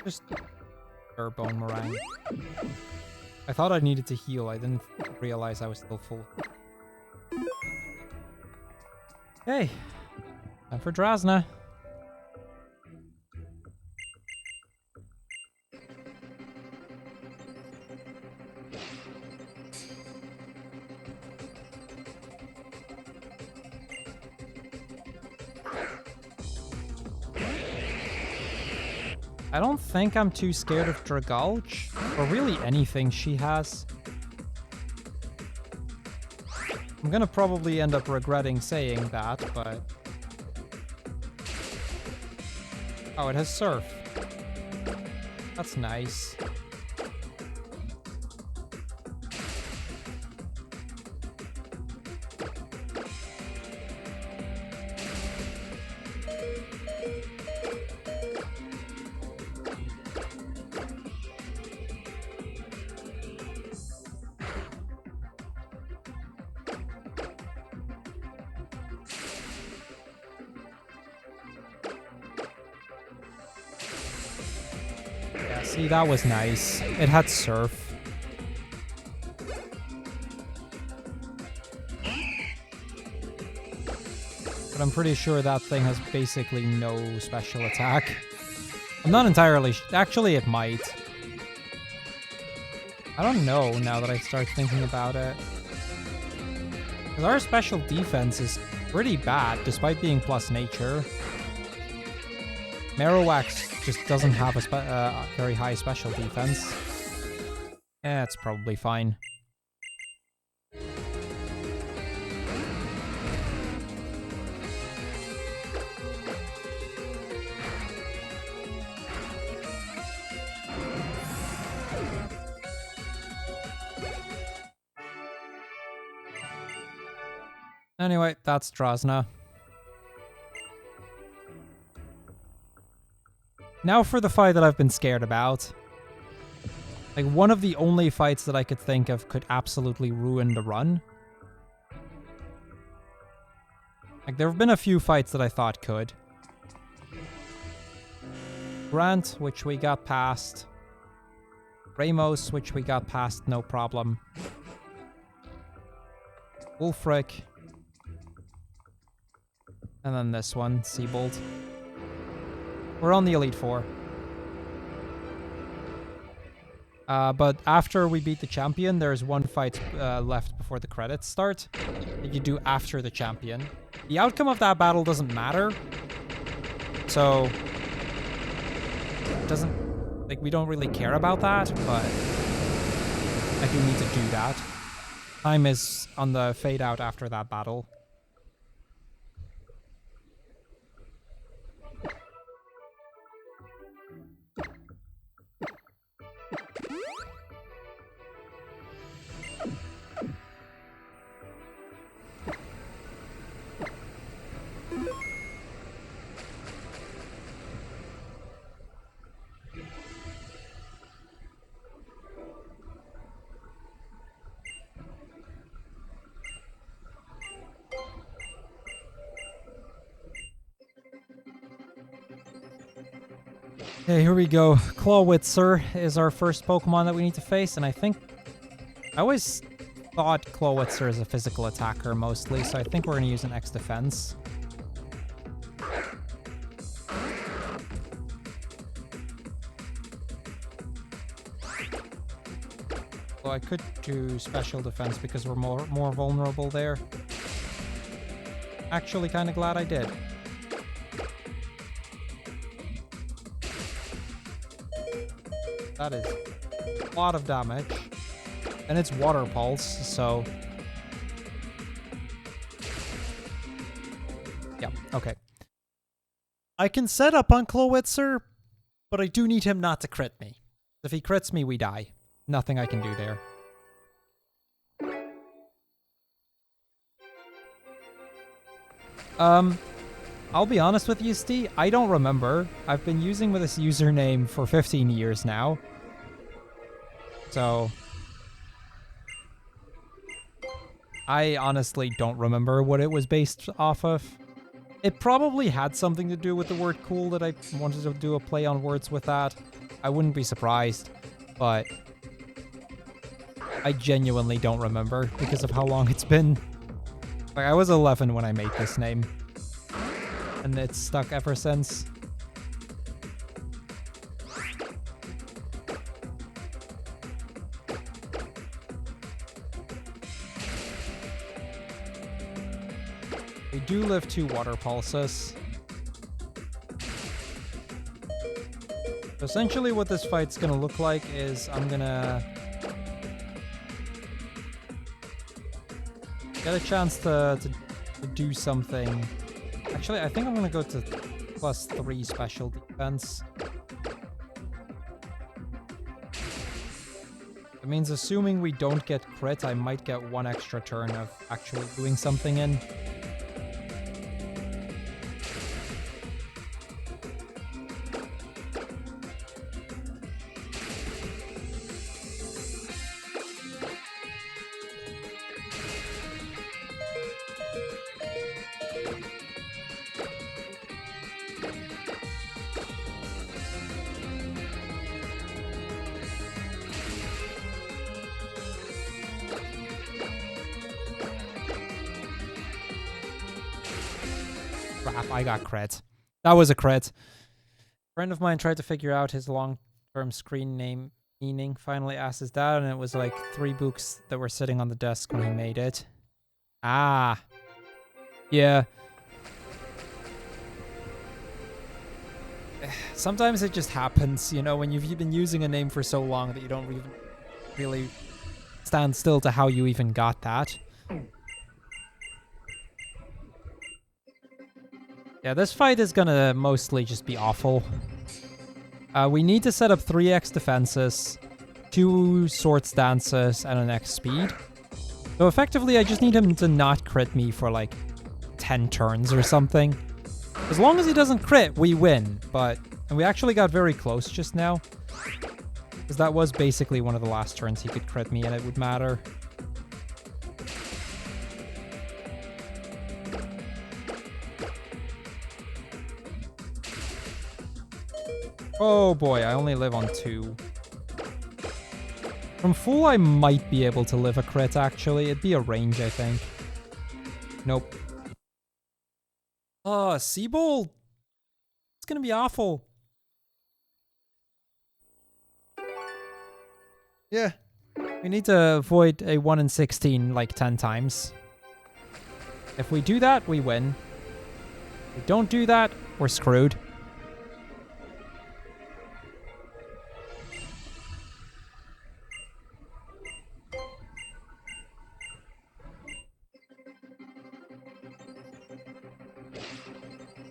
Just Bone Meringue. I thought I needed to heal. I didn't realize I was still full. Hey, time for Drasna. I don't think I'm too scared of Dragulch, or really anything she has. I'm gonna probably end up regretting saying that, but... Oh, it has Surf. That's nice. See, that was nice. It had Surf. But I'm pretty sure that thing has basically no special attack. I'm not entirely actually, it might. I don't know now that I start thinking about it. Because our special defense is pretty bad, despite being plus nature. Marowak just doesn't have a very high special defense. Yeah, it's probably fine. Anyway, that's Drosna. Now for the fight that I've been scared about. Like, one of the only fights that I could think of could absolutely ruin the run. Like, there have been a few fights that I thought could. Grant, which we got past. Ramos, which we got past, no problem. Wulfric. And then this one, Seabold. We're on the Elite Four. But after we beat the champion, there's one fight left before the credits start that you do after the champion. The outcome of that battle doesn't matter. So, it doesn't, like, we don't really care about that, but I do need to do that. Time is on the fade out after that battle. Okay, here we go. Clawitzer is our first Pokemon that we need to face, and I always thought Clawitzer is a physical attacker mostly, so I think we're going to use an X defense. Well, I could do special defense because we're more vulnerable there. Actually, kind of glad I did. That is a lot of damage. And it's Water Pulse, so... Yeah, okay. I can set up on Clawitzer, but I do need him not to crit me. If he crits me, we die. Nothing I can do there. I'll be honest with you, Steve, I don't remember. I've been using this username for 15 years now. So... I honestly don't remember what it was based off of. It probably had something to do with the word cool that I wanted to do a play on words with that. I wouldn't be surprised, but I genuinely don't remember because of how long it's been. Like, I was 11 when I made this name, and it's stuck ever since. We do live 2 Water Pulses. Essentially what this fight's gonna look like is I'm gonna get a chance to do something. Actually, I think I'm gonna go to +3 special defense. It means assuming we don't get crit, I might get 1 extra turn of actually doing something in. Crap, I got crit. That was a crit. A friend of mine tried to figure out his long-term screen name meaning. Finally asked his dad, and it was like 3 books that were sitting on the desk when he made it. Ah. Yeah. Sometimes it just happens, you know, when you've been using a name for so long that you don't really stand still to how you even got that. Yeah, this fight is gonna mostly just be awful. We need to set up 3x defenses, 2 sword stances, and an X speed. So effectively, I just need him to not crit me for like 10 turns or something. As long as he doesn't crit, we win. And we actually got very close just now, because that was basically one of the last turns he could crit me and it would matter. Oh boy, I only live on 2. From full, I might be able to live a crit, actually. It'd be a range, I think. Nope. Oh, Seabold! It's gonna be awful. Yeah. We need to avoid a 1 in 16 like 10 times. If we do that, we win. If we don't do that, we're screwed.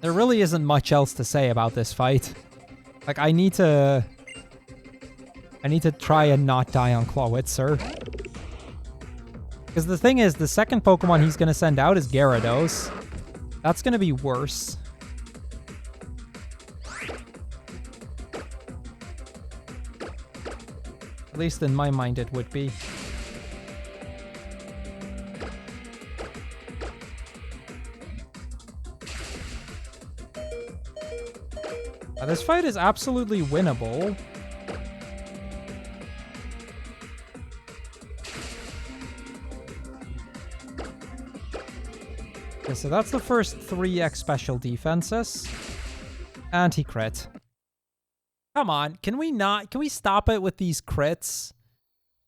There really isn't much else to say about this fight. Like, I need to try and not die on Clawitzer. Because the thing is, the second Pokemon he's going to send out is Gyarados. That's going to be worse. At least in my mind it would be. This fight is absolutely winnable. Okay, so that's the first 3x special defenses. Anti-crit. Come on, can we stop it with these crits?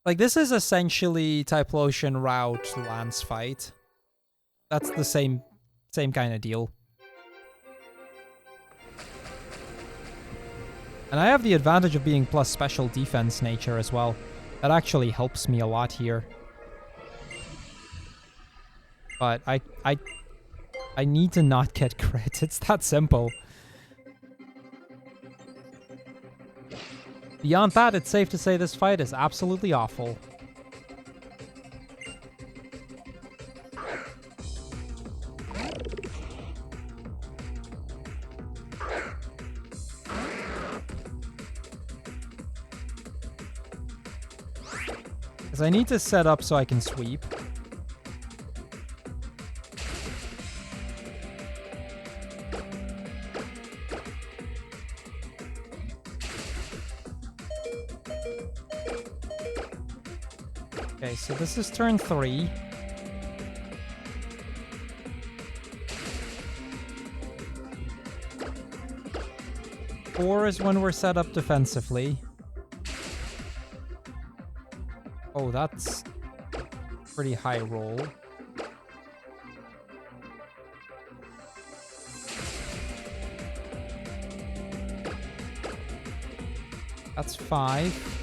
Like, this is essentially Typhlosion route Lance fight. That's the same kind of deal. And I have the advantage of being plus special defense nature as well. That actually helps me a lot here. But I need to not get crit. It's that simple. Beyond that, it's safe to say this fight is absolutely awful. Because I need to set up so I can sweep. Okay, so this is turn 3. Four is when we're set up defensively. Oh, that's pretty high roll. That's 5.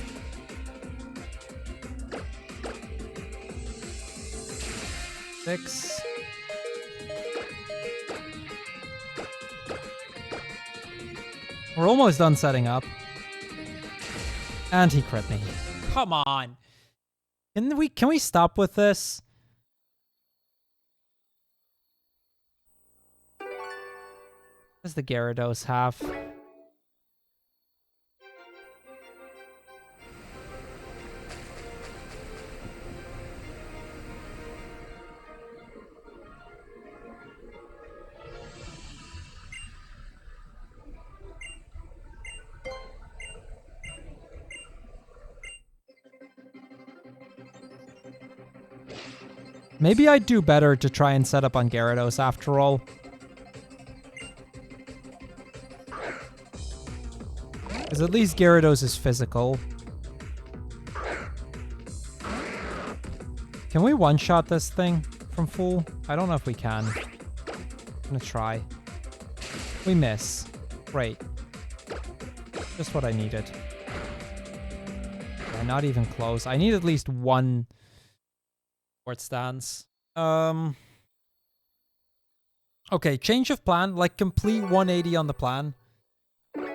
6. We're almost done setting up. And he crit me. Come on. Can we stop with this? What does the Gyarados have? Maybe I'd do better to try and set up on Gyarados after all. Because at least Gyarados is physical. Can we one-shot this thing from full? I don't know if we can. I'm gonna try. We miss. Great. Just what I needed. Yeah, not even close. I need at least one Sport Stance. Okay, change of plan. Like, complete 180 on the plan.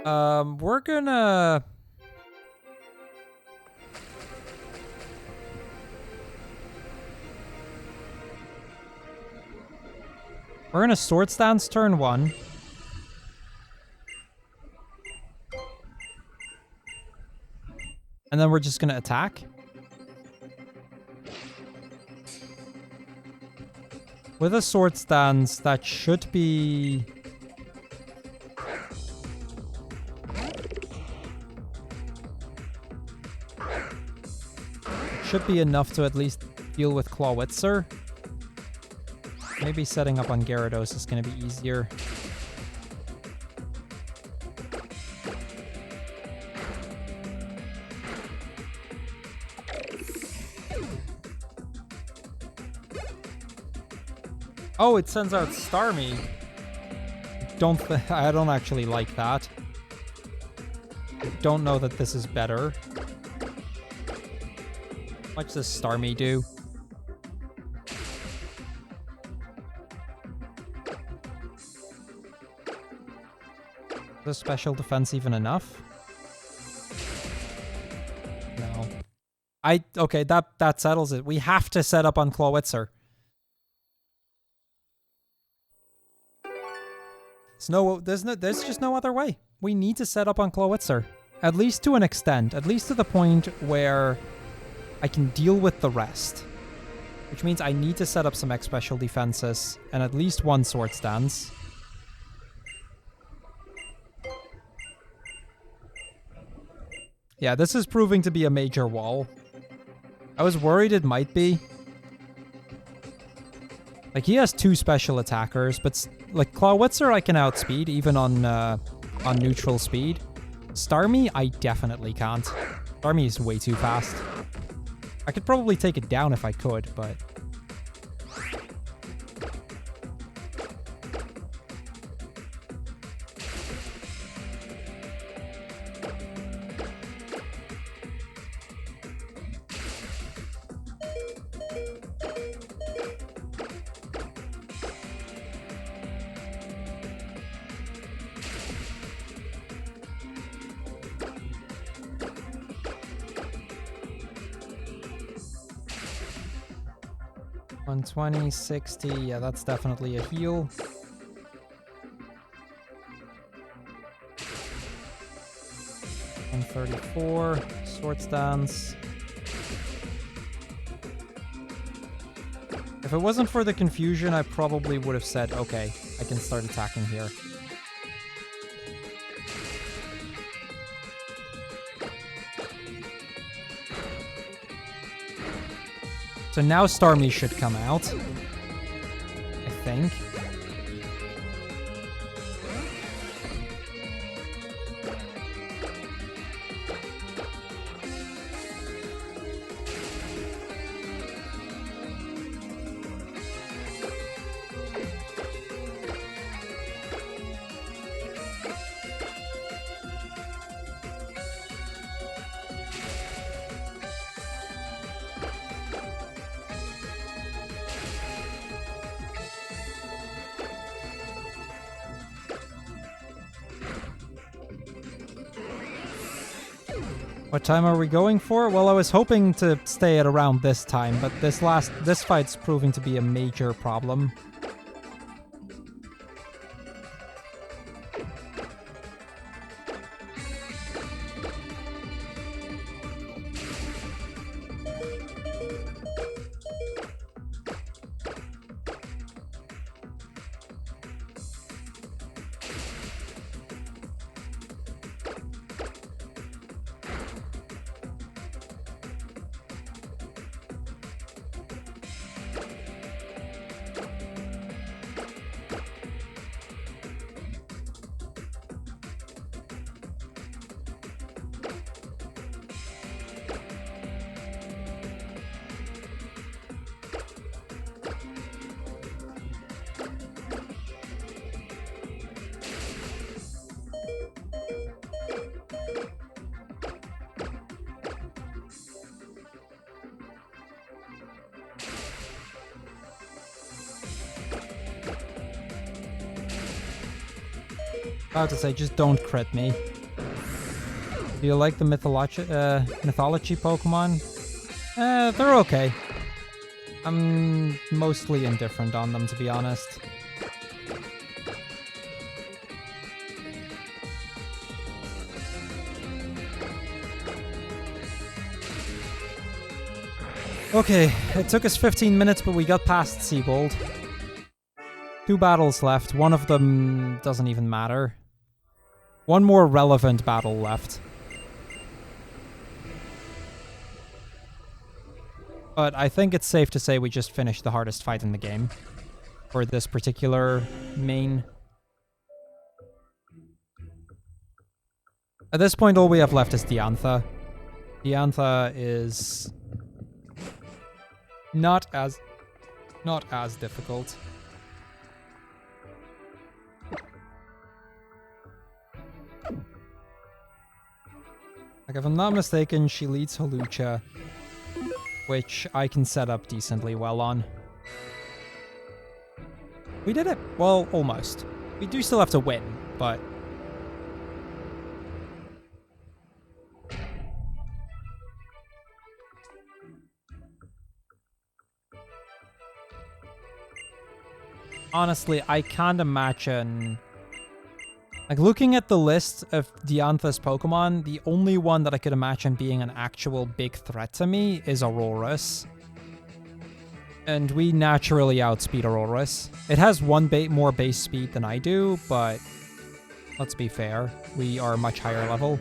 We're gonna... We're gonna Sword Stance turn 1. And then we're just gonna attack. With a Sword Stance, that should be... should be enough to at least deal with Clawitzer. Maybe setting up on Gyarados is going to be easier. Oh, it sends out Starmie. I don't actually like that. I don't know that this is better. What much does Starmie do? Is the special defense even enough? No. Okay, that settles it. We have to set up on Clawitzer. There's just no other way. We need to set up on Clawitzer. At least to an extent. At least to the point where I can deal with the rest. Which means I need to set up some X special defenses and at least one Sword Stance. Yeah, this is proving to be a major wall. I was worried it might be. Like, he has 2 special attackers, but like Clawitzer I can outspeed even on neutral speed. Starmie I definitely can't. Starmie is way too fast. I could probably take it down if I could, but... $120, 60, yeah, that's definitely a heal. $134, Sword Stance. If it wasn't for the confusion, I probably would have said, okay, I can start attacking here. So now Starmie should come out, I think. What time are we going for? Well, I was hoping to stay at around this time, but this fight's proving to be a major problem. About to say, just don't crit me. Do you like the mythology Pokemon? They're okay. I'm mostly indifferent on them, to be honest. Okay, it took us 15 minutes, but we got past Seabold. 2 battles left. One of them doesn't even matter. One more relevant battle left. But I think it's safe to say we just finished the hardest fight in the game. For this particular main. At this point, all we have left is Diantha. Diantha is not as difficult. Like, if I'm not mistaken, she leads Hawlucha, which I can set up decently well on. We did it! Well, almost. We do still have to win, but... Honestly, I can't imagine... Like, looking at the list of Diantha's Pokemon, the only one that I could imagine being an actual big threat to me is Aurorus. And we naturally outspeed Aurorus. It has one more base speed than I do, but let's be fair, we are much higher level.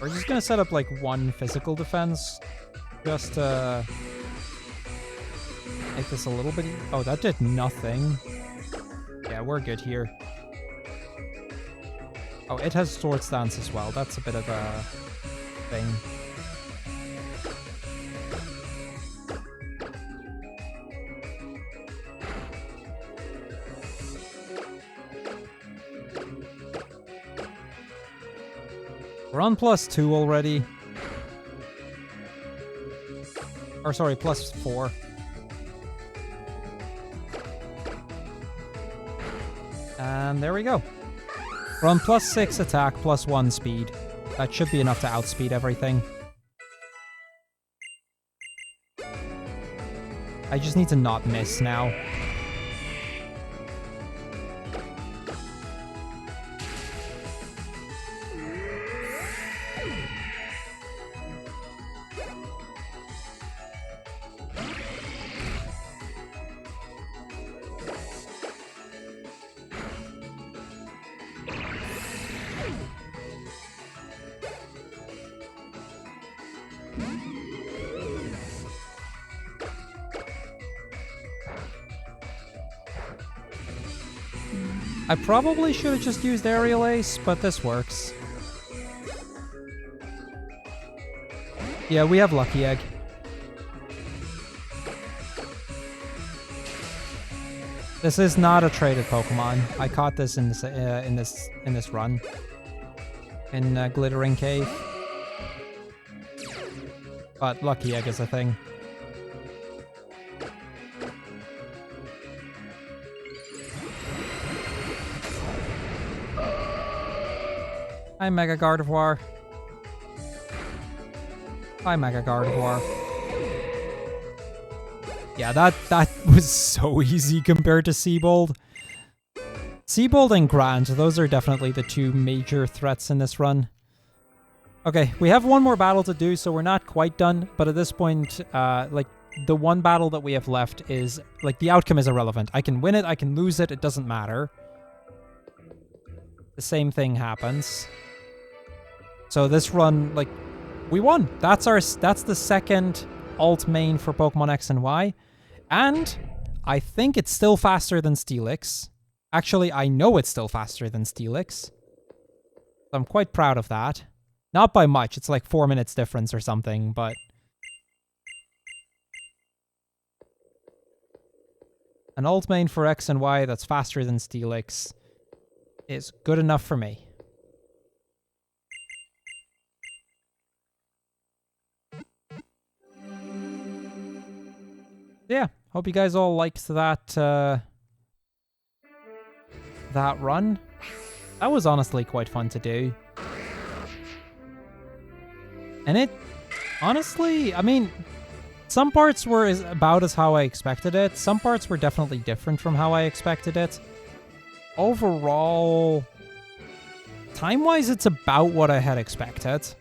We're just gonna set up like one physical defense, just to make this a little bit... Oh, that did nothing. Yeah, we're good here. Oh, it has Sword Stance as well. That's a bit of a thing. We're on +2 already. Or sorry, +4. And there we go. We're on +6 attack, +1 speed. That should be enough to outspeed everything. I just need to not miss now. I probably should have just used Aerial Ace, but this works. Yeah, we have Lucky Egg. This is not a traded Pokemon. I caught this in this run in Glittering Cave, but Lucky Egg is a thing. Hi, Mega Gardevoir. Hi, Mega Gardevoir. Yeah, that was so easy compared to Seabold. Seabold and Grant, those are definitely the two major threats in this run. Okay, we have one more battle to do, so we're not quite done. But at this point, like, the one battle that we have left is, like, the outcome is irrelevant. I can win it, I can lose it, it doesn't matter. The same thing happens. So this run, like, we won. That's the second alt main for Pokemon X and Y. And I think it's still faster than Steelix. Actually, I know it's still faster than Steelix. I'm quite proud of that. Not by much, it's like 4 minutes difference or something, but... An alt main for X and Y that's faster than Steelix is good enough for me. Yeah, hope you guys all liked that, that run. That was honestly quite fun to do. And it, honestly, I mean, some parts were about as how I expected it. Some parts were definitely different from how I expected it. Overall, time-wise, it's about what I had expected.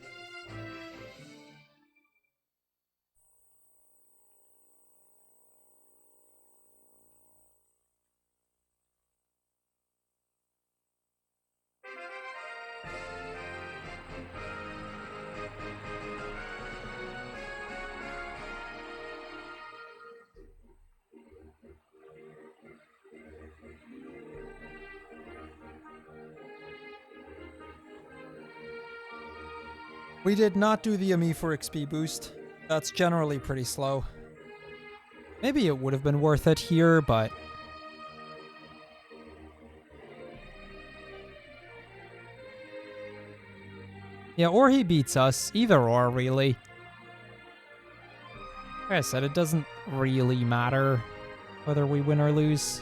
We did not do the Ami for XP boost. That's generally pretty slow. Maybe it would have been worth it here, but... Yeah, or he beats us. Either or, really. Like I said, it doesn't really matter whether we win or lose.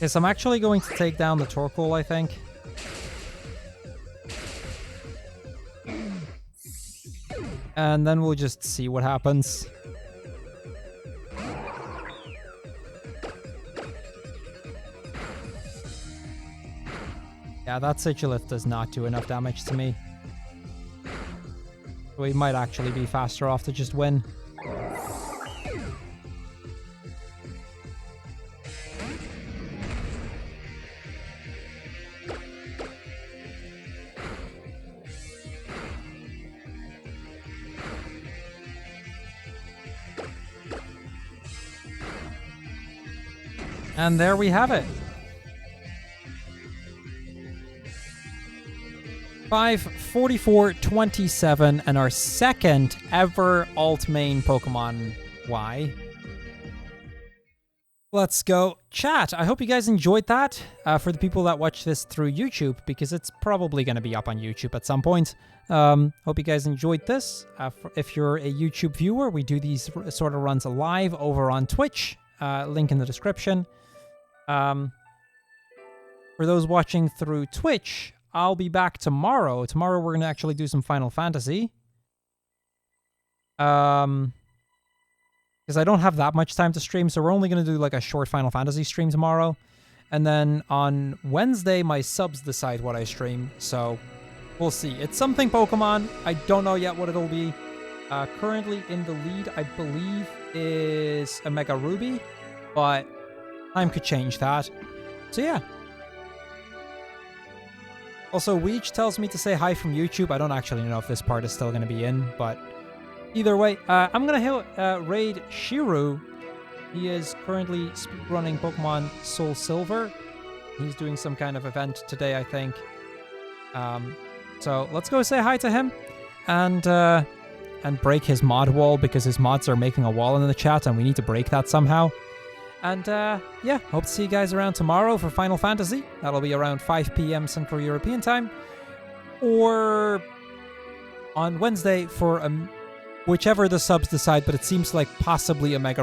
Yes, I'm actually going to take down the Torkoal, I think. And then we'll just see what happens. Yeah, that Sigilyph does not do enough damage to me. We might actually be faster off to just win. And there we have it. 5:44:27 and our second ever alt main Pokemon Y. Let's go. Chat, I hope you guys enjoyed that. For the people that watch this through YouTube, because it's probably going to be up on YouTube at some point. Hope you guys enjoyed this. If you're a YouTube viewer, we do these sort of runs live over on Twitch. Link in the description. For those watching through Twitch, I'll be back tomorrow. Tomorrow we're going to actually do some Final Fantasy. Because I don't have that much time to stream, so we're only going to do like a short Final Fantasy stream tomorrow. And then on Wednesday, my subs decide what I stream. So we'll see. It's something Pokemon. I don't know yet what it'll be. Currently in the lead, I believe, is a Mega Ruby. But time could change that. So yeah. Also, Weech tells me to say hi from YouTube. I don't actually know if this part is still going to be in, but either way, I'm going to raid Shiru. He is currently speedrunning Pokemon Soul Silver. He's doing some kind of event today, I think. So let's go say hi to him and break his mod wall, because his mods are making a wall in the chat and we need to break that somehow. And yeah, hope to see you guys around tomorrow for Final Fantasy. That'll be around 5 p.m. Central European Time. Or on Wednesday for whichever the subs decide, but it seems like possibly a Mega